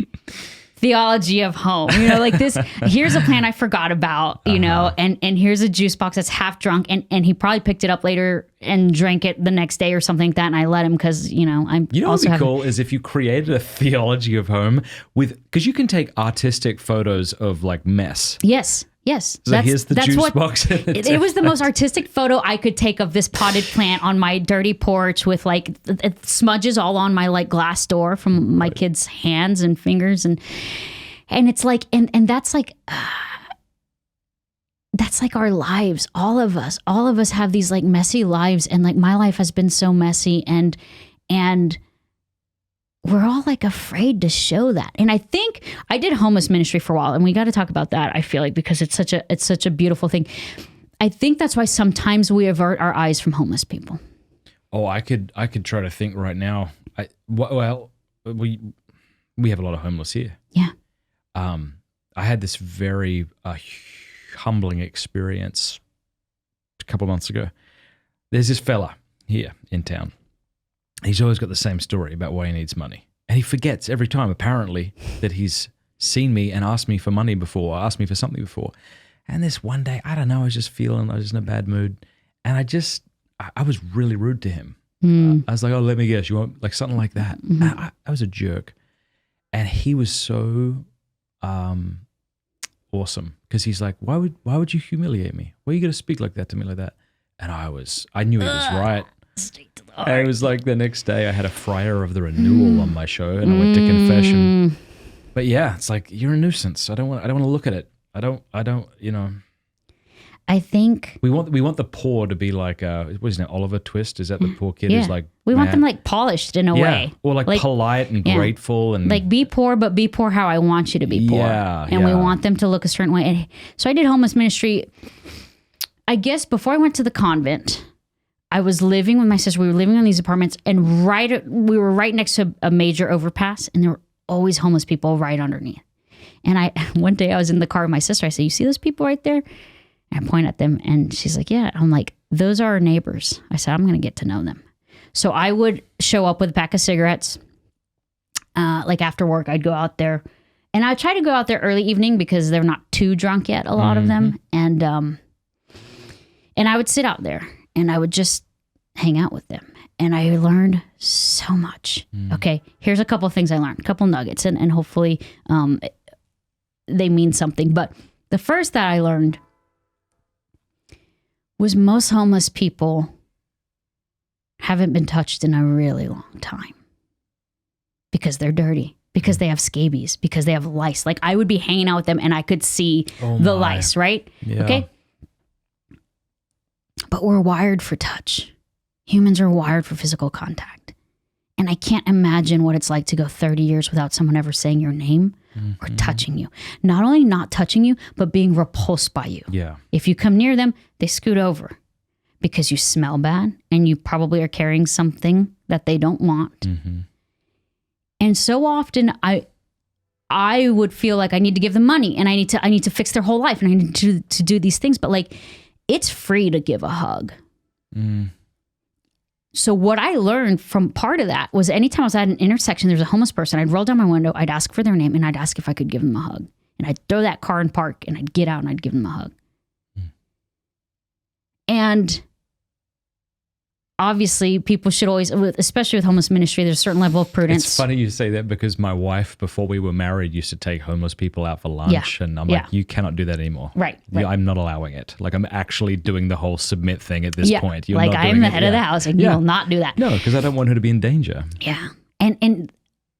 Speaker 2: Theology of Home, you know, like this, here's a plant I forgot about, you know, and here's a juice box that's half drunk, and he probably picked it up later and drank it the next day or something like that, and I let him because, you know, I'm you know also what would be cool is if you created a Theology of Home because you can take artistic photos of like mess. Yes. Yes. So here's the juice box. It was the most artistic photo I could take of this potted plant on my dirty porch with like smudges all on my like glass door from my kids' hands and fingers. And it's like, and that's like our lives. All of us have these like messy lives. And like my life has been so messy and we're all like afraid to show that. And I think I did homeless ministry for a while, and we got to talk about that. I feel like because it's such a beautiful thing. I think that's why sometimes we avert our eyes from homeless people. Oh, I could try to think right now. We have a lot of homeless here. Yeah. I had this very humbling experience a couple of months ago. There's this fella here in town. He's always got the same story about why he needs money. And he forgets every time, apparently, that he's seen me and asked me for money before, or asked me for something before. And this one day, I don't know, I was just in a bad mood. And I was really rude to him. I was like, oh, let me guess, you want like something like that? I was a jerk. And he was so awesome, because he's like, why would you humiliate me? Why are you going to speak like that to me like that? And I knew he was right. And it was like the next day I had a friar of the renewal on my show, and I went to confession. But yeah, it's like, you're a nuisance. I don't want to look at it. I don't, you know. I think
Speaker 1: we want the poor to be like what is his name, Oliver Twist? Is that the poor kid?
Speaker 2: yeah.
Speaker 1: Who's like
Speaker 2: we want
Speaker 1: mad?
Speaker 2: them like polished in a way.
Speaker 1: Or like polite and
Speaker 2: yeah.
Speaker 1: grateful and
Speaker 2: like be poor, but be poor how I want you to be poor. And we want them to look a certain way. And so I did homeless ministry. I guess before I went to the convent, I was living with my sister. We were living in these apartments, and we were right next to a major overpass, and there were always homeless people right underneath. And one day I was in the car with my sister. I said, "You see those people right there?" And I point at them, and she's like, "Yeah." I'm like, "Those are our neighbors." I said, "I'm going to get to know them." So I would show up with a pack of cigarettes. Like after work, I'd go out there, and I try to go out there early evening because they're not too drunk yet, a lot of them. And I would sit out there, and I would just hang out with them. And I learned so much. Okay, here's a couple of things I learned, a couple nuggets, and hopefully they mean something. But the first that I learned was most homeless people haven't been touched in a really long time because they're dirty, because they have scabies, because they have lice. Like I would be hanging out with them and I could see the lice, right? Yeah. Okay. But we're wired for touch. Humans are wired for physical contact. And I can't imagine what it's like to go 30 years without someone ever saying your name or touching you. Not only not touching you, but being repulsed by you.
Speaker 1: Yeah.
Speaker 2: If you come near them, they scoot over because you smell bad and you probably are carrying something that they don't want. And so often I would feel like I need to give them money and I need to fix their whole life and I need to do these things. But like, it's free to give a hug. So what I learned from part of that was anytime I was at an intersection, there's a homeless person, I'd roll down my window, I'd ask for their name, and I'd ask if I could give them a hug. And I'd throw that car in park, and I'd get out, and I'd give them a hug. And obviously, people should always, especially with homeless ministry, there's a certain level of prudence.
Speaker 1: It's funny you say that because my wife, before we were married, used to take homeless people out for lunch. And I'm like, you cannot do that anymore. Right. I'm not allowing it. Like, I'm actually doing the whole submit thing at this point. You're
Speaker 2: like,
Speaker 1: not
Speaker 2: I'm the head of the house and you will not do that.
Speaker 1: No, because I don't want her to be in danger.
Speaker 2: Yeah.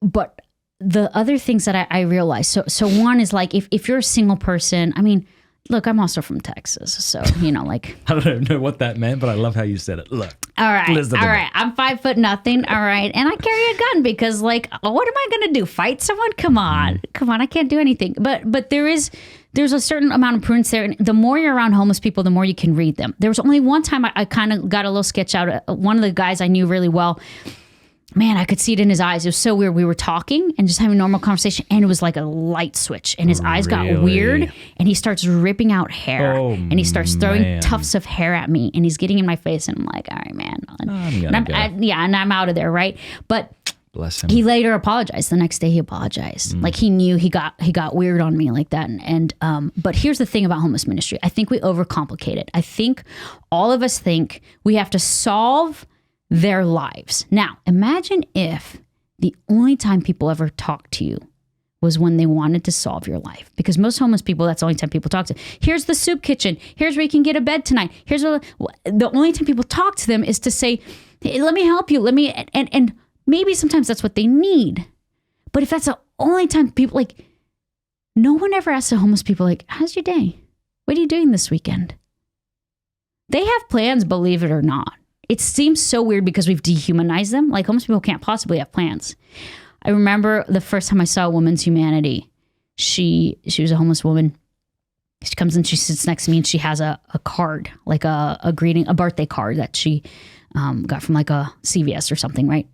Speaker 2: But the other things that I realized, so one is like, if you're a single person, I mean, look, I'm also from Texas, so, like...
Speaker 1: I don't know what that meant, but I love how you said it. Look.
Speaker 2: All right. I'm 5'0", all right? And I carry a gun because, like, what am I going to do? Fight someone? Come on, I can't do anything. But there's a certain amount of prudence there. And the more you're around homeless people, the more you can read them. There was only one time I kind of got a little sketch out. One of the guys I knew really well, man, I could see it in his eyes. It was so weird. We were talking and just having a normal conversation, and it was like a light switch. And his eyes got weird, and he starts ripping out hair, and he starts throwing tufts of hair at me, and he's getting in my face, and I'm like, all right, man. And I'm out of there, right? But
Speaker 1: bless him.
Speaker 2: He later apologized. The next day, he apologized. Like he knew he got weird on me like that. But here's the thing about homeless ministry. I think we overcomplicate it. I think all of us think we have to solve their lives. Now, imagine if the only time people ever talked to you was when they wanted to solve your life. Because most homeless people, that's the only time people talk to. Here's the soup kitchen. Here's where you can get a bed tonight. The only time people talk to them is to say, hey, let me help you. And maybe sometimes that's what they need. But if that's the only time people, like, no one ever asks the homeless people, like, how's your day? What are you doing this weekend? They have plans, believe it or not. It seems so weird because we've dehumanized them. Like, homeless people can't possibly have plans. I remember the first time I saw a woman's humanity. She was a homeless woman. She comes and she sits next to me and she has a card, like a greeting, a birthday card that she got from like a CVS or something, right?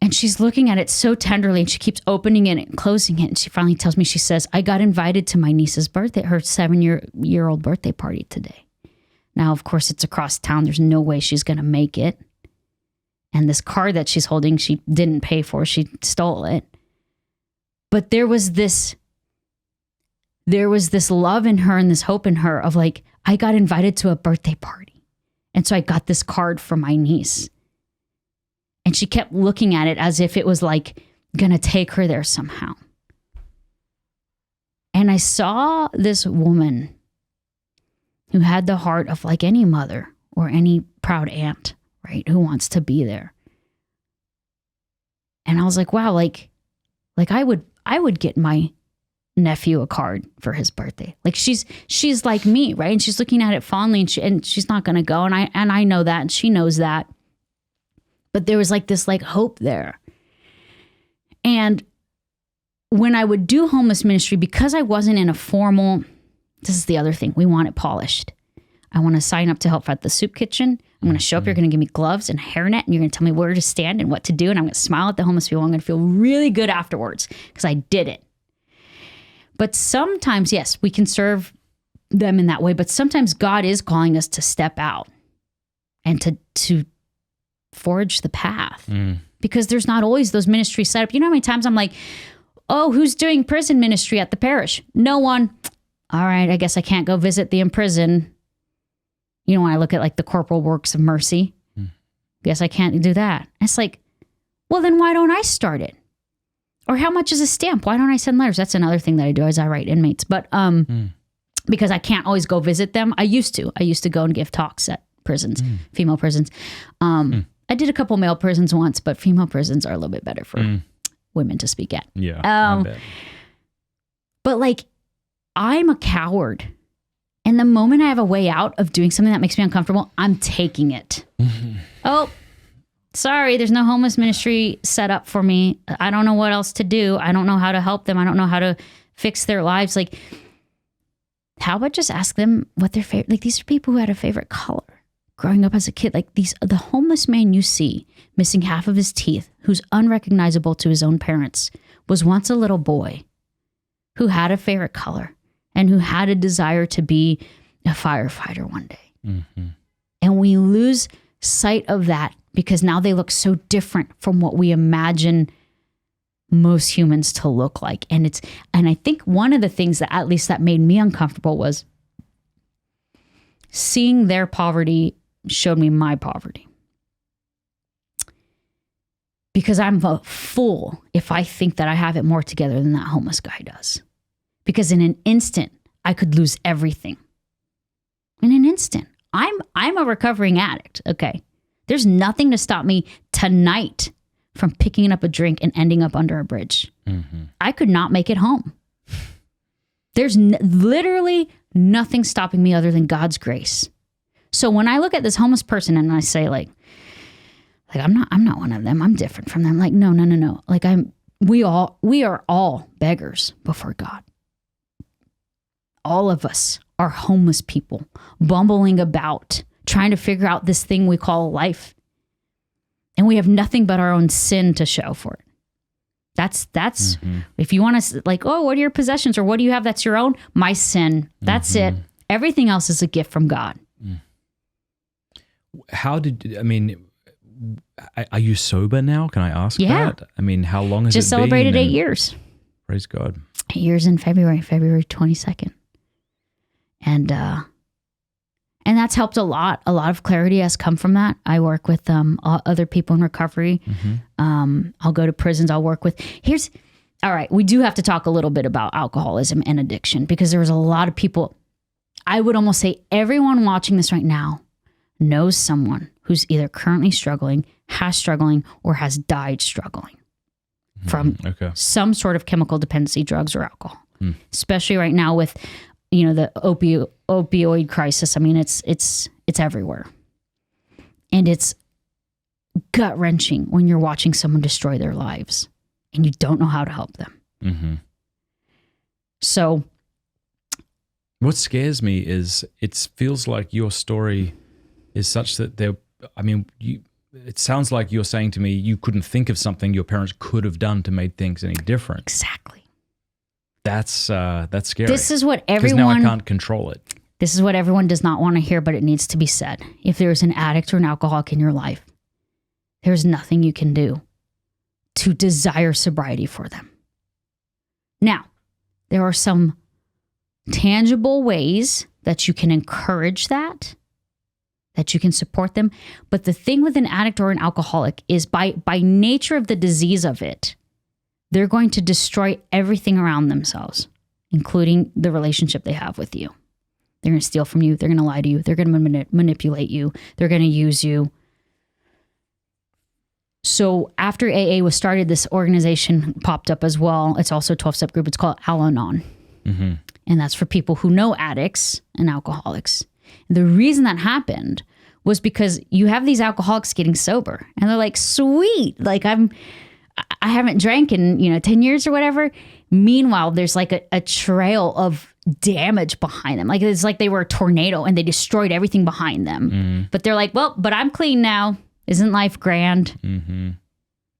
Speaker 2: And she's looking at it so tenderly and she keeps opening it and closing it. And she finally tells me, she says, I got invited to my niece's birthday, her 7-year-old birthday party today. Now, of course, it's across town. There's no way she's going to make it. And this card that she's holding, she didn't pay for. She stole it. But there was this love in her and this hope in her of like, I got invited to a birthday party. And so I got this card for my niece. And she kept looking at it as if it was like going to take her there somehow. And I saw this woman who had the heart of like any mother or any proud aunt, right? Who wants to be there. And I was like, wow, like I would get my nephew a card for his birthday. Like she's like me, right? And she's looking at it fondly, and she's not going to go. And I know that, and she knows that. But there was like this like hope there. And when I would do homeless ministry, because I wasn't in a formal, this is the other thing, we want it polished. I want to sign up to help at the soup kitchen. I'm going to show up. You're going to give me gloves and a hairnet, and you're going to tell me where to stand and what to do. And I'm going to smile at the homeless people. I'm going to feel really good afterwards because I did it. But sometimes, yes, we can serve them in that way. But sometimes God is calling us to step out and to forge the path, because there's not always those ministries set up. You know how many times I'm like, oh, who's doing prison ministry at the parish? No one. All right, I guess I can't go visit the imprisoned. You know, when I look at like the corporal works of mercy, guess I can't do that. And it's like, well, then why don't I start it? Or how much is a stamp? Why don't I send letters? That's another thing that I do is I write inmates. But because I can't always go visit them. I used to go and give talks at prisons, female prisons. I did a couple male prisons once, but female prisons are a little bit better for women to speak at.
Speaker 1: Yeah, I bet.
Speaker 2: But like, I'm a coward. And the moment I have a way out of doing something that makes me uncomfortable, I'm taking it. Oh, sorry, there's no homeless ministry set up for me. I don't know what else to do. I don't know how to help them. I don't know how to fix their lives. Like, how about just ask them what their favorite, like these are people who had a favorite color growing up as a kid. Like the homeless man you see missing half of his teeth, who's unrecognizable to his own parents, was once a little boy who had a favorite color and who had a desire to be a firefighter one day. And we lose sight of that because now they look so different from what we imagine most humans to look like. And I think one of the things that at least that made me uncomfortable was seeing their poverty showed me my poverty. Because I'm a fool if I think that I have it more together than that homeless guy does. Because in an instant, I could lose everything. In an instant. I'm a recovering addict, okay? There's nothing to stop me tonight from picking up a drink and ending up under a bridge. I could not make it home. There's literally nothing stopping me other than God's grace. So when I look at this homeless person and I say like I'm not one of them. I'm different from them. Like, no. Like we are all beggars before God. All of us are homeless people bumbling about, trying to figure out this thing we call life. And we have nothing but our own sin to show for it. That's if you want to like, oh, what are your possessions or what do you have that's your own? My sin. That's it. Everything else is a gift from God.
Speaker 1: Are you sober now? Can I ask that? I mean, how long has it been?
Speaker 2: Just celebrated 8 years.
Speaker 1: Praise God.
Speaker 2: 8 years in February 22nd. And that's helped a lot. A lot of clarity has come from that. I work with other people in recovery. I'll go to prisons. I'll work with, all right, we do have to talk a little bit about alcoholism and addiction because there was a lot of people, I would almost say everyone watching this right now knows someone who's either currently struggling, or has died struggling from some sort of chemical dependency, drugs or alcohol. Especially right now with, the opioid crisis. I mean, it's everywhere. And it's gut-wrenching when you're watching someone destroy their lives and you don't know how to help them. So
Speaker 1: what scares me is it feels like your story is such that it sounds like you're saying to me you couldn't think of something your parents could have done to make things any different.
Speaker 2: Exactly.
Speaker 1: That's scary.
Speaker 2: This is what everyone...
Speaker 1: Because now I can't control it.
Speaker 2: This is what everyone does not want to hear, but it needs to be said. If there's an addict or an alcoholic in your life, there's nothing you can do to desire sobriety for them. Now, there are some tangible ways that you can encourage that you can support them. But the thing with an addict or an alcoholic is by nature of the disease of it, they're going to destroy everything around themselves, including the relationship they have with you. They're going to steal from you. They're going to lie to you. They're going to manipulate you. They're going to use you. So after AA was started, this organization popped up as well. It's also a 12-step group. It's called Al-Anon.
Speaker 1: Mm-hmm.
Speaker 2: And that's for people who know addicts and alcoholics. And the reason that happened was because you have these alcoholics getting sober. And they're like, sweet, like I haven't drank in 10 years or whatever. Meanwhile, there's like a trail of damage behind them. Like it's like they were a tornado and they destroyed everything behind them.
Speaker 1: Mm-hmm.
Speaker 2: But they're like, well, but I'm clean now. Isn't life grand?
Speaker 1: Mm-hmm.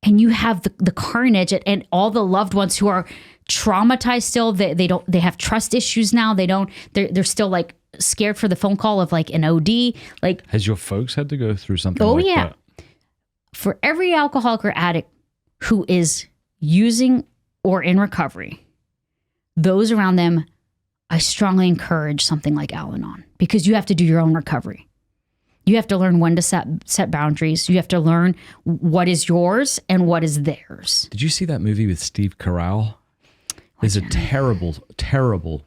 Speaker 2: And you have the carnage and all the loved ones who are traumatized still. They have trust issues now. They're still like scared for the phone call of like an OD. Like,
Speaker 1: has your folks had to go through something like that?
Speaker 2: For every alcoholic or addict who is using or in recovery, those around them, I strongly encourage something like Al-Anon, because you have to do your own recovery. You have to learn when to set boundaries. You have to learn what is yours and what is theirs.
Speaker 1: Did you see that movie with Steve Carell? It's a terrible, terrible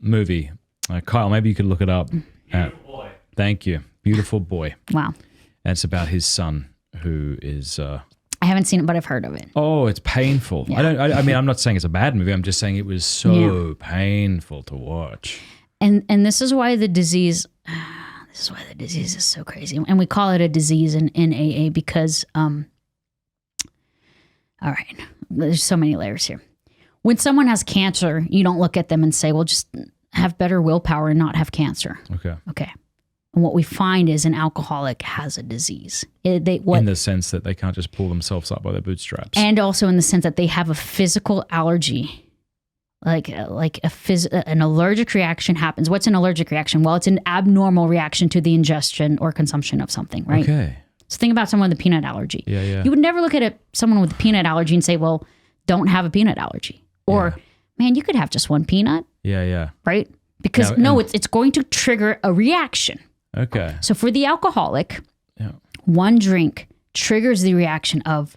Speaker 1: movie. Kyle, maybe you could look it up. Beautiful Boy. Thank you. Beautiful Boy.
Speaker 2: Wow.
Speaker 1: And it's about his son who is...
Speaker 2: I haven't seen it, but I've heard of it.
Speaker 1: Oh, it's painful.
Speaker 2: Yeah.
Speaker 1: I mean, I'm not saying it's a bad movie. I'm just saying it was so painful to watch.
Speaker 2: And this is why the disease... This is why the disease is so crazy. And we call it a disease in AA because, all right, there's so many layers here. When someone has cancer, you don't look at them and say, well, just have better willpower and not have cancer. Okay. And what we find is an alcoholic has a disease. In
Speaker 1: the sense that they can't just pull themselves up by their bootstraps.
Speaker 2: And also in the sense that they have a physical allergy. Like an allergic reaction happens. What's an allergic reaction? Well, it's an abnormal reaction to the ingestion or consumption of something, right?
Speaker 1: Okay.
Speaker 2: So think about someone with a peanut allergy.
Speaker 1: Yeah.
Speaker 2: You would never look at someone with a peanut allergy and say, well, don't have a peanut allergy. Or, man, you could have just one peanut.
Speaker 1: Yeah.
Speaker 2: Right? Because it's going to trigger a reaction.
Speaker 1: Okay.
Speaker 2: So for the alcoholic, one drink triggers the reaction of,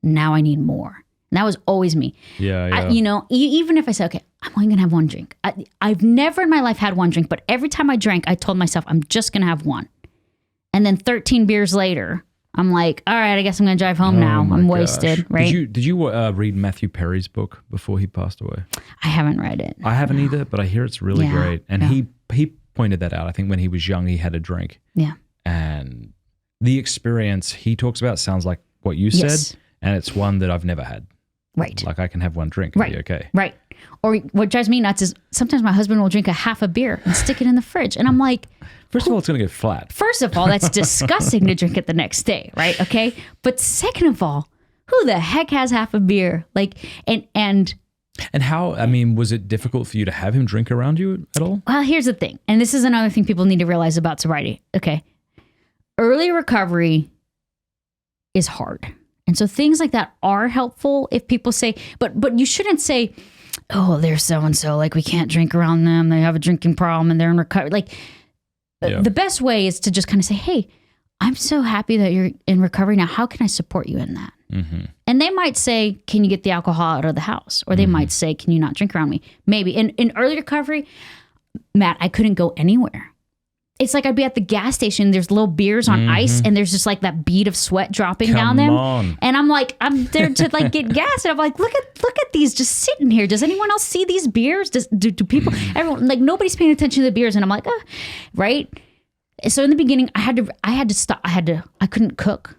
Speaker 2: now I need more. And that was always me.
Speaker 1: Yeah.
Speaker 2: Even if I say, okay, I'm only going to have one drink. I've never in my life had one drink, but every time I drank, I told myself, I'm just going to have one. And then 13 beers later, I'm like, all right, I guess I'm going to drive home now. I'm wasted, right?
Speaker 1: Did you read Matthew Perry's book before he passed away?
Speaker 2: I haven't read it.
Speaker 1: I haven't either, but I hear it's really great. And he pointed that out. I think when he was young, he had a drink.
Speaker 2: Yeah.
Speaker 1: And the experience he talks about sounds like what you said. And it's one that I've never had.
Speaker 2: Right.
Speaker 1: Like I can have one drink and be okay.
Speaker 2: Right. Or what drives me nuts is sometimes my husband will drink a half a beer and stick it in the fridge. And I'm like...
Speaker 1: First of all, it's going to get flat.
Speaker 2: First of all, that's disgusting to drink it the next day, right? Okay. But second of all, who the heck has half a beer? Like, and
Speaker 1: how, I mean, was it difficult for you to have him drink around you at all?
Speaker 2: Well, here's the thing. And this is another thing people need to realize about sobriety. Okay. Early recovery is hard. And so things like that are helpful if people say, but you shouldn't say, oh, they're so-and-so, like we can't drink around them. They have a drinking problem and they're in recovery. Like the best way is to just kind of say, hey, I'm so happy that you're in recovery now. How can I support you in that? Mm-hmm. And they might say, can you get the alcohol out of the house? Or they might say, can you not drink around me? Maybe. In early recovery, Matt, I couldn't go anywhere. It's like I'd be at the gas station. There's little beers on ice, and there's just like that bead of sweat dropping down them. And I'm like, I'm there to like get gas, and I'm like, look at these just sitting here. Does anyone else see these beers? Do people? Everyone, like nobody's paying attention to the beers, and I'm like, right. So in the beginning, I had to stop. I couldn't cook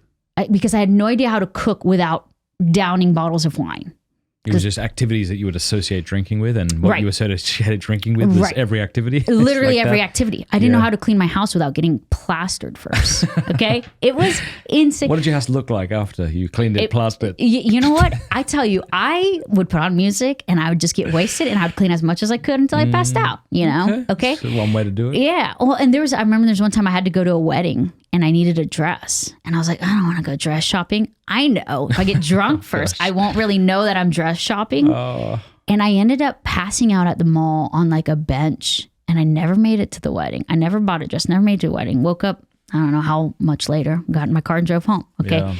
Speaker 2: because I had no idea how to cook without downing bottles of wine.
Speaker 1: It was just activities that you would associate drinking with, and what you associated drinking with was every activity.
Speaker 2: Literally
Speaker 1: like
Speaker 2: every activity. I didn't know how to clean my house without getting plastered first. Okay, it was insane.
Speaker 1: What did your house look like after you cleaned it, plastered?
Speaker 2: You know what? I tell you, I would put on music and I would just get wasted, and I would clean as much as I could until I passed out. You know? Okay.
Speaker 1: That's one way to do it.
Speaker 2: Yeah. Well, and I remember there's one time I had to go to a wedding and I needed a dress, and I was like, I don't want to go dress shopping. I know if I get drunk first, I won't really know that I'm dress shopping. And I ended up passing out at the mall on like a bench, and I never made it to the wedding. I never bought a dress, never made it to the wedding. Woke up, I don't know how much later, got in my car and drove home. Okay.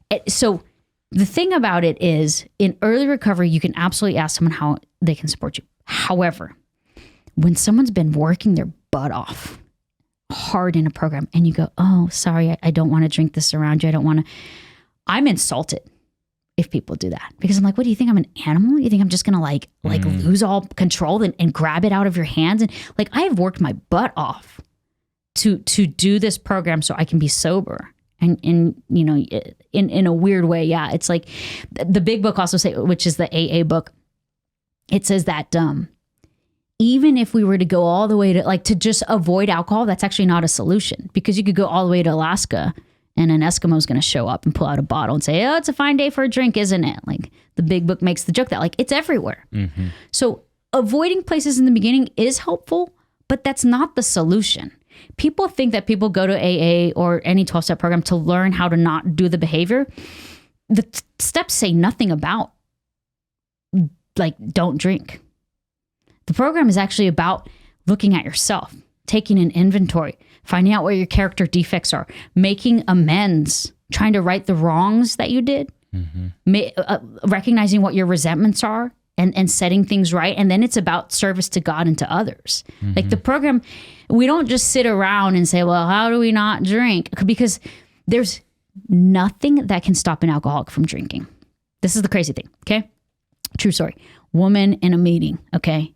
Speaker 2: Yeah. So the thing about it is in early recovery, you can absolutely ask someone how they can support you. However, when someone's been working their butt off hard in a program and you go, oh, sorry, I don't want to drink this around you. I don't want to. I'm insulted if people do that, because I'm like, what do you think? I'm an animal? You think I'm just going to like lose all control and grab it out of your hands? And like, I have worked my butt off to do this program so I can be sober. And you know, in a weird way. Yeah. It's like the big book also say, which is the AA book. It says that, even if we were to go all the way to just avoid alcohol, that's actually not a solution, because you could go all the way to Alaska and an Eskimo is going to show up and pull out a bottle and say, oh, it's a fine day for a drink, isn't it? Like the big book makes the joke that like it's everywhere. Mm-hmm. So avoiding places in the beginning is helpful, but that's not the solution. People think that people go to AA or any 12-step program to learn how to not do the behavior. The steps say nothing about like, don't drink. The program is actually about looking at yourself, taking an inventory, finding out where your character defects are, making amends, trying to right the wrongs that you did, recognizing what your resentments are and setting things right. And then it's about service to God and to others. Mm-hmm. Like the program, we don't just sit around and say, well, how do we not drink? Because there's nothing that can stop an alcoholic from drinking. This is the crazy thing, okay? True story. Woman in a meeting, okay?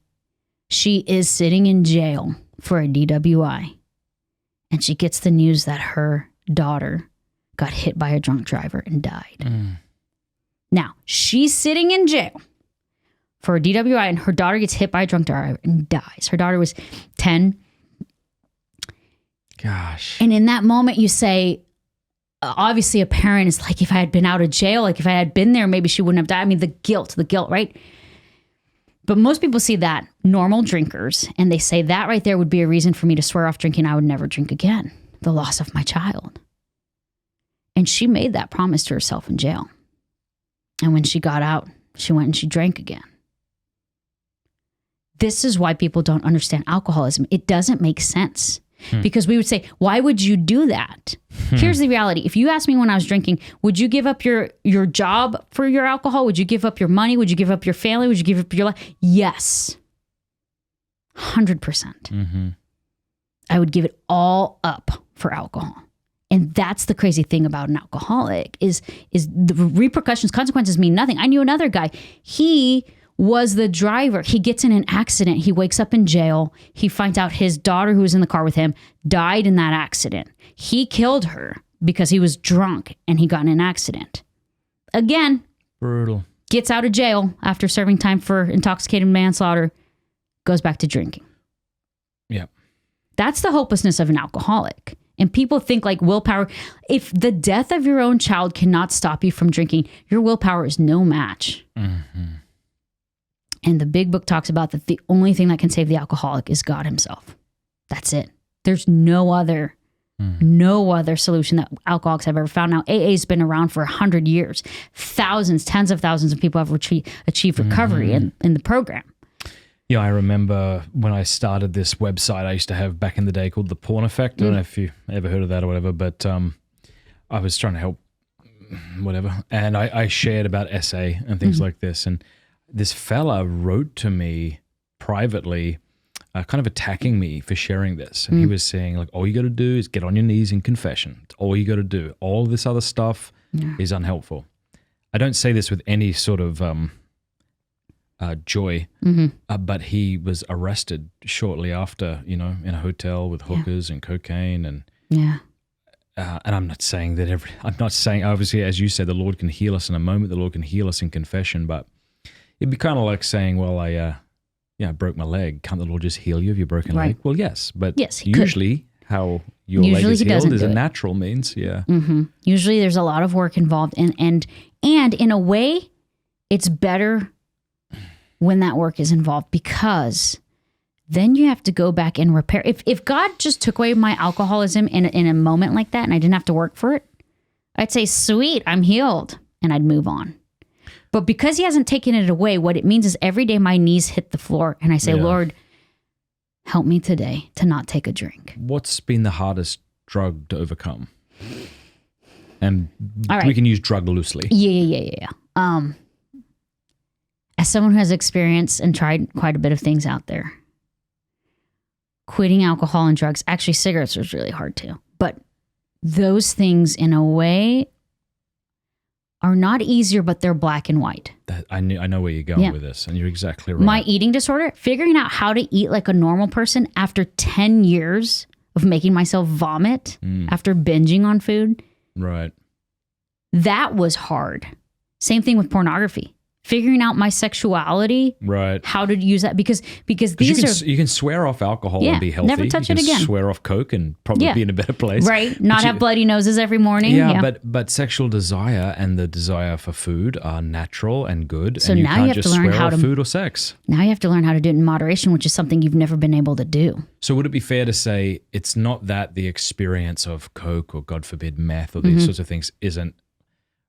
Speaker 2: She is sitting in jail for a DWI. And she gets the news that her daughter got hit by a drunk driver and died. Mm. Now, she's sitting in jail for a DWI and her daughter gets hit by a drunk driver and dies. Her daughter was 10.
Speaker 1: Gosh.
Speaker 2: And in that moment, you say, obviously a parent is like, if I had been out of jail, like if I had been there, maybe she wouldn't have died. I mean, the guilt, right? But most people see that normal drinkers and they say that right there would be a reason for me to swear off drinking. I would never drink again. The loss of my child. And she made that promise to herself in jail. And when she got out, she went and she drank again. This is why people don't understand alcoholism. It doesn't make sense. Because we would say, why would you do that? Here's the reality. If you asked me when I was drinking, would you give up your job for your alcohol? Would you give up your money? Would you give up your family? Would you give up your life? Yes. 100%. Mm-hmm. I would give it all up for alcohol. And that's the crazy thing about an alcoholic is the repercussions, consequences mean nothing. I knew another guy. He was the driver. He gets in an accident. He wakes up in jail. He finds out his daughter, who was in the car with him, died in that accident. He killed her because he was drunk and he got in an accident. Again,
Speaker 1: brutal.
Speaker 2: Gets out of jail after serving time for intoxicated manslaughter, goes back to drinking.
Speaker 1: Yeah.
Speaker 2: That's the hopelessness of an alcoholic. And people think like willpower. If the death of your own child cannot stop you from drinking, your willpower is no match. Mm-hmm. And the big book talks about that the only thing that can save the alcoholic is God himself. That's it. There's no other solution that alcoholics have ever found. Now, AA's been around for 100 years. Thousands, tens of thousands of people have achieved recovery in the program.
Speaker 1: Yeah, I remember when I started this website I used to have back in the day called The Porn Effect. I don't know if you ever heard of that or whatever, but I was trying to help whatever. And I shared about SA and things like this. And this fella wrote to me privately, kind of attacking me for sharing this. And he was saying, like, all you got to do is get on your knees in confession. It's all you got to do. All this other stuff is unhelpful. I don't say this with any sort of joy, but he was arrested shortly after, in a hotel with hookers and cocaine. And and I'm not saying obviously, as you said, the Lord can heal us in a moment. The Lord can heal us in confession, but it'd be kind of like saying, well, I broke my leg. Can't the Lord just heal you of your broken leg? Well, yes, but usually how your leg is healed is a natural means. Yeah. Mm-hmm.
Speaker 2: Usually there's a lot of work involved. And in a way, it's better when that work is involved, because then you have to go back and repair. If God just took away my alcoholism in a moment like that and I didn't have to work for it, I'd say, sweet, I'm healed, and I'd move on. But because he hasn't taken it away, what it means is every day my knees hit the floor and I say, Lord, help me today to not take a drink.
Speaker 1: What's been the hardest drug to overcome? And we can use drug loosely.
Speaker 2: Yeah. As someone who has experience and tried quite a bit of things out there, quitting alcohol and drugs, actually cigarettes was really hard too. But those things in a way are not easier, but they're black and white.
Speaker 1: I know where you're going with this, and you're exactly right.
Speaker 2: My eating disorder, figuring out how to eat like a normal person after 10 years of making myself vomit after binging on food.
Speaker 1: Right.
Speaker 2: That was hard. Same thing with pornography. Figuring out my sexuality,
Speaker 1: right? How
Speaker 2: to use that because these
Speaker 1: you can swear off alcohol and be healthy.
Speaker 2: Never touch it again.
Speaker 1: Swear off Coke and probably be in a better place,
Speaker 2: right? Not have bloody noses every morning.
Speaker 1: But sexual desire and the desire for food are natural and good.
Speaker 2: So
Speaker 1: and
Speaker 2: now you have
Speaker 1: just
Speaker 2: to learn
Speaker 1: swear
Speaker 2: how
Speaker 1: off
Speaker 2: to
Speaker 1: food or sex.
Speaker 2: Now you have to learn how to do it in moderation, which is something you've never been able to do.
Speaker 1: So would it be fair to say it's not that the experience of Coke or, God forbid, meth or these sorts of things isn't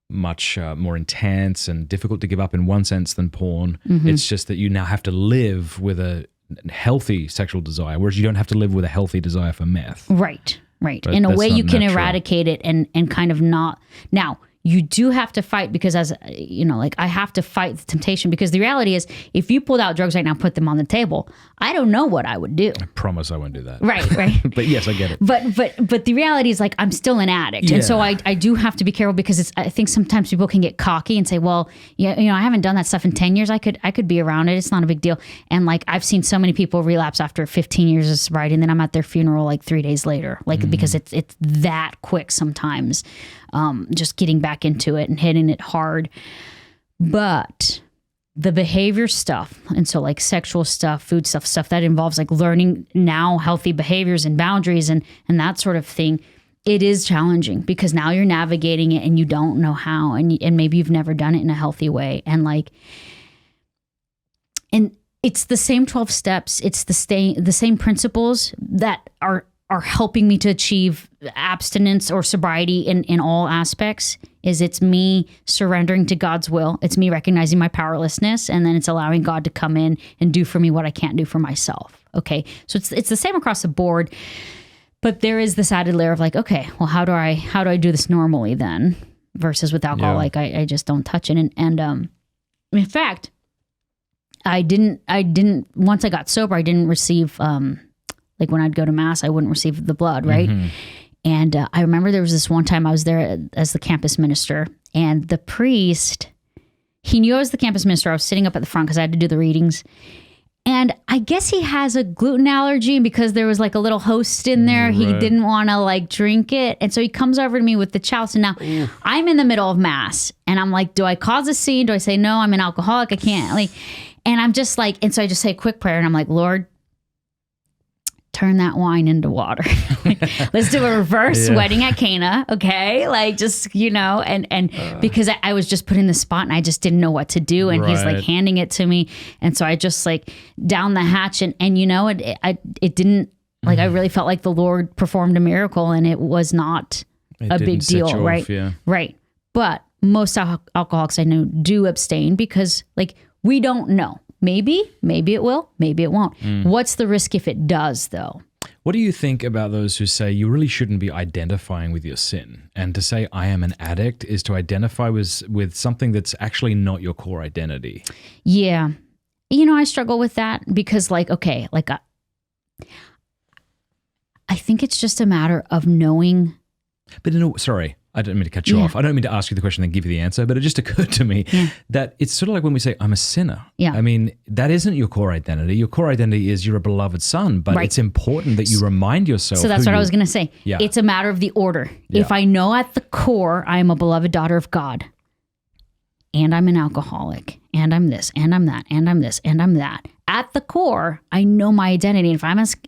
Speaker 1: much more intense and difficult to give up in one sense than porn. It's just that you now have to live with a healthy sexual desire, whereas you don't have to live with a healthy desire for meth.
Speaker 2: Right.
Speaker 1: But
Speaker 2: in a way you can
Speaker 1: natural.
Speaker 2: eradicate it and kind of not. Now, you do have to fight because as you know, like I have to fight the temptation because the reality is if you pulled out drugs right now, put them on the table, I don't know what I would do.
Speaker 1: I promise I won't do that.
Speaker 2: Right.
Speaker 1: But yes, I get it.
Speaker 2: But the reality is like I'm still an addict. And so I do have to be careful because I think sometimes people can get cocky and say, well, I haven't done that stuff in 10 years. I could be around it. It's not a big deal. And like I've seen so many people relapse after 15 years of sobriety and then I'm at their funeral like 3 days later. Like because it's that quick sometimes. Just getting back into it and hitting it hard. But the behavior stuff, and so like sexual stuff, food stuff that involves like learning now healthy behaviors and boundaries and that sort of thing, it is challenging because now you're navigating it and you don't know how and maybe you've never done it in a healthy way. And it's the same 12 steps. It's the same principles that are helping me to achieve abstinence or sobriety in all aspects. It's me surrendering to God's will. It's me recognizing my powerlessness, and then it's allowing God to come in and do for me what I can't do for myself. Okay, so it's the same across the board, but there is this added layer of like, okay, well, how do I do this normally then versus with alcohol? Like I just don't touch it, and in fact, I didn't. Once I got sober, I didn't receive. Like when I'd go to mass, I wouldn't receive the blood, right? And I remember there was this one time I was there as the campus minister, and the priest, he knew I was the campus minister. I was sitting up at the front because I had to do the readings. And I guess he has a gluten allergy, and because there was like a little host in there, he didn't want to like drink it. And so he comes over to me with the chalice. And now I'm in the middle of mass, and I'm like, do I cause a scene? Do I say, no, I'm an alcoholic, I can't. And I'm just like, and so I just say a quick prayer, and I'm like, Lord, turn that wine into water. Let's do a reverse wedding at Cana. Okay. Like just, and because I was just put in the spot and I just didn't know what to do. And he's like handing it to me. And so I just like down the hatch and it didn't like, I really felt like the Lord performed a miracle and it was not a big deal. Right. Right. But most alcoholics I know do abstain because like, we don't know. Maybe it will, maybe it won't. What's the risk if it does, though?
Speaker 1: What do you think about those who say you really shouldn't be identifying with your sin? And to say I am an addict is to identify with something that's actually not your core identity. Yeah.
Speaker 2: I struggle with that because I think it's just a matter of knowing.
Speaker 1: But sorry. I don't mean to cut you off. I don't mean to ask you the question and give you the answer, but it just occurred to me that it's sort of like when we say, I'm a sinner. Yeah. I mean, that isn't your core identity. Your core identity is you're a beloved son, but it's important that you remind yourself.
Speaker 2: So that's what I was going to say. Yeah. It's a matter of the order. Yeah. If I know at the core, I am a beloved daughter of God, and I'm an alcoholic, and I'm this, and I'm that, and I'm this, and I'm that. At the core, I know my identity. And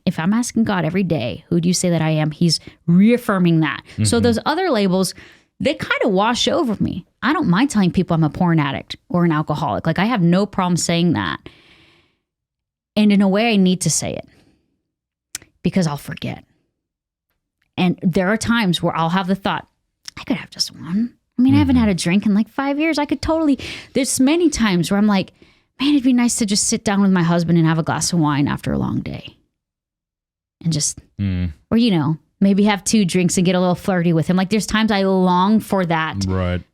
Speaker 2: if I'm asking God every day, who do you say that I am? He's reaffirming that. So those other labels, they kind of wash over me. I don't mind telling people I'm a porn addict or an alcoholic. Like I have no problem saying that. And in a way, I need to say it because I'll forget. And there are times where I'll have the thought, I could have just one. I mean, I haven't had a drink in like 5 years. There's many times where I'm like, man, it'd be nice to just sit down with my husband and have a glass of wine after a long day. And just, or, maybe have 2 drinks and get a little flirty with him. Like there's times I long for that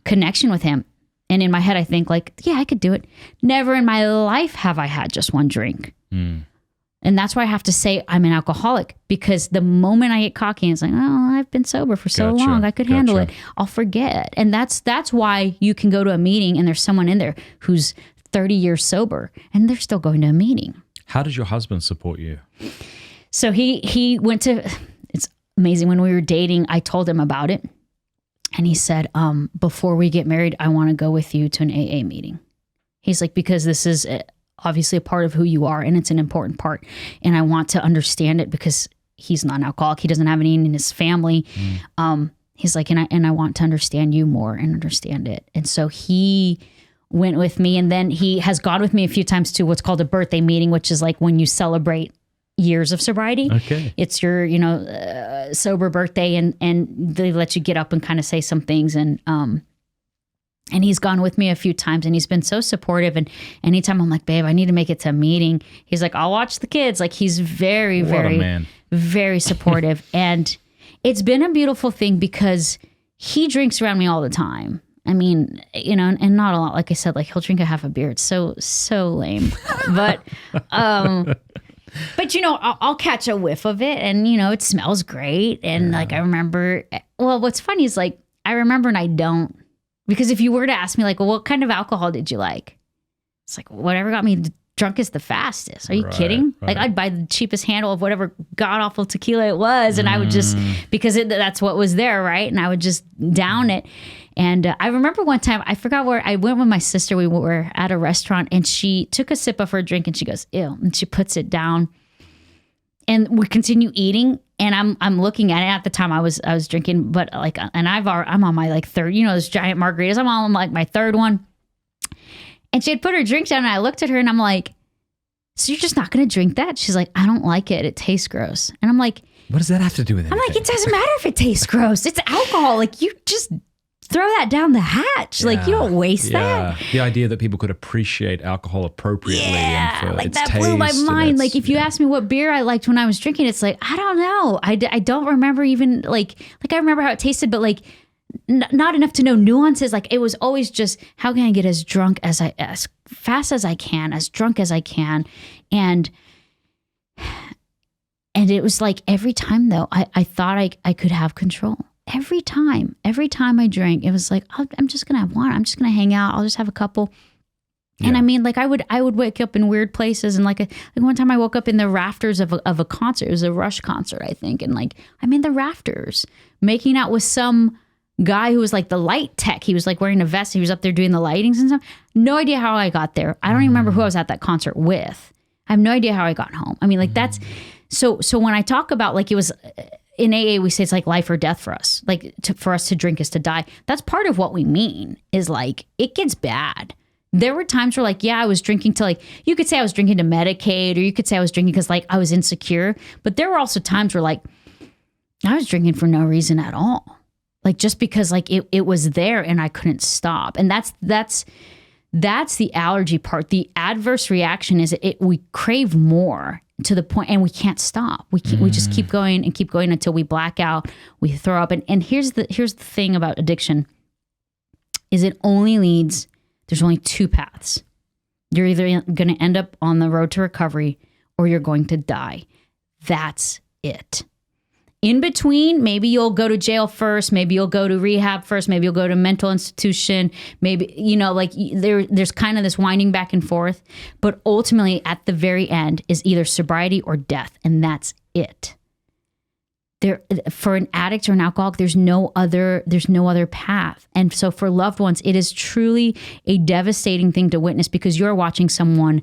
Speaker 2: connection with him. And in my head, I think like, yeah, I could do it. Never in my life have I had just one drink. And that's why I have to say I'm an alcoholic, because the moment I get cocky, it's like, oh, I've been sober for so long, I could handle it. I'll forget. And that's why you can go to a meeting and there's someone in there who's 30 years sober and they're still going to a meeting.
Speaker 1: How does your husband support you?
Speaker 2: So he went to, it's amazing. When we were dating, I told him about it. And he said, before we get married, I want to go with you to an AA meeting. He's like, because this is obviously a part of who you are and it's an important part. And I want to understand it, because he's not an alcoholic. He doesn't have any in his family. He's like, and I want to understand you more and understand it. And so he went with me, and then he has gone with me a few times to what's called a birthday meeting, which is like when you celebrate years of sobriety.
Speaker 1: Okay.
Speaker 2: It's your, sober birthday, and they let you get up and kind of say some things. And he's gone with me a few times, and he's been so supportive. And anytime I'm like, babe, I need to make it to a meeting, he's like, I'll watch the kids. Like, he's very, very supportive. And it's been a beautiful thing, because he drinks around me all the time. I mean, and not a lot. Like I said, like, he'll drink a half a beer. It's so lame. But, I'll catch a whiff of it, and, it smells great. And like, I remember, what's funny is, like, I remember and I don't, because if you were to ask me, like, well, what kind of alcohol did you like? It's like, whatever got me drunkest the fastest. Are you kidding? Right. Like, I'd buy the cheapest handle of whatever god awful tequila it was. And I would just, because that's what was there. Right. And I would just down it. And I remember one time, I forgot where I went with my sister. We were at a restaurant, and she took a sip of her drink and she goes, ew. And she puts it down, and we continue eating. And I'm looking at it. At the time I was drinking, but like, and I'm on my like third, those giant margaritas. I'm on like my third one. And she had put her drink down, and I looked at her and I'm like, so you're just not going to drink that? She's like, I don't like it. It tastes gross. And I'm like,
Speaker 1: what does that have to do with anything?
Speaker 2: I'm like, it doesn't matter if it tastes gross. It's alcohol. Like, you just throw that down the hatch. Like, you don't waste that.
Speaker 1: The idea that people could appreciate alcohol appropriately.
Speaker 2: Yeah,
Speaker 1: and for
Speaker 2: like
Speaker 1: its
Speaker 2: that
Speaker 1: taste
Speaker 2: blew my mind. Like, if you asked me what beer I liked when I was drinking, it's like, I don't know. I don't remember even like I remember how it tasted, but like not enough to know nuances. Like, it was always just, how can I get as fast as I can, as drunk as I can. And it was like, every time though, I thought I could have control. Every time I drank, it was like, I'm just going to have one. I'm just going to hang out. I'll just have a couple. And I mean, like, I would wake up in weird places. And like one time I woke up in the rafters of a concert. It was a Rush concert, I think. And like, I'm in the rafters making out with some guy who was like the light tech. He was like wearing a vest. He was up there doing the lightings and stuff. No idea how I got there. I don't even remember who I was at that concert with. I have no idea how I got home. I mean, like, that's so when I talk about, like, it was in AA, we say it's like life or death for us. Like, for us to drink is to die. That's part of what we mean, is like, it gets bad. There were times where, like, I was drinking to, like, you could say I was drinking to medicate, or you could say I was drinking because, like, I was insecure. But there were also times where, like, I was drinking for no reason at all. Like, just because, like, it was there and I couldn't stop. And that's the allergy part. The adverse reaction is we crave more to the point, and we can't stop. We just keep going and keep going until we black out, we throw up. And here's the thing about addiction, is there's only two paths. You're either going to end up on the road to recovery, or you're going to die. That's it. In between, maybe you'll go to jail first, maybe you'll go to rehab first, maybe you'll go to mental institution, maybe, like, there's kind of this winding back and forth. But ultimately, at the very end, is either sobriety or death, and that's it. For an addict or an alcoholic, there's no other path. And so for loved ones, it is truly a devastating thing to witness, because you're watching someone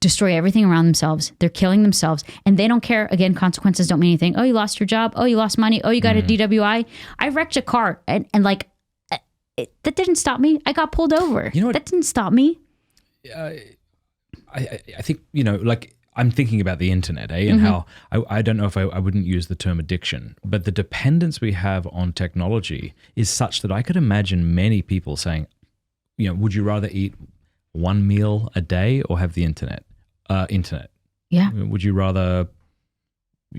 Speaker 2: destroy everything around themselves. They're killing themselves, and they don't care. Again, consequences don't mean anything. Oh, you lost your job. Oh, you lost money. Oh, you got a DWI. I wrecked a car, and like, that didn't stop me. I got pulled over. You know what? That didn't stop me.
Speaker 1: I think, like, I'm thinking about the internet, and how I don't know if I wouldn't use the term addiction, but the dependence we have on technology is such that I could imagine many people saying, would you rather eat one meal a day or have the internet?
Speaker 2: Yeah.
Speaker 1: Would you rather,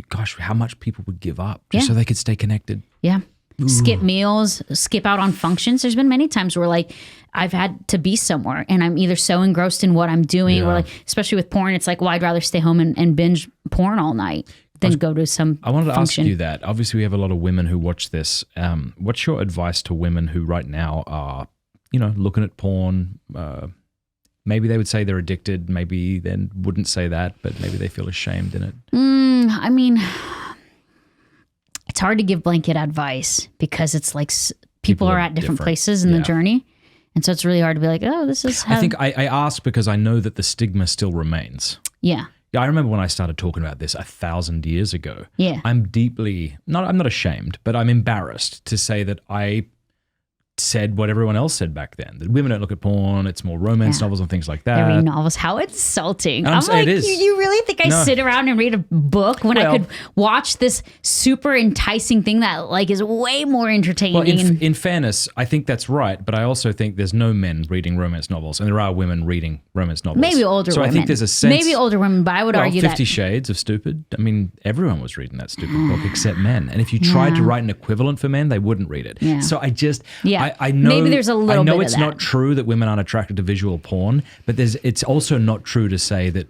Speaker 1: gosh, how much people would give up just so they could stay connected?
Speaker 2: Yeah. skip meals, skip out on functions. There's been many times where like I've had to be somewhere and I'm either so engrossed in what I'm doing or like, especially with porn, it's like, well, I'd rather stay home and binge porn all night than go to some
Speaker 1: I wanted to
Speaker 2: function.
Speaker 1: ask you that. Obviously, we have a lot of women who watch this. What's your advice to women who right now are, looking at porn? Maybe they would say they're addicted. Maybe they wouldn't say that, but maybe they feel ashamed in it.
Speaker 2: I mean, it's hard to give blanket advice because it's like people are at different places in the journey. And so it's really hard to be like, oh, this is how...
Speaker 1: I think I ask because I know that the stigma still remains.
Speaker 2: Yeah.
Speaker 1: Yeah, I remember when I started talking about this 1,000 years ago.
Speaker 2: Yeah.
Speaker 1: I'm not ashamed, but I'm embarrassed to say that I said what everyone else said back then, that women don't look at porn, it's more romance novels and things like that.
Speaker 2: They read novels. How insulting. I'm like,
Speaker 1: it is.
Speaker 2: You really think I sit around and read a book when I could watch this super enticing thing that like is way more entertaining?
Speaker 1: Well, in fairness, I think that's right, but I also think there's no men reading romance novels, and there are women reading romance novels.
Speaker 2: Maybe older women.
Speaker 1: So I think there's a sense...
Speaker 2: Maybe older women, but I would argue
Speaker 1: 50 Shades of Stupid. I mean, everyone was reading that stupid book except men. And if you tried to write an equivalent for men, they wouldn't read it.
Speaker 2: Yeah.
Speaker 1: So I just...
Speaker 2: Yeah.
Speaker 1: I know...
Speaker 2: Maybe there's a little
Speaker 1: I know
Speaker 2: bit
Speaker 1: it's
Speaker 2: of that.
Speaker 1: not true that women aren't attracted to visual porn, but it's also not true to say that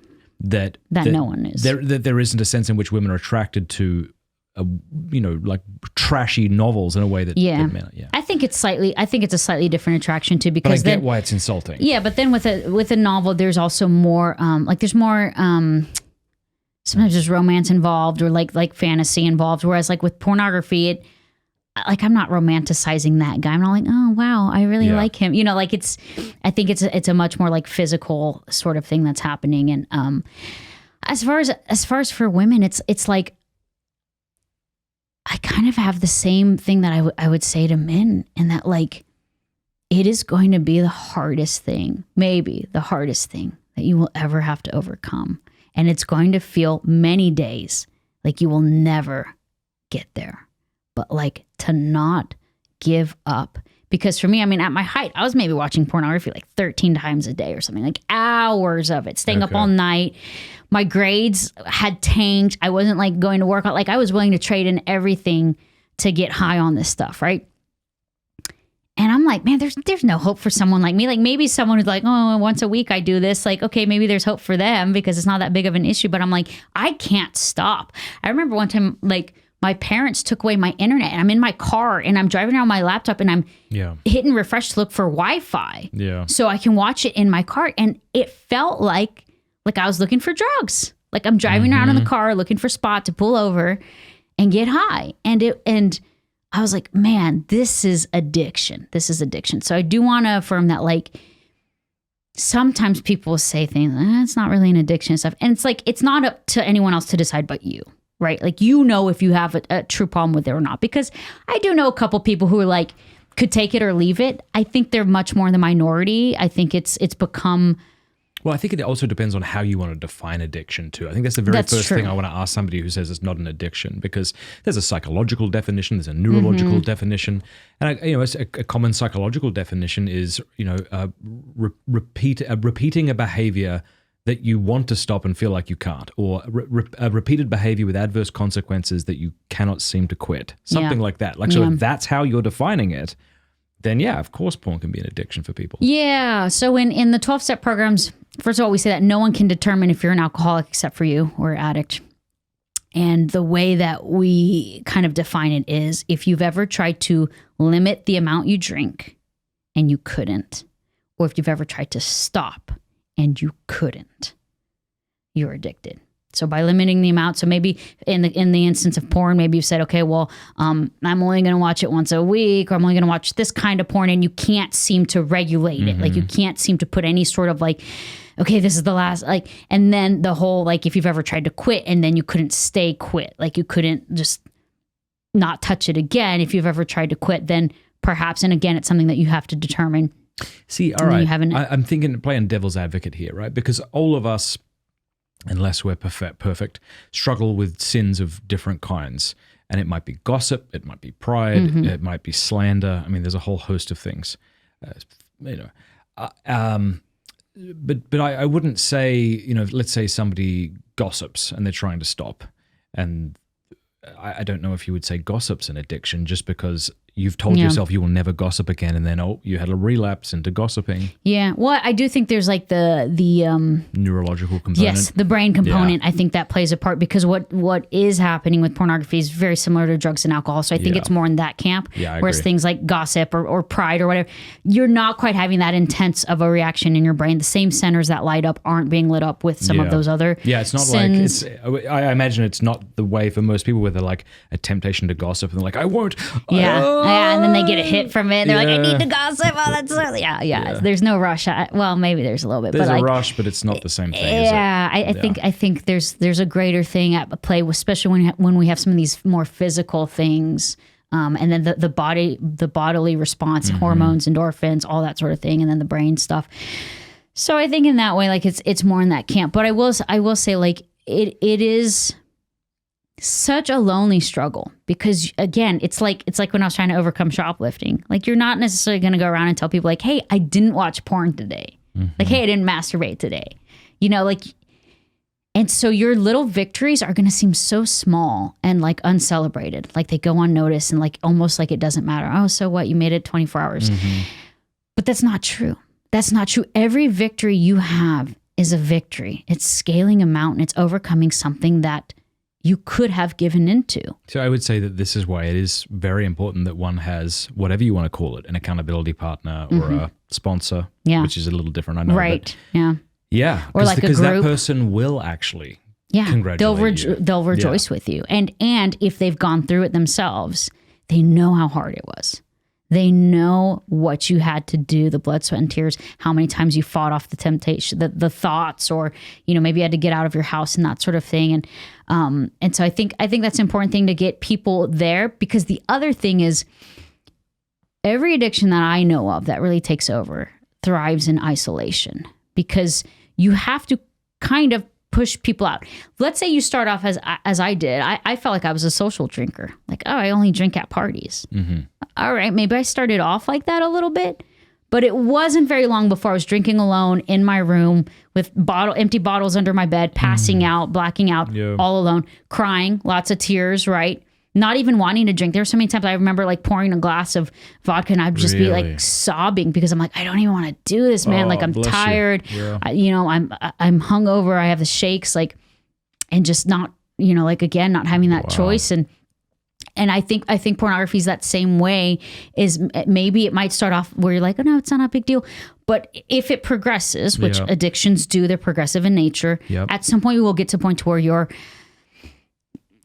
Speaker 2: no one is.
Speaker 1: That there isn't a sense in which women are attracted to, like trashy novels in a way that men are. Yeah.
Speaker 2: I think it's a slightly different attraction too,
Speaker 1: But I
Speaker 2: because
Speaker 1: get why it's insulting.
Speaker 2: Yeah, but then with a novel, there's also more sometimes there's romance involved or like fantasy involved. Whereas like with pornography, I'm not romanticizing that guy. I'm not like, oh wow, I really like him. I think it's a much more like physical sort of thing that's happening. And as far as for women, it's like I kind of have the same thing that I would say to men, and that like it is going to be the hardest thing, maybe the hardest thing that you will ever have to overcome. And it's going to feel many days like you will never get there. But like to not give up. Because for me, I mean, at my height, I was maybe watching pornography like 13 times a day or something, like hours of it, staying up all night. My grades had tanked. I wasn't like going to work out. Like I was willing to trade in everything to get high on this stuff, right? And I'm like, man, there's no hope for someone like me. Like maybe someone who's like, oh, once a week I do this. Like, okay, maybe there's hope for them because it's not that big of an issue. But I'm like, I can't stop. I remember one time, like, my parents took away my internet and I'm in my car and I'm driving around my laptop and I'm hitting refresh to look for Wi-Fi. Yeah. So I can watch it in my car. And it felt like I was looking for drugs. Like I'm driving around in the car looking for a spot to pull over and get high. And I was like, man, this is addiction. This is addiction. So I do want to affirm that like sometimes people say things, it's not really an addiction and stuff. And it's like, it's not up to anyone else to decide but you. Right? Like, if you have a true problem with it or not, because I do know a couple people who are like, could take it or leave it. I think they're much more in the minority. I think it's become.
Speaker 1: Well, I think it also depends on how you want to define addiction too. I think that's the very first thing I want to ask somebody who says it's not an addiction, because there's a psychological definition, there's a neurological definition, and a common psychological definition is repeating a behavior that you want to stop and feel like you can't, or a repeated behavior with adverse consequences that you cannot seem to quit. Something like that. Like, so if that's how you're defining it, then of course porn can be an addiction for people. Yeah.
Speaker 2: So in the 12-step programs, first of all, we say that no one can determine if you're an alcoholic except for you or addict. And the way that we kind of define it is if you've ever tried to limit the amount you drink and you couldn't, or if you've ever tried to stop and you couldn't, you're addicted. So by limiting the amount, so maybe in the instance of porn, maybe you've said, okay, well, I'm only going to watch it once a week, or I'm only going to watch this kind of porn, and you can't seem to regulate it. Like you can't seem to put any sort of like, okay, this is the last, like, and then the whole, like, if you've ever tried to quit and then you couldn't stay quit, like you couldn't just not touch it again. If you've ever tried to quit, then perhaps, and again, it's something that you have to determine.
Speaker 1: See, all right, I'm thinking playing devil's advocate here, right? Because all of us, unless we're perfect, struggle with sins of different kinds. And it might be gossip, it might be pride, it might be slander. I mean, there's a whole host of things, But I wouldn't say, let's say somebody gossips and they're trying to stop. And I don't know if you would say gossip's an addiction just because, you've told yourself you will never gossip again, and then you had a relapse into gossiping.
Speaker 2: Yeah. Well, I do think there's like the
Speaker 1: neurological component.
Speaker 2: Yes, the brain component. I think that plays a part, because what is happening with pornography is very similar to drugs and alcohol. So I think it's more in that camp.
Speaker 1: Yeah, I
Speaker 2: whereas
Speaker 1: agree.
Speaker 2: things like gossip or pride or whatever, you're not quite having that intense of a reaction in your brain. The same centers that light up aren't being lit up with some of those other
Speaker 1: it's not
Speaker 2: sins.
Speaker 1: I imagine it's not the way for most people where they're like a temptation to gossip and they're like, I won't.
Speaker 2: Yeah, and then they get a hit from it. They're like, I need to gossip. Oh, that's so, yeah. There's no rush. Well, maybe there's a little bit.
Speaker 1: There's
Speaker 2: but
Speaker 1: a
Speaker 2: like,
Speaker 1: rush, but it's not the same thing.
Speaker 2: Yeah,
Speaker 1: is it?
Speaker 2: I think there's a greater thing at play, especially when we have some of these more physical things, and then the bodily response, hormones, endorphins, all that sort of thing, and then the brain stuff. So I think in that way, like it's more in that camp. But I will say, like it is such a lonely struggle, because again, it's like when I was trying to overcome shoplifting. Like, you're not necessarily going to go around and tell people like, hey, I didn't watch porn today. Like, hey, I didn't masturbate today. Like, and so your little victories are going to seem so small and like uncelebrated. Like, they go unnoticed and like almost like it doesn't matter. Oh, so what? You made it 24 hours. But that's not true. That's not true. Every victory you have is a victory. It's scaling a mountain. It's overcoming something that you could have given into.
Speaker 1: So I would say that this is why it is very important that one has, whatever you want to call it, an accountability partner or a sponsor, which is a little different, I know.
Speaker 2: Right, yeah.
Speaker 1: Yeah,
Speaker 2: or like
Speaker 1: because
Speaker 2: a
Speaker 1: that
Speaker 2: group.
Speaker 1: person will actually congratulate you.
Speaker 2: They'll rejoice with you. And if they've gone through it themselves, they know how hard it was. They know what you had to do, the blood, sweat, and tears, how many times you fought off the temptation, the thoughts, or, maybe you had to get out of your house and that sort of thing. And so I think that's an important thing to get people there, because the other thing is, every addiction that I know of that really takes over thrives in isolation, because you have to kind of push people out. Let's say you start off as I did. I felt like I was a social drinker. Like, oh, I only drink at parties. All right, maybe I started off like that a little bit, but it wasn't very long before I was drinking alone in my room with empty bottles under my bed, passing out, blacking out, all alone, crying, lots of tears, right? Not even wanting to drink. There were so many times I remember like pouring a glass of vodka and I'd just be like sobbing, because I'm like, I don't even want to do this, man. Like, I'm tired. I'm hungover. I have the shakes, like, and just not, like, again, not having that choice. And I think pornography is that same way. Is maybe it might start off where you're like, oh no, it's not a big deal. But if it progresses, which addictions do, they're progressive in nature. At some point you will get to a point where you're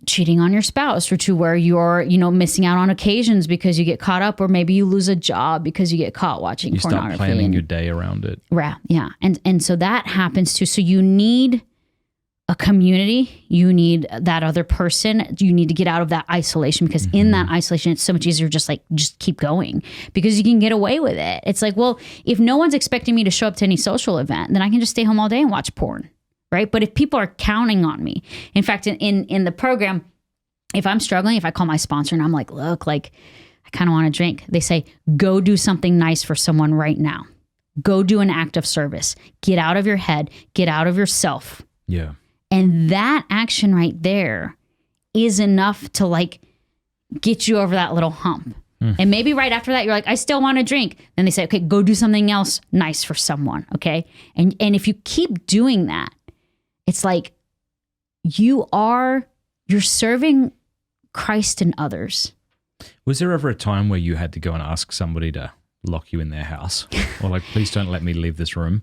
Speaker 2: cheating on your spouse, or to where you're, missing out on occasions because you get caught up, or maybe you lose a job because you get caught watching pornography.
Speaker 1: You start planning your day around it.
Speaker 2: Yeah. And so that happens too. So you need a community, you need that other person, you need to get out of that isolation, because in that isolation, it's so much easier just keep going, because you can get away with it. It's like, well, if no one's expecting me to show up to any social event, then I can just stay home all day and watch porn, right? But if people are counting on me, in fact, in the program, if I'm struggling, if I call my sponsor and I'm like, look, like, I kind of want to drink, they say, go do something nice for someone right now. Go do an act of service. Get out of your head, get out of yourself.
Speaker 1: Yeah.
Speaker 2: And that action right there is enough to like get you over that little hump. And maybe right after that, you're like, I still want to drink. Then they say, okay, go do something else nice for someone. Okay. And if you keep doing that, it's like you're serving Christ and others.
Speaker 1: Was there ever a time where you had to go and ask somebody to lock you in their house, or like, please don't let me leave this room?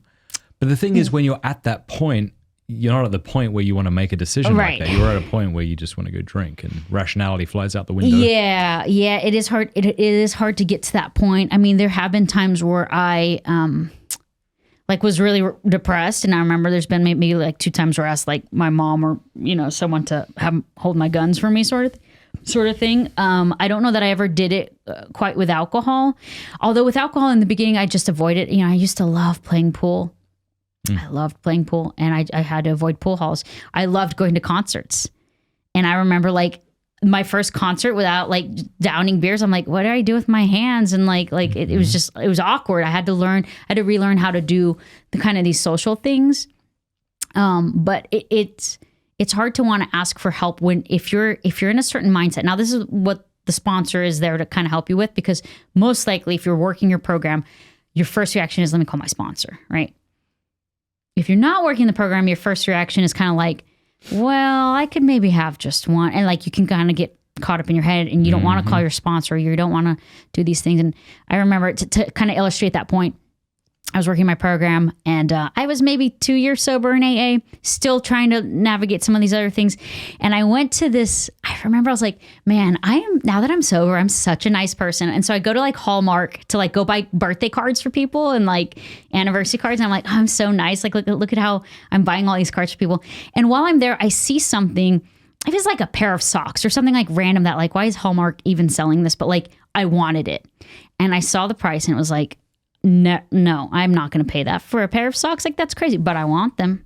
Speaker 1: But the thing is, when you're at that point, you're not at the point where you want to make a decision like that. You're at a point where you just want to go drink, and rationality flies out the window. Yeah,
Speaker 2: it is hard. It is hard to get to that point. I mean, there have been times where I was really depressed, and I remember there's been maybe like 2 times where I asked like my mom or someone to hold my guns for me, sort of thing. I don't know that I ever did it quite with alcohol. Although with alcohol in the beginning, I just avoided it. I used to love playing pool. I loved playing pool, and I had to avoid pool halls. I loved going to concerts. And I remember like my first concert without like downing beers. I'm like, what do I do with my hands? And it was awkward. I had to relearn how to do the kind of these social things. But it's hard to want to ask for help if you're in a certain mindset. Now, this is what the sponsor is there to kind of help you with, because most likely if you're working your program, your first reaction is, let me call my sponsor, right? If you're not working the program, your first reaction is kind of like, well, I could maybe have just one. And like you can kind of get caught up in your head and you don't want to call your sponsor. You don't want to do these things. And I remember to kind of illustrate that point, I was working my program and I was maybe 2 years sober in AA, still trying to navigate some of these other things. And I went to this, I remember I was like, man, now that I'm sober, I'm such a nice person. And so I go to like Hallmark to like go buy birthday cards for people and like anniversary cards. And I'm like, oh, I'm so nice. Like, look at how I'm buying all these cards for people. And while I'm there, I see something, it was like a pair of socks or something like random that like, why is Hallmark even selling this? But like, I wanted it. And I saw the price and it was like, no, I'm not going to pay that for a pair of socks. Like, that's crazy, but I want them.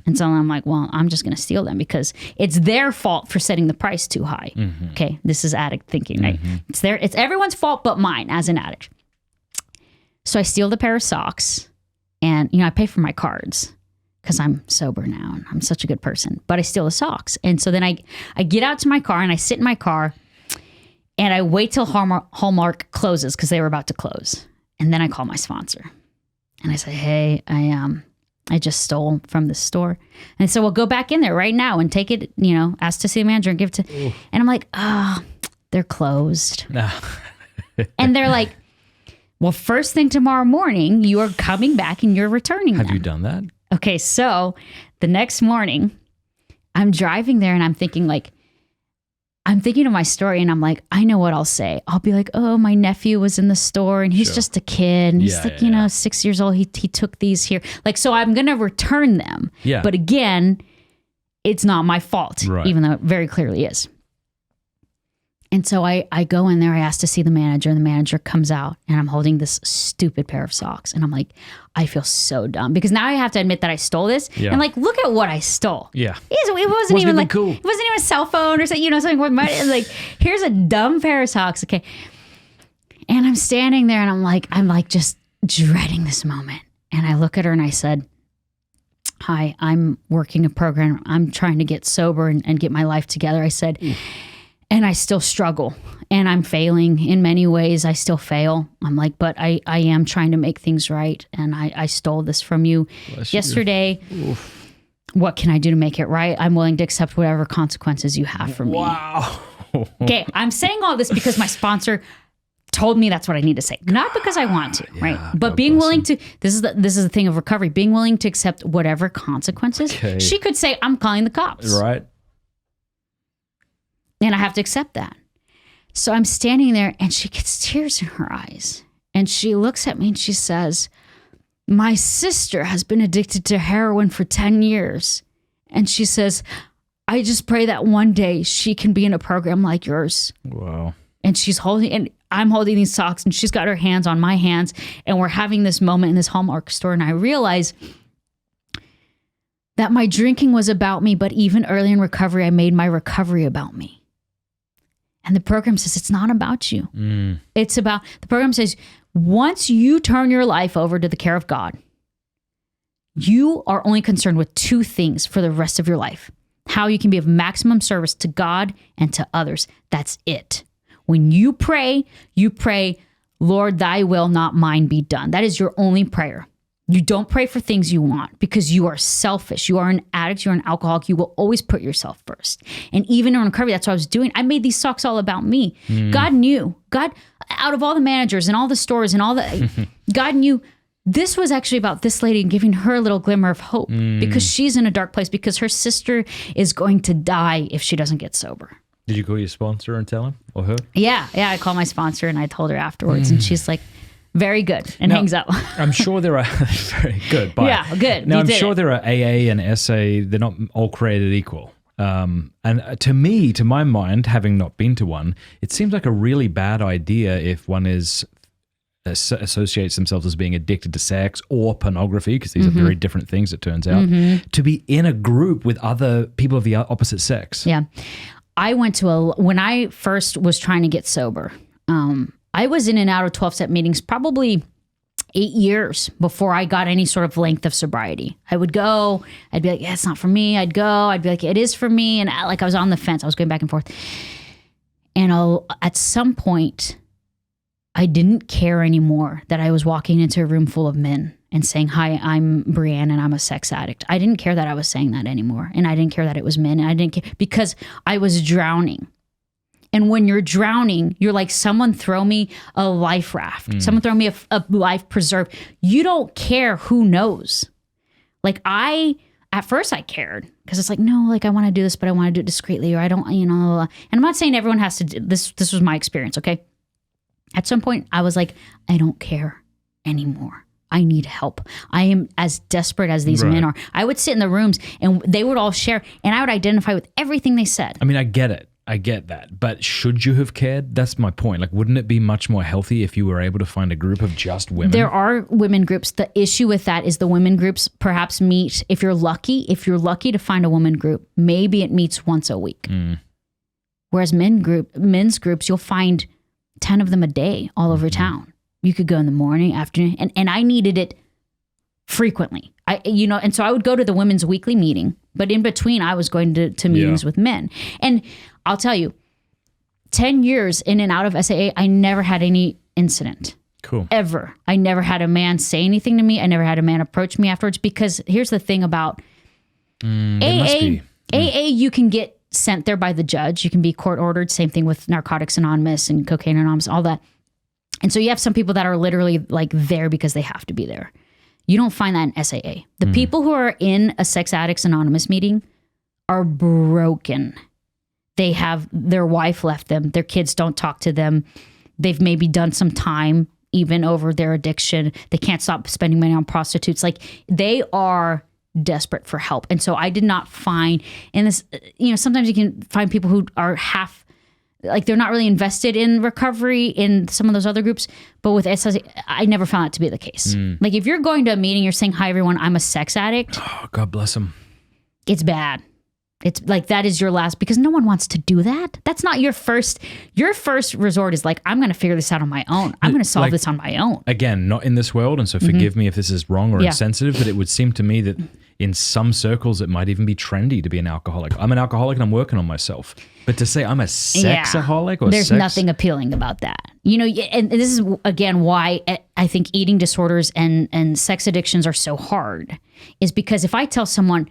Speaker 2: And so I'm like, well, I'm just going to steal them because it's their fault for setting the price too high. Okay. This is addict thinking, right? It's everyone's fault, but mine as an addict. So I steal the pair of socks and, I pay for my cards because I'm sober now and I'm such a good person, but I steal the socks. And so then I get out to my car and I sit in my car and I wait till Hallmark closes because they were about to close. And then I call my sponsor and I say, hey, I just stole from the store. And so we'll go back in there right now and take it, ask to see the manager and give it to, and I'm like, they're closed. And they're like, well, first thing tomorrow morning, you are coming back and you're returning them.
Speaker 1: Have you done that?
Speaker 2: Okay. So the next morning I'm driving there and I'm thinking of my story and I'm like, I know what I'll say. I'll be like, oh, my nephew was in the store and he's just a kid. And he's 6 years old. He took these here. Like, so I'm going to return them. Yeah. But again, it's not my fault, even though it very clearly is. And so I go in there, I ask to see the manager, and the manager comes out and I'm holding this stupid pair of socks. And I'm like, I feel so dumb because now I have to admit that I stole this. Yeah. And like, look at what I stole. Yeah. It wasn't even like, cool. It wasn't even a cell phone or something, something with money. Like, here's a dumb pair of socks. Okay. And I'm standing there and I'm like just dreading this moment. And I look at her and I said, hi, I'm working a program. I'm trying to get sober and get my life together. I said, and I still struggle and I'm failing in many ways. I still fail. I'm like, but I am trying to make things right. And I stole this from you yesterday. What can I do to make it right? I'm willing to accept whatever consequences you have for me. Wow. Okay. I'm saying all this because my sponsor told me that's what I need to say. Not because I want to, right? But being willing to, this is the thing of recovery, being willing to accept whatever consequences. Okay. She could say, I'm calling the cops.
Speaker 1: Right.
Speaker 2: And I have to accept that. So I'm standing there and she gets tears in her eyes. And she looks at me and she says, my sister has been addicted to heroin for 10 years. And she says, I just pray that one day she can be in a program like yours. Wow. And I'm holding these socks and she's got her hands on my hands. And we're having this moment in this Hallmark store. And I realize that my drinking was about me, but even early in recovery, I made my recovery about me. And the program says, it's not about you. The program says, once you turn your life over to the care of God, you are only concerned with two things for the rest of your life. How you can be of maximum service to God and to others. That's it. When you pray, Lord, thy will, not mine, be done. That is your only prayer. You don't pray for things you want because you are selfish. You are an addict. You're an alcoholic. You will always put yourself first. And even in recovery, that's what I was doing. I made these socks all about me. God knew. God, out of all the managers and all the stores and all the, God knew this was actually about this lady and giving her a little glimmer of hope because she's in a dark place because her sister is going to die if she doesn't get sober.
Speaker 1: Did you call your sponsor and tell him or her?
Speaker 2: Yeah. I called my sponsor and I told her afterwards and she's like, very good, and hangs up.
Speaker 1: I'm sure there are very good. Bye.
Speaker 2: Yeah, good.
Speaker 1: Now I'm sure there are AA and SA. They're not all created equal. And to my mind, having not been to one, it seems like a really bad idea if one associates themselves as being addicted to sex or pornography, because these are very different things. It turns out to be in a group with other people of the opposite sex.
Speaker 2: Yeah, I went to when I first was trying to get sober. I was in and out of 12-step meetings probably 8 years before I got any sort of length of sobriety. I would go, I'd be like, yeah, it's not for me. I'd go, I'd be like, it is for me. And I was on the fence. I was going back and forth. And at some point, I didn't care anymore that I was walking into a room full of men and saying, "Hi, I'm Breanne and I'm a sex addict." I didn't care that I was saying that anymore. And I didn't care that it was men. And I didn't care because I was drowning. And when you're drowning, you're like, someone throw me a life raft. Someone throw me a life preserve. You don't care who knows. Like at first I cared because it's like, no, like I want to do this, but I want to do it discreetly, or I don't, and I'm not saying everyone has to do this. This was my experience. Okay. At some point I was like, I don't care anymore. I need help. I am as desperate as these men are. I would sit in the rooms and they would all share and I would identify with everything they said.
Speaker 1: I mean, I get it. I get that. But should you have cared? That's my point. Like, wouldn't it be much more healthy if you were able to find a group of just women?
Speaker 2: There are women groups. The issue with that is the women groups perhaps meet, if you're lucky to find a woman group, maybe it meets once a week. Whereas men's groups, you'll find 10 of them a day all over town. You could go in the morning, afternoon, and I needed it frequently. And so I would go to the women's weekly meeting, but in between I was going to meetings with men. And I'll tell you, 10 years in and out of SAA, I never had any incident.
Speaker 1: Cool.
Speaker 2: Ever. I never had a man say anything to me. I never had a man approach me afterwards, because here's the thing about AA. AA, you can get sent there by the judge. You can be court ordered. Same thing with Narcotics Anonymous and Cocaine Anonymous, all that. And so you have some people that are literally like there because they have to be there. You don't find that in SAA. The people who are in a Sex Addicts Anonymous meeting are broken. They have their wife left them. Their kids don't talk to them. They've maybe done some time even over their addiction. They can't stop spending money on prostitutes. Like, they are desperate for help. And so I did not find in this, sometimes you can find people who are half, like they're not really invested in recovery in some of those other groups. But with SSA, I never found that to be the case. Like, if you're going to a meeting, you're saying, "Hi, everyone, I'm a sex addict."
Speaker 1: Oh, God bless them.
Speaker 2: It's bad. It's like, that is your last, because no one wants to do that. That's not your first resort is like, I'm going to figure this out on my own. I'm going to solve this on my own.
Speaker 1: Again, not in this world. And so forgive me if this is wrong or insensitive, but it would seem to me that in some circles, it might even be trendy to be an alcoholic. I'm an alcoholic and I'm working on myself. But to say I'm a sexaholic or
Speaker 2: there's nothing appealing about that. And this is, again, why I think eating disorders and sex addictions are so hard, is because if I tell someone,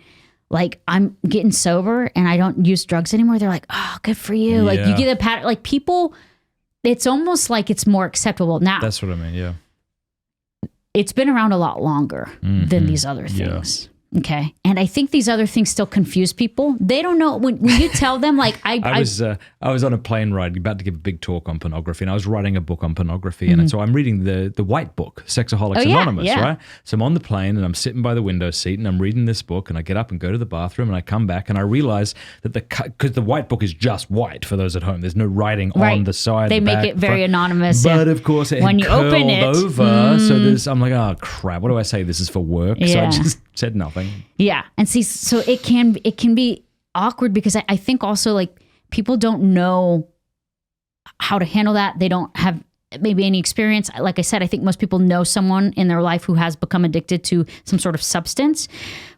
Speaker 2: like, I'm getting sober and I don't use drugs anymore, they're like, "Oh, good for you." Yeah. Like, you get a pat, like, people, it's almost like it's more acceptable now.
Speaker 1: That's what I mean. Yeah.
Speaker 2: It's been around a lot longer than these other things. Yeah. Okay. And I think these other things still confuse people. They don't know when you tell them, like, I
Speaker 1: was on a plane ride about to give a big talk on pornography, and I was writing a book on pornography. And so I'm reading the white book, Sexaholics Anonymous, right? So I'm on the plane and I'm sitting by the window seat and I'm reading this book, and I get up and go to the bathroom and I come back and I realize that because the white book is just white for those at home. There's no writing on the side.
Speaker 2: They make it very anonymous.
Speaker 1: But of course it when you open it over. So I'm like, oh crap, what do I say? This is for work. So I just said nothing.
Speaker 2: Yeah. And see, so it can be awkward because I think also, like, people don't know how to handle that. They don't have maybe any experience. Like I said, I think most people know someone in their life who has become addicted to some sort of substance.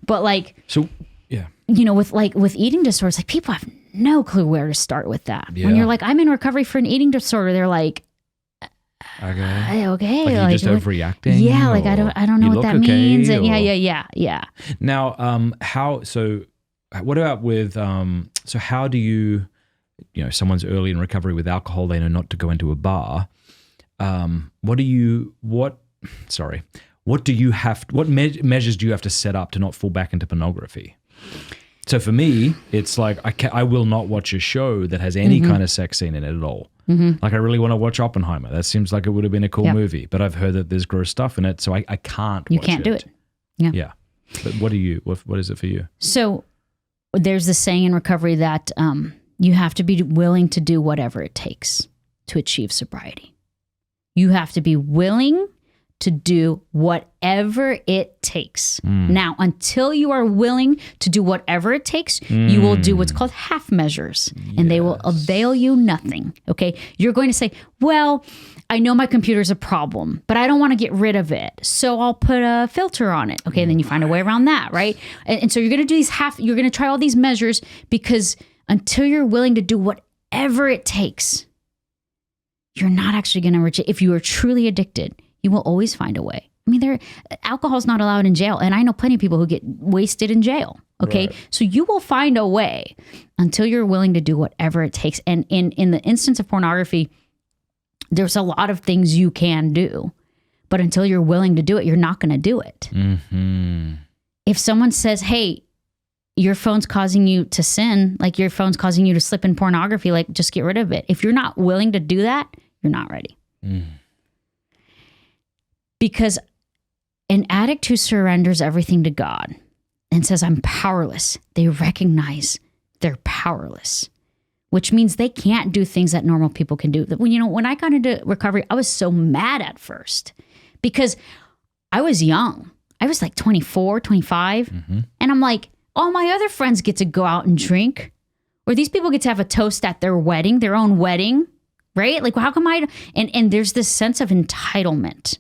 Speaker 2: But like,
Speaker 1: so yeah,
Speaker 2: with eating disorders, like, people have no clue where to start with that. Yeah. When you're like, "I'm in recovery for an eating disorder," they're like, okay.
Speaker 1: Like, you're just overreacting.
Speaker 2: Yeah, like, I don't know what that means. And yeah.
Speaker 1: Now, what about with so how do you someone's early in recovery with alcohol, they know not to go into a bar. What measures do you have to set up to not fall back into pornography? So for me, it's like I will not watch a show that has any kind of sex scene in it at all. Like, I really want to watch Oppenheimer. That seems like it would have been a cool movie, but I've heard that there's gross stuff in it, so I can't watch it. You can't do it. Yeah. But what is it for you? So
Speaker 2: there's this saying in recovery that you have to be willing to do whatever it takes to achieve sobriety. You have to be willing to do whatever it takes. Now, until you are willing to do whatever it takes, you will do what's called half measures, and they will avail you nothing. Okay. You're going to say, "Well, I know my computer's a problem, but I don't want to get rid of it, so I'll put a filter on it." Okay. And then you find a way around that. Right. And so you're going to do you're going to try all these measures, because until you're willing to do whatever it takes, you're not actually going to reach it. If you are truly addicted, you will always find a way. I mean, alcohol is not allowed in jail. And I know plenty of people who get wasted in jail. Okay. Right. So you will find a way until you're willing to do whatever it takes. And in the instance of pornography, there's a lot of things you can do. But until you're willing to do it, you're not going to do it. Mm-hmm. If someone says, hey, your phone's causing you to sin, like your phone's causing you to slip in pornography, like just get rid of it. If you're not willing to do that, you're not ready. Mm. Because an addict who surrenders everything to God and says, I'm powerless, they recognize they're powerless, which means they can't do things that normal people can do. When I got into recovery, I was so mad at first because I was young. I was like 24, 25. Mm-hmm. And I'm like, all my other friends get to go out and drink, or these people get to have a toast at their wedding, their own wedding, right? Like, how come and there's this sense of entitlement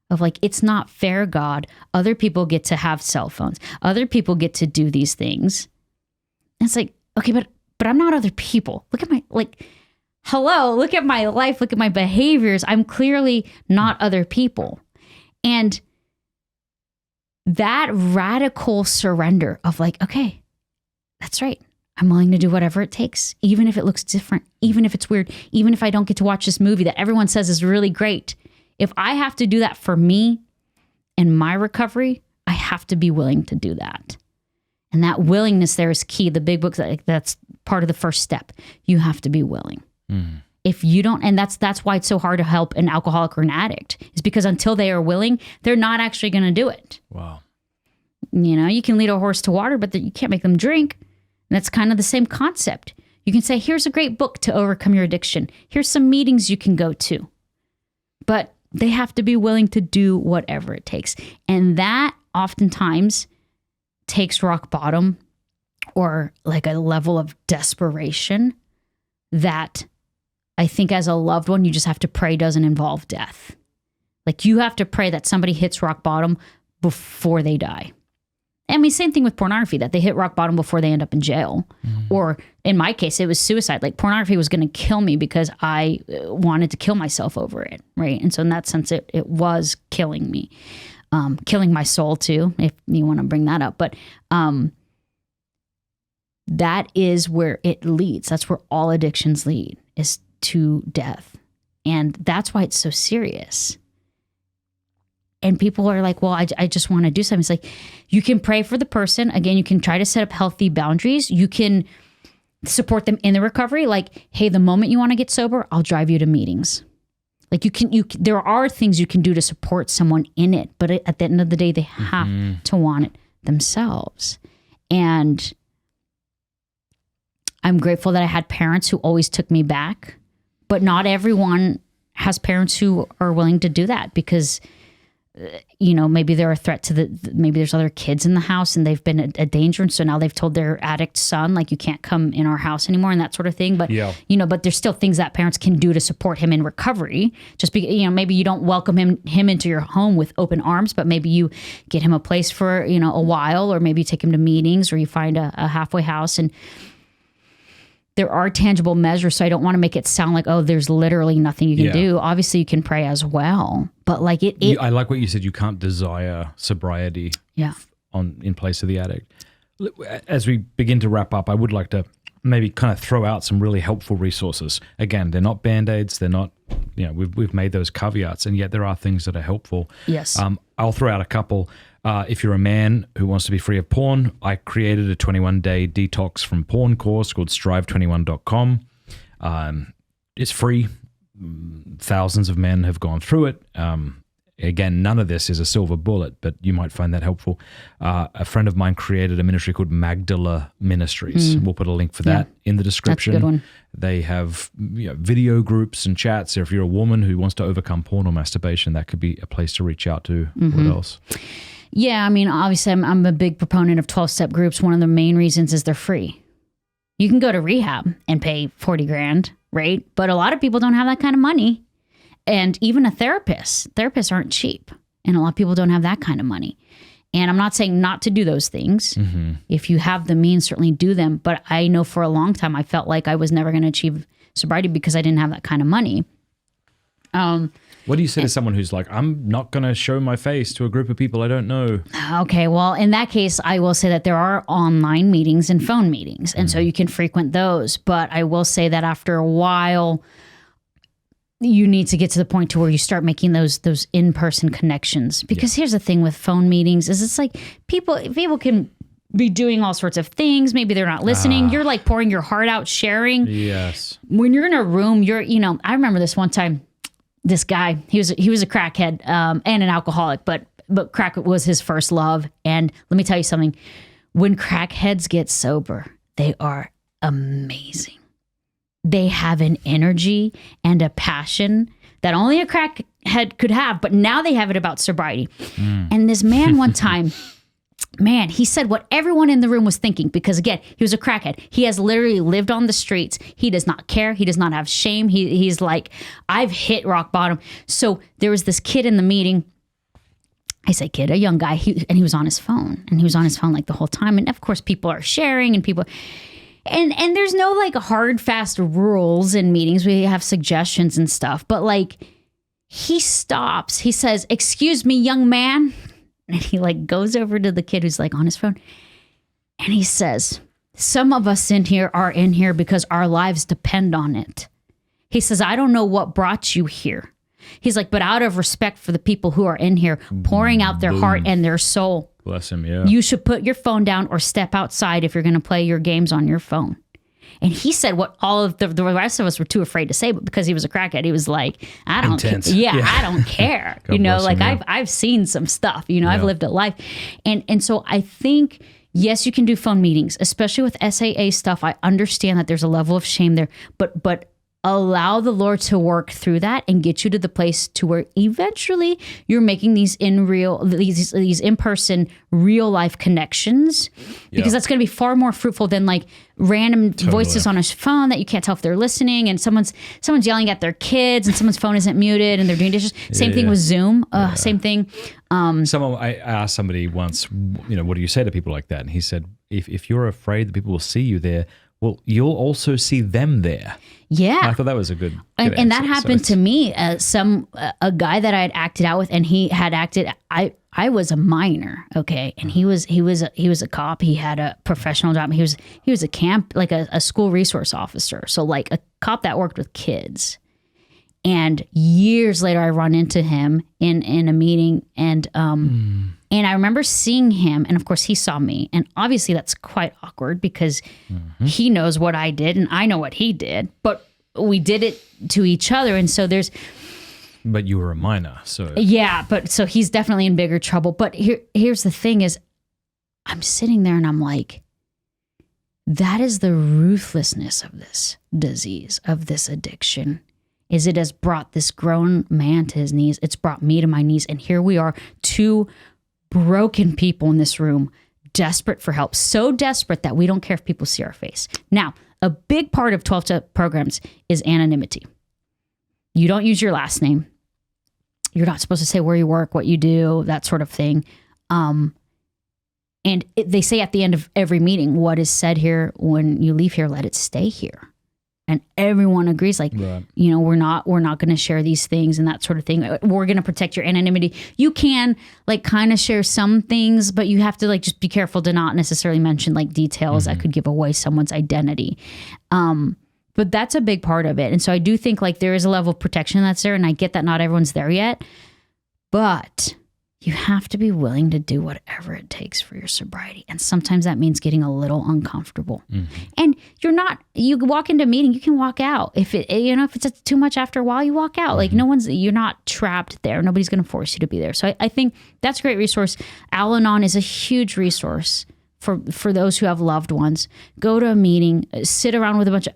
Speaker 2: of like, it's not fair, God. Other people get to have cell phones. Other people get to do these things. And it's like, okay, but I'm not other people. Look at look at my life. Look at my behaviors. I'm clearly not other people. And that radical surrender of like, okay, that's right. I'm willing to do whatever it takes, even if it looks different, even if it's weird, even if I don't get to watch this movie that everyone says is really great. If I have to do that for me and my recovery, I have to be willing to do that. And that willingness there is key. The big book, that's part of the first step. You have to be willing. Mm. If you don't, and that's why it's so hard to help an alcoholic or an addict, is because until they are willing, they're not actually going to do it.
Speaker 1: Wow.
Speaker 2: You can lead a horse to water, but you can't make them drink. And that's kind of the same concept. You can say, here's a great book to overcome your addiction. Here's some meetings you can go to. But they have to be willing to do whatever it takes. And that oftentimes takes rock bottom or like a level of desperation that I think as a loved one, you just have to pray doesn't involve death. Like you have to pray that somebody hits rock bottom before they die. I mean, same thing with pornography, that they hit rock bottom before they end up in jail. Mm-hmm. Or in my case, it was suicide. Like pornography was going to kill me because I wanted to kill myself over it, right? And so in that sense, it was killing me, killing my soul too, if you want to bring that up. But that is where it leads. That's where all addictions lead, is to death. And that's why it's so serious. And people are like, well, I just want to do something. It's like, you can pray for the person. Again, you can try to set up healthy boundaries. You can support them in the recovery. Like, hey, the moment you want to get sober, I'll drive you to meetings. Like there are things you can do to support someone in it. But at the end of the day, they have to want it themselves. And I'm grateful that I had parents who always took me back. But not everyone has parents who are willing to do that because maybe they're a threat to maybe there's other kids in the house and they've been a danger. And so now they've told their addict son, like, you can't come in our house anymore and that sort of thing. But, but there's still things that parents can do to support him in recovery. Just maybe you don't welcome him into your home with open arms, but maybe you get him a place for, a while, or maybe you take him to meetings, or you find a halfway house. And there are tangible measures. So I don't want to make it sound like, oh, there's literally nothing you can do. Obviously you can pray as well, but like I like
Speaker 1: what you said. You can't desire sobriety in place of the addict. As we begin to wrap up, I would like to maybe kind of throw out some really helpful resources. Again, they're not Band-Aids. They're not, we've made those caveats, and yet there are things that are helpful.
Speaker 2: Yes.
Speaker 1: I'll throw out a couple. If you're a man who wants to be free of porn, I created a 21-day detox from porn course called strive21.com. It's free. Thousands of men have gone through it. Again, none of this is a silver bullet, but you might find that helpful. A friend of mine created a ministry called Magdala Ministries. We'll put a link for that in the description.
Speaker 2: That's a good one.
Speaker 1: They have video groups and chats. If you're a woman who wants to overcome porn or masturbation, that could be a place to reach out to. What else?
Speaker 2: Yeah, I mean, obviously, I'm a big proponent of 12-step groups. One of the main reasons is they're free. You can go to rehab and pay $40,000, right? But a lot of people don't have that kind of money. And even a therapist. Therapists aren't cheap. And a lot of people don't have that kind of money. And I'm not saying not to do those things.
Speaker 1: Mm-hmm.
Speaker 2: If you have the means, certainly do them. But I know for a long time, I felt like I was never going to achieve sobriety because I didn't have that kind of money.
Speaker 1: What do you say to someone who's like, I'm not going to show my face to a group of people I don't know?
Speaker 2: Okay, well, in that case, I will say that there are online meetings and phone meetings. And so you can frequent those. But I will say that after a while, you need to get to the point to where you start making those in-person connections. Because here's the thing with phone meetings is it's like people can be doing all sorts of things. Maybe they're not listening. You're like pouring your heart out, sharing.
Speaker 1: Yes.
Speaker 2: When you're in a room, I remember this one time, this guy, he was a crackhead and an alcoholic, but crack was his first love. And let me tell you something, when crackheads get sober, they are amazing. They have an energy and a passion that only a crackhead could have, but now they have it about sobriety. And this man one time, he said what everyone in the room was thinking, because again, he was a crackhead. He has literally lived on the streets. He does not care. He does not have shame. He's like, I've hit rock bottom. So there was this kid in the meeting. I say kid, a young guy, and he was on his phone. And he was on his phone like the whole time. And of course, people are sharing and people... And there's no like hard, fast rules in meetings. We have suggestions and stuff. But like he stops. He says, "Excuse me, young man." And he like goes over to the kid who's like on his phone. And he says, "Some of us in here are in here because our lives depend on it." He says, "I don't know what brought you here." He's like, "But out of respect for the people who are in here, pouring out their heart and their soul.
Speaker 1: Bless him, yeah.
Speaker 2: You should put your phone down or step outside if you're going to play your games on your phone." And he said what all of the rest of us were too afraid to say, but because he was a crackhead, he was like, I don't care. Yeah, I don't care. Like him, I've seen some stuff, I've lived a life. And so I think, yes, you can do phone meetings, especially with SAA stuff. I understand that there's a level of shame there, but allow the Lord to work through that and get you to the place to where eventually you're making these in-person real life connections, because that's going to be far more fruitful than like random voices on a phone that you can't tell if they're listening, and someone's yelling at their kids and someone's phone isn't muted and they're doing dishes. Same thing with Zoom. Same thing.
Speaker 1: I asked somebody once, what do you say to people like that? And he said, if you're afraid that people will see you there, well, you'll also see them there.
Speaker 2: Yeah.
Speaker 1: I thought that was a good
Speaker 2: and that happened to me. A guy that I had acted out with, and he had acted. I was a minor, okay, and he was a cop. He had a professional job. He was a camp, like a school resource officer. So like a cop that worked with kids. And years later, I run into him in a meeting, and I remember seeing him, and of course he saw me, and obviously that's quite awkward because he knows what I did and I know what he did, but we did it to each other, and so there's.
Speaker 1: But you were a minor, so
Speaker 2: yeah, but so he's definitely in bigger trouble. But here's the thing: is I'm sitting there and I'm like, that is the ruthlessness of this disease, of this addiction. Is it has brought this grown man to his knees. It's brought me to my knees. And here we are, two broken people in this room, desperate for help. So desperate that we don't care if people see our face. Now, a big part of 12-step programs is anonymity. You don't use your last name. You're not supposed to say where you work, what you do, that sort of thing. And they say at the end of every meeting, what is said here, when you leave here, let it stay here. And everyone agrees, like, right. We're not going to share these things and that sort of thing. We're going to protect your anonymity. You can like kind of share some things, but you have to like just be careful to not necessarily mention like details that could give away someone's identity. But that's a big part of it. And so I do think like there is a level of protection that's there, and I get that not everyone's there yet, but you have to be willing to do whatever it takes for your sobriety. And sometimes that means getting a little uncomfortable. And you walk into a meeting, you can walk out. If it's too much after a while, you walk out. Like you're not trapped there. Nobody's going to force you to be there. So I think that's a great resource. Al-Anon is a huge resource for those who have loved ones. Go to a meeting, sit around with a bunch of,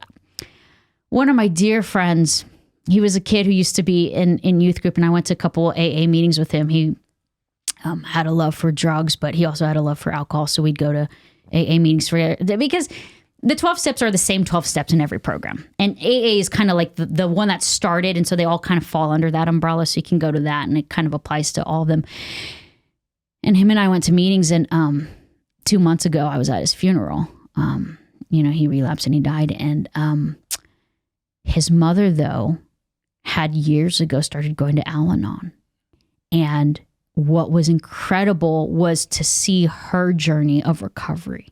Speaker 2: one of my dear friends, he was a kid who used to be in youth group, and I went to a couple AA meetings with him. He had a love for drugs, but he also had a love for alcohol. So we'd go to AA meetings because the 12 steps are the same 12 steps in every program. And AA is kind of like the one that started. And so they all kind of fall under that umbrella. So you can go to that, and it kind of applies to all of them. And him and I went to meetings, and 2 months ago I was at his funeral. He relapsed and he died. And his mother, though, had years ago started going to Al-Anon. And what was incredible was to see her journey of recovery.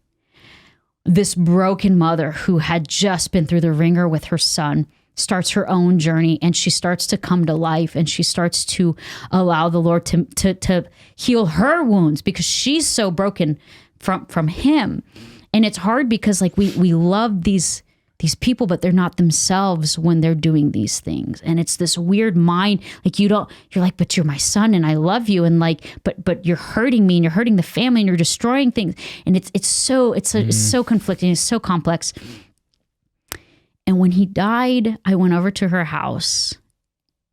Speaker 2: This broken mother who had just been through the ringer with her son starts her own journey, and she starts to come to life, and she starts to allow the Lord to heal her wounds because she's so broken from him. And it's hard because like we love these people, but they're not themselves when they're doing these things. And it's this weird mind, like you're like, but you're my son and I love you. And like, but you're hurting me and you're hurting the family and you're destroying things. And it's so conflicting. It's so complex. And when he died, I went over to her house,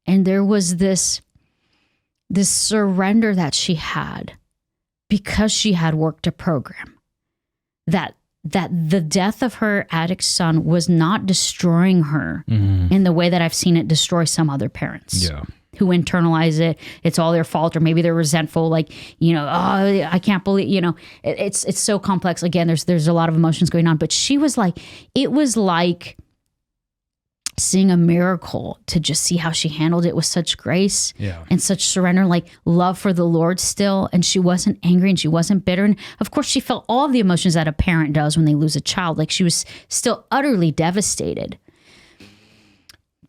Speaker 2: and there was this surrender that she had because she had worked a program that the death of her addict son was not destroying her in the way that I've seen it destroy some other parents who internalize it. It's all their fault, or maybe they're resentful. Like, I can't believe, it's so complex. Again, there's a lot of emotions going on, but she was like, it was like seeing a miracle to just see how she handled it with such grace and such surrender, like love for the Lord still. And she wasn't angry and she wasn't bitter. And of course she felt all of the emotions that a parent does when they lose a child. Like she was still utterly devastated,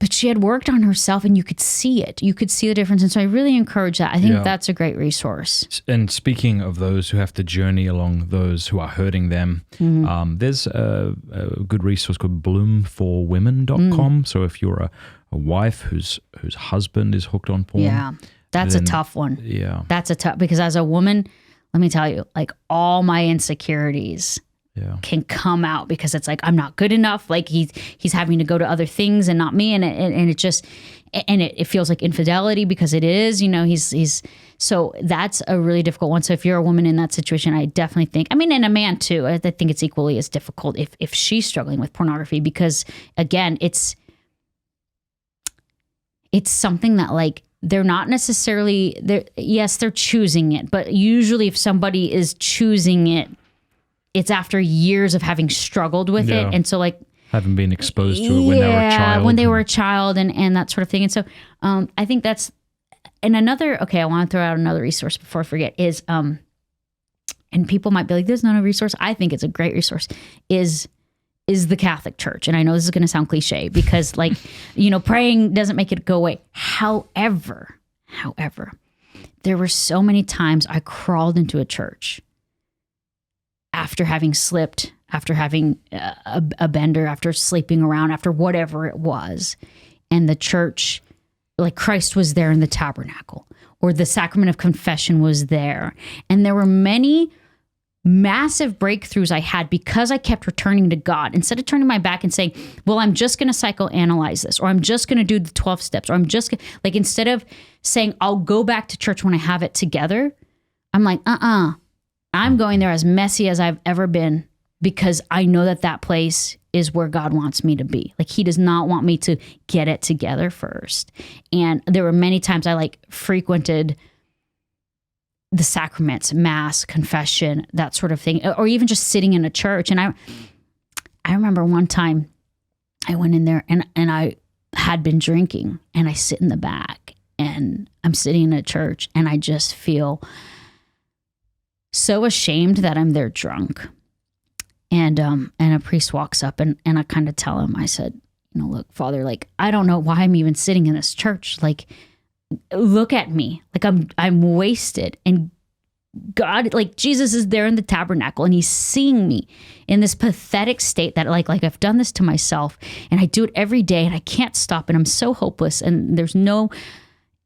Speaker 2: but she had worked on herself, and you could see it. You could see the difference. And so I really encourage that. I think that's a great resource.
Speaker 1: And speaking of those who have to journey along those who are hurting them, there's a good resource called bloomforwomen.com. So if you're a wife whose husband is hooked on porn.
Speaker 2: That's a tough one. That's a tough, because as a woman, let me tell you, like all my insecurities can come out because it's like, I'm not good enough. Like he's having to go to other things and not me. And it just, and it feels like infidelity because it is, he's, so that's a really difficult one. So if you're a woman in that situation, I definitely think, and a man too, I think it's equally as difficult if she's struggling with pornography, because again, it's something that like, they're not necessarily, they're choosing it, but usually if somebody is choosing it, it's after years of having struggled with it. And so like,
Speaker 1: having been exposed to it when they were a child.
Speaker 2: When they were a child and that sort of thing. And so I think that's, and I want to throw out another resource before I forget is, and people might be like, there's not a resource. I think it's a great resource, is the Catholic Church. And I know this is going to sound cliche because like, praying doesn't make it go away. However, there were so many times I crawled into a church after having slipped, after having a bender, after sleeping around, after whatever it was. And the church, like Christ was there in the tabernacle, or the sacrament of confession was there. And there were many massive breakthroughs I had because I kept returning to God. Instead of turning my back and saying, well, I'm just going to psychoanalyze this, or I'm just going to do the 12 steps, or I'm just like, instead of saying, I'll go back to church when I have it together, I'm like, I'm going there as messy as I've ever been, because I know that place is where God wants me to be. Like he does not want me to get it together first. And there were many times I like frequented the sacraments, mass, confession, that sort of thing, or even just sitting in a church. And I remember one time I went in there and I had been drinking, and I sit in the back and I'm sitting in a church and I just feel so ashamed that I'm there drunk. And a priest walks up and I kind of tell him, I said, look, Father, like, I don't know why I'm even sitting in this church. Like, look at me. Like I'm wasted. And God, like Jesus is there in the tabernacle and he's seeing me in this pathetic state that like I've done this to myself and I do it every day and I can't stop and I'm so hopeless and there's no,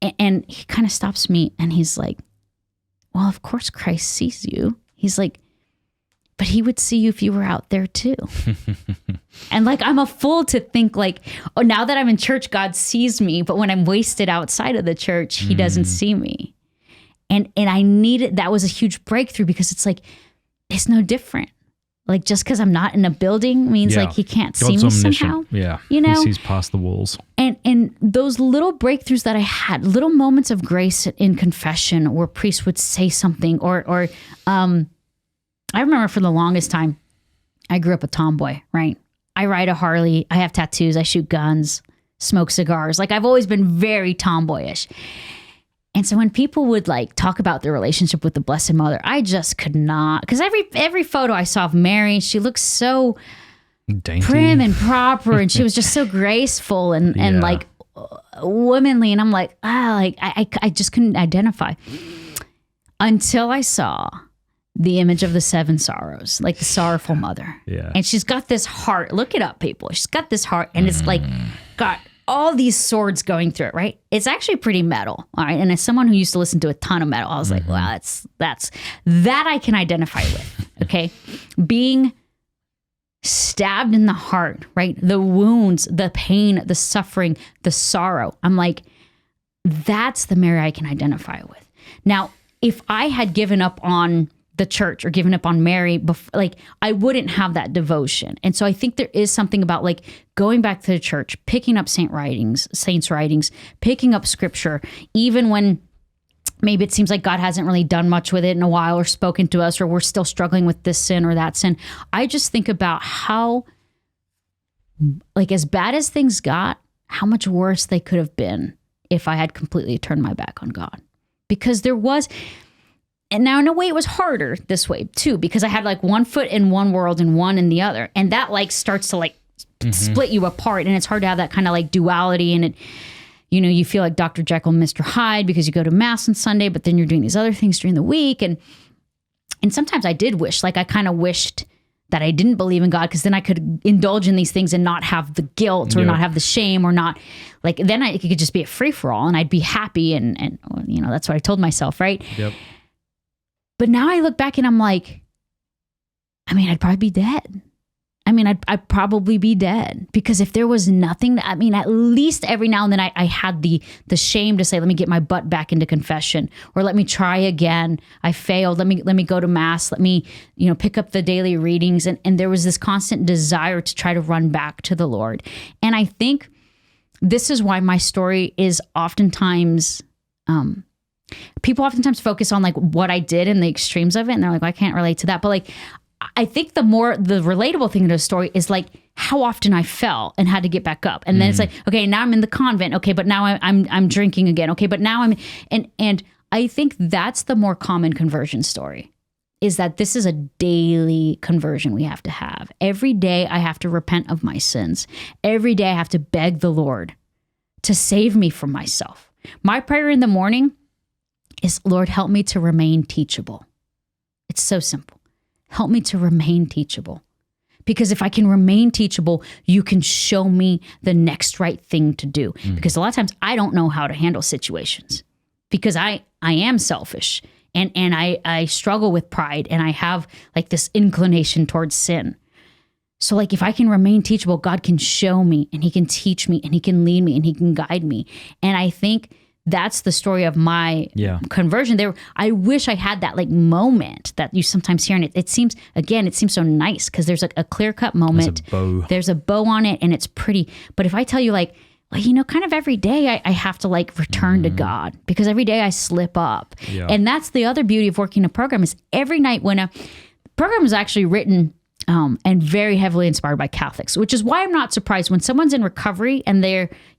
Speaker 2: and he kind of stops me and he's like, well, of course Christ sees you. He's like, but he would see you if you were out there too. And like, I'm a fool to think like, oh, now that I'm in church, God sees me. But when I'm wasted outside of the church, he doesn't see me. And I needed, that was a huge breakthrough because it's like, it's no different. like just because I'm not in a building means like he can't see me somehow.
Speaker 1: Yeah.
Speaker 2: You know?
Speaker 1: He sees past the walls.
Speaker 2: And those little breakthroughs that I had, little moments of grace in confession where priests would say something or I remember for the longest time, I grew up a tomboy, right? I ride a Harley, I have tattoos, I shoot guns, smoke cigars. Like I've always been very tomboyish. And so when people would like talk about their relationship with the Blessed Mother, I just could not, because every photo I saw of Mary, she looked so
Speaker 1: dainty,
Speaker 2: prim and proper, and she was just so graceful and like womanly. And I'm like, I just couldn't identify until I saw the image of the 7 sorrows, like the sorrowful mother.
Speaker 1: Yeah.
Speaker 2: And she's got this heart. Look it up, people. She's got this heart, and it's like got all these swords going through it, right? It's actually pretty metal, all right? And as someone who used to listen to a ton of metal, I was like, wow, that's that I can identify with, okay? Being stabbed in the heart, right? The wounds, the pain, the suffering, the sorrow. I'm like, that's the Mary I can identify with. Now, if I had given up on the church or given up on Mary, like I wouldn't have that devotion. And so I think there is something about like going back to the church, picking up saints' writings, picking up scripture, even when maybe it seems like God hasn't really done much with it in a while or spoken to us, or we're still struggling with this sin or that sin. I just think about how, like, as bad as things got, how much worse they could have been if I had completely turned my back on God. Because there was... And now in a way it was harder this way too, because I had like one foot in one world and one in the other. And that like starts to like split you apart. And it's hard to have that kind of like duality. And it, you know, you feel like Dr. Jekyll and Mr. Hyde because you go to mass on Sunday, but then you're doing these other things during the week. And sometimes I did wish, like I kind of wished that I didn't believe in God, because then I could indulge in these things and not have the guilt or not have the shame, or not like, then it could just be a free for all and I'd be happy. And you know, that's what I told myself. Right.
Speaker 1: Yep.
Speaker 2: But now I look back and I'm like, I mean, I'd probably be dead. I'd probably be dead, because if there was nothing, at least every now and then I had the shame to say, let me get my butt back into confession, or let me try again. I failed. Let me go to mass. Let me, pick up the daily readings. And there was this constant desire to try to run back to the Lord. And I think this is why my story is oftentimes, people oftentimes focus on like what I did and the extremes of it. And they're like, well, I can't relate to that. But like, I think the relatable thing in the story is like how often I fell and had to get back up. And then it's like, okay, now I'm in the convent. Okay. But now I'm drinking again. Okay. But now and I think that's the more common conversion story, is that this is a daily conversion we have to have. Every day I have to repent of my sins. Every day I have to beg the Lord to save me from myself. My prayer in the morning is, Lord, help me to remain teachable. It's so simple. Help me to remain teachable. Because if I can remain teachable, you can show me the next right thing to do. Because a lot of times I don't know how to handle situations, because I am selfish and I struggle with pride, and I have like this inclination towards sin. So like if I can remain teachable, God can show me and he can teach me and he can lead me and he can guide me. And I think that's the story of my conversion. I wish I had that like moment that you sometimes hear, and it seems so nice because there's like a clear-cut moment. There's a bow on it and it's pretty. But if I tell you like, well, kind of every day I have to like return to God, because every day I slip up. Yeah. And that's the other beauty of working a program, is every night when a program is actually written and very heavily inspired by Catholics, which is why I'm not surprised when someone's in recovery and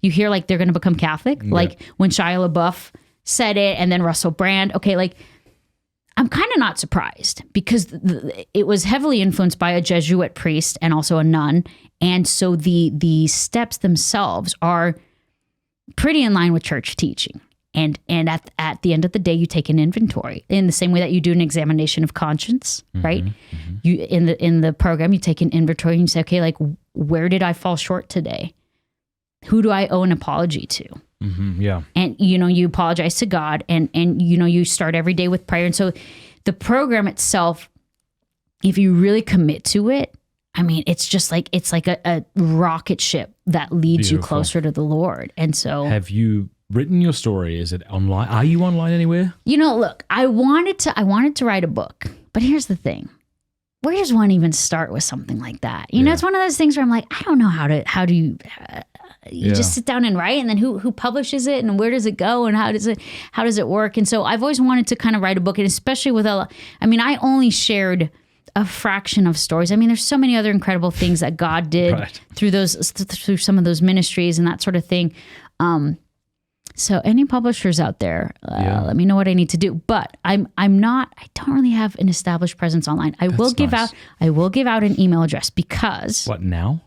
Speaker 2: you hear like they're going to become Catholic, like when Shia LaBeouf said it, and then Russell Brand. Okay, like I'm kind of not surprised, because it was heavily influenced by a Jesuit priest and also a nun, and so the steps themselves are pretty in line with church teaching. And at the end of the day, you take an inventory in the same way that you do an examination of conscience, right? Mm-hmm. You in the program, you take an inventory and you say, okay, like where did I fall short today? Who do I owe an apology to? Mm-hmm, yeah. And you apologize to God, and you start every day with prayer. And so the program itself, if you really commit to it, it's just like a rocket ship that leads you closer to the Lord. And so,
Speaker 1: have you written your story? Is it online? Are you online anywhere?
Speaker 2: Look, I wanted to write a book, but here's the thing. where does one even start with something like that? You know, it's one of those things where I'm like, I don't know how do you just sit down and write, and then who publishes it, and where does it go, and how does it work? And so I've always wanted to kind of write a book, and especially with I only shared a fraction of stories. I mean, there's so many other incredible things that God did through some of those ministries and that sort of thing. So any publishers out there, let me know what I need to do. But I don't really have an established presence online. I will give out an email address because.
Speaker 1: What now?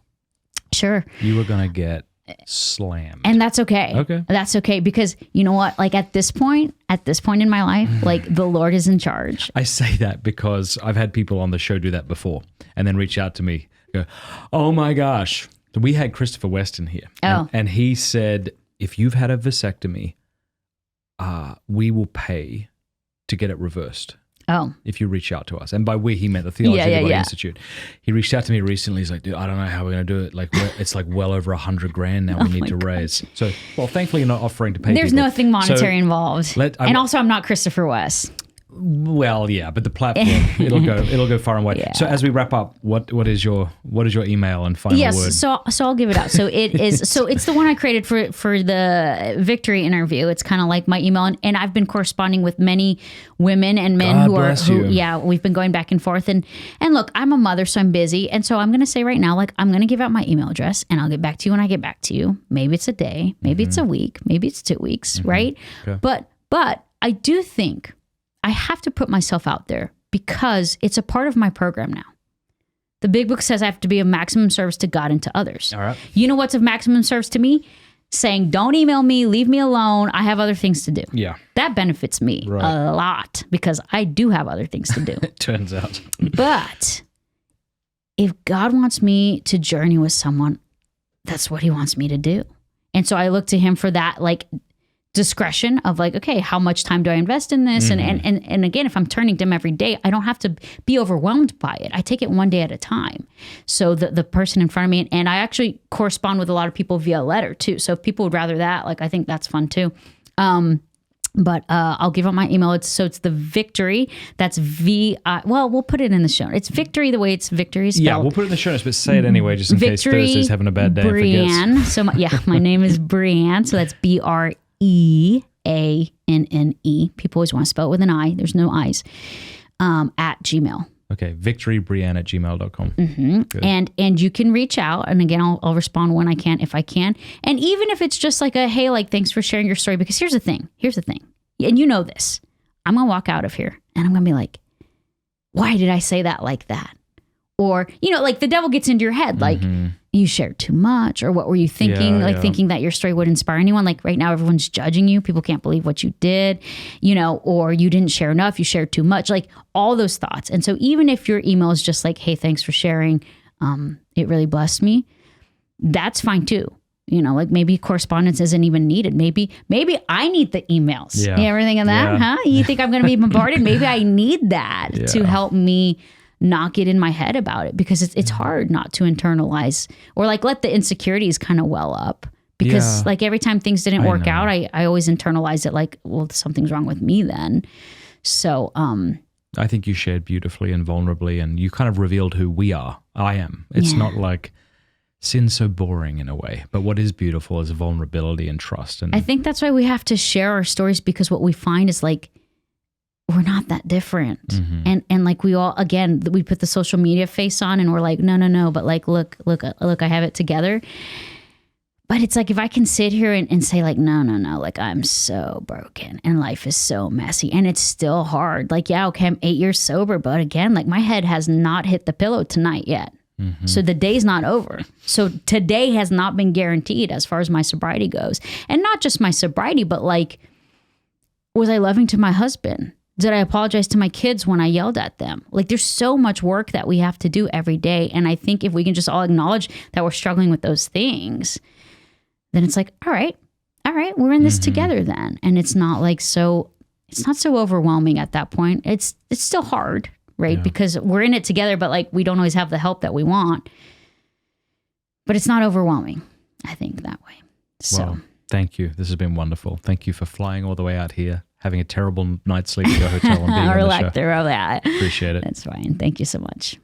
Speaker 2: Sure.
Speaker 1: You were going to get slammed.
Speaker 2: And that's okay.
Speaker 1: Okay.
Speaker 2: That's okay, because you know what? Like at this point in my life, like the Lord is in charge.
Speaker 1: I say that because I've had people on the show do that before and then reach out to me, go, oh my gosh. We had Christopher Weston here.
Speaker 2: Oh.
Speaker 1: And he said, if you've had a vasectomy, we will pay to get it reversed.
Speaker 2: Oh.
Speaker 1: If you reach out to us. And by we, he meant the Theological Institute. He reached out to me recently. He's like, dude, I don't know how we're going to do it. Like, it's like well over $100,000 now we need to raise. So, well, thankfully you're not offering to pay
Speaker 2: There's
Speaker 1: people.
Speaker 2: nothing monetary involved. And also I'm not Christopher West.
Speaker 1: Well, yeah, but the platform, it'll go far and wide. Yeah. So as we wrap up, what is your email and final word?
Speaker 2: Yes, so I'll give it out. So it is it's the one I created for the Victory interview. It's kind of like my email, and I've been corresponding with many women and men we've been going back and forth. And look, I'm a mother, so I'm busy, and so I'm going to say right now, like, I'm going to give out my email address, and I'll get back to you when I get back to you. Maybe it's a day, maybe it's a week, maybe it's 2 weeks, right? Okay. But I do think I have to put myself out there because it's a part of my program now. The big book says I have to be of maximum service to God and to others.
Speaker 1: All right.
Speaker 2: You know what's of maximum service to me? Saying, don't email me, leave me alone. I have other things to do.
Speaker 1: Yeah.
Speaker 2: That benefits me a lot because I do have other things to do.
Speaker 1: It turns out.
Speaker 2: But if God wants me to journey with someone, that's what he wants me to do. And so I look to him for that, like, discretion of like, okay, how much time do I invest in this? Mm-hmm. And again, if I'm turning to him every day, I don't have to be overwhelmed by it. I take it one day at a time. So the person in front of me, and I actually correspond with a lot of people via letter too. So if people would rather that, like, I think that's fun too. But I'll give out my email. It's the Victory. That's we'll put it in the show. It's Victory the way it's Victory spelled.
Speaker 1: Yeah, we'll put it in the show notes, but say it anyway, just in case Thursday's having a bad day.
Speaker 2: Breanne. So my name is Breanne. So that's BREANNE. People always want to spell it with an I. There's no I's. At Gmail.
Speaker 1: Okay, victorybreanne@gmail.com.
Speaker 2: Mm-hmm. And you can reach out, and again, I'll respond when I can, if I can. And even if it's just like a, hey, like, thanks for sharing your story, because here's the thing, and you know this, I'm gonna walk out of here, and I'm gonna be like, why did I say that like that? Or, you know, like the devil gets into your head, like, you shared too much, or what were you thinking? Thinking that your story would inspire anyone. Like right now, everyone's judging you. People can't believe what you did, you know, or you didn't share enough, you shared too much, like all those thoughts. And so even if your email is just like, hey, thanks for sharing, it really blessed me, that's fine too. You know, like maybe correspondence isn't even needed. Maybe I need the emails. Yeah. You ever think of that? Huh? You think I'm going to be bombarded? Maybe I need that to help me not get in my head about it, because it's hard not to internalize or like let the insecurities kind of well up, because like every time things didn't work out, I always internalize it like, well, something's wrong with me then. So
Speaker 1: I think you shared beautifully and vulnerably, and you kind of revealed who we are. I am. It's not like sin's so boring in a way, but what is beautiful is vulnerability and trust. And
Speaker 2: I think that's why we have to share our stories, because what we find is like, we're not that different. Mm-hmm. And like we all, again, we put the social media face on and we're like, no, but like, look, I have it together. But it's like, if I can sit here and say like, no, like I'm so broken and life is so messy and it's still hard. Like, yeah, okay, I'm 8 years sober, but again, like my head has not hit the pillow tonight yet. Mm-hmm. So the day's not over. So today has not been guaranteed as far as my sobriety goes. And not just my sobriety, but like, was I loving to my husband? Did I apologize to my kids when I yelled at them? Like, there's so much work that we have to do every day. And I think if we can just all acknowledge that we're struggling with those things, then it's like, all right, we're in this together then. And it's not like it's not so overwhelming at that point. It's still hard, right? Yeah. Because we're in it together, but like we don't always have the help that we want. But it's not overwhelming, I think, that way. So
Speaker 1: well, thank you. This has been wonderful. Thank you for flying all the way out here, having a terrible night's sleep at your hotel and being on the show.
Speaker 2: Through all that.
Speaker 1: Appreciate it.
Speaker 2: That's fine. Thank you so much.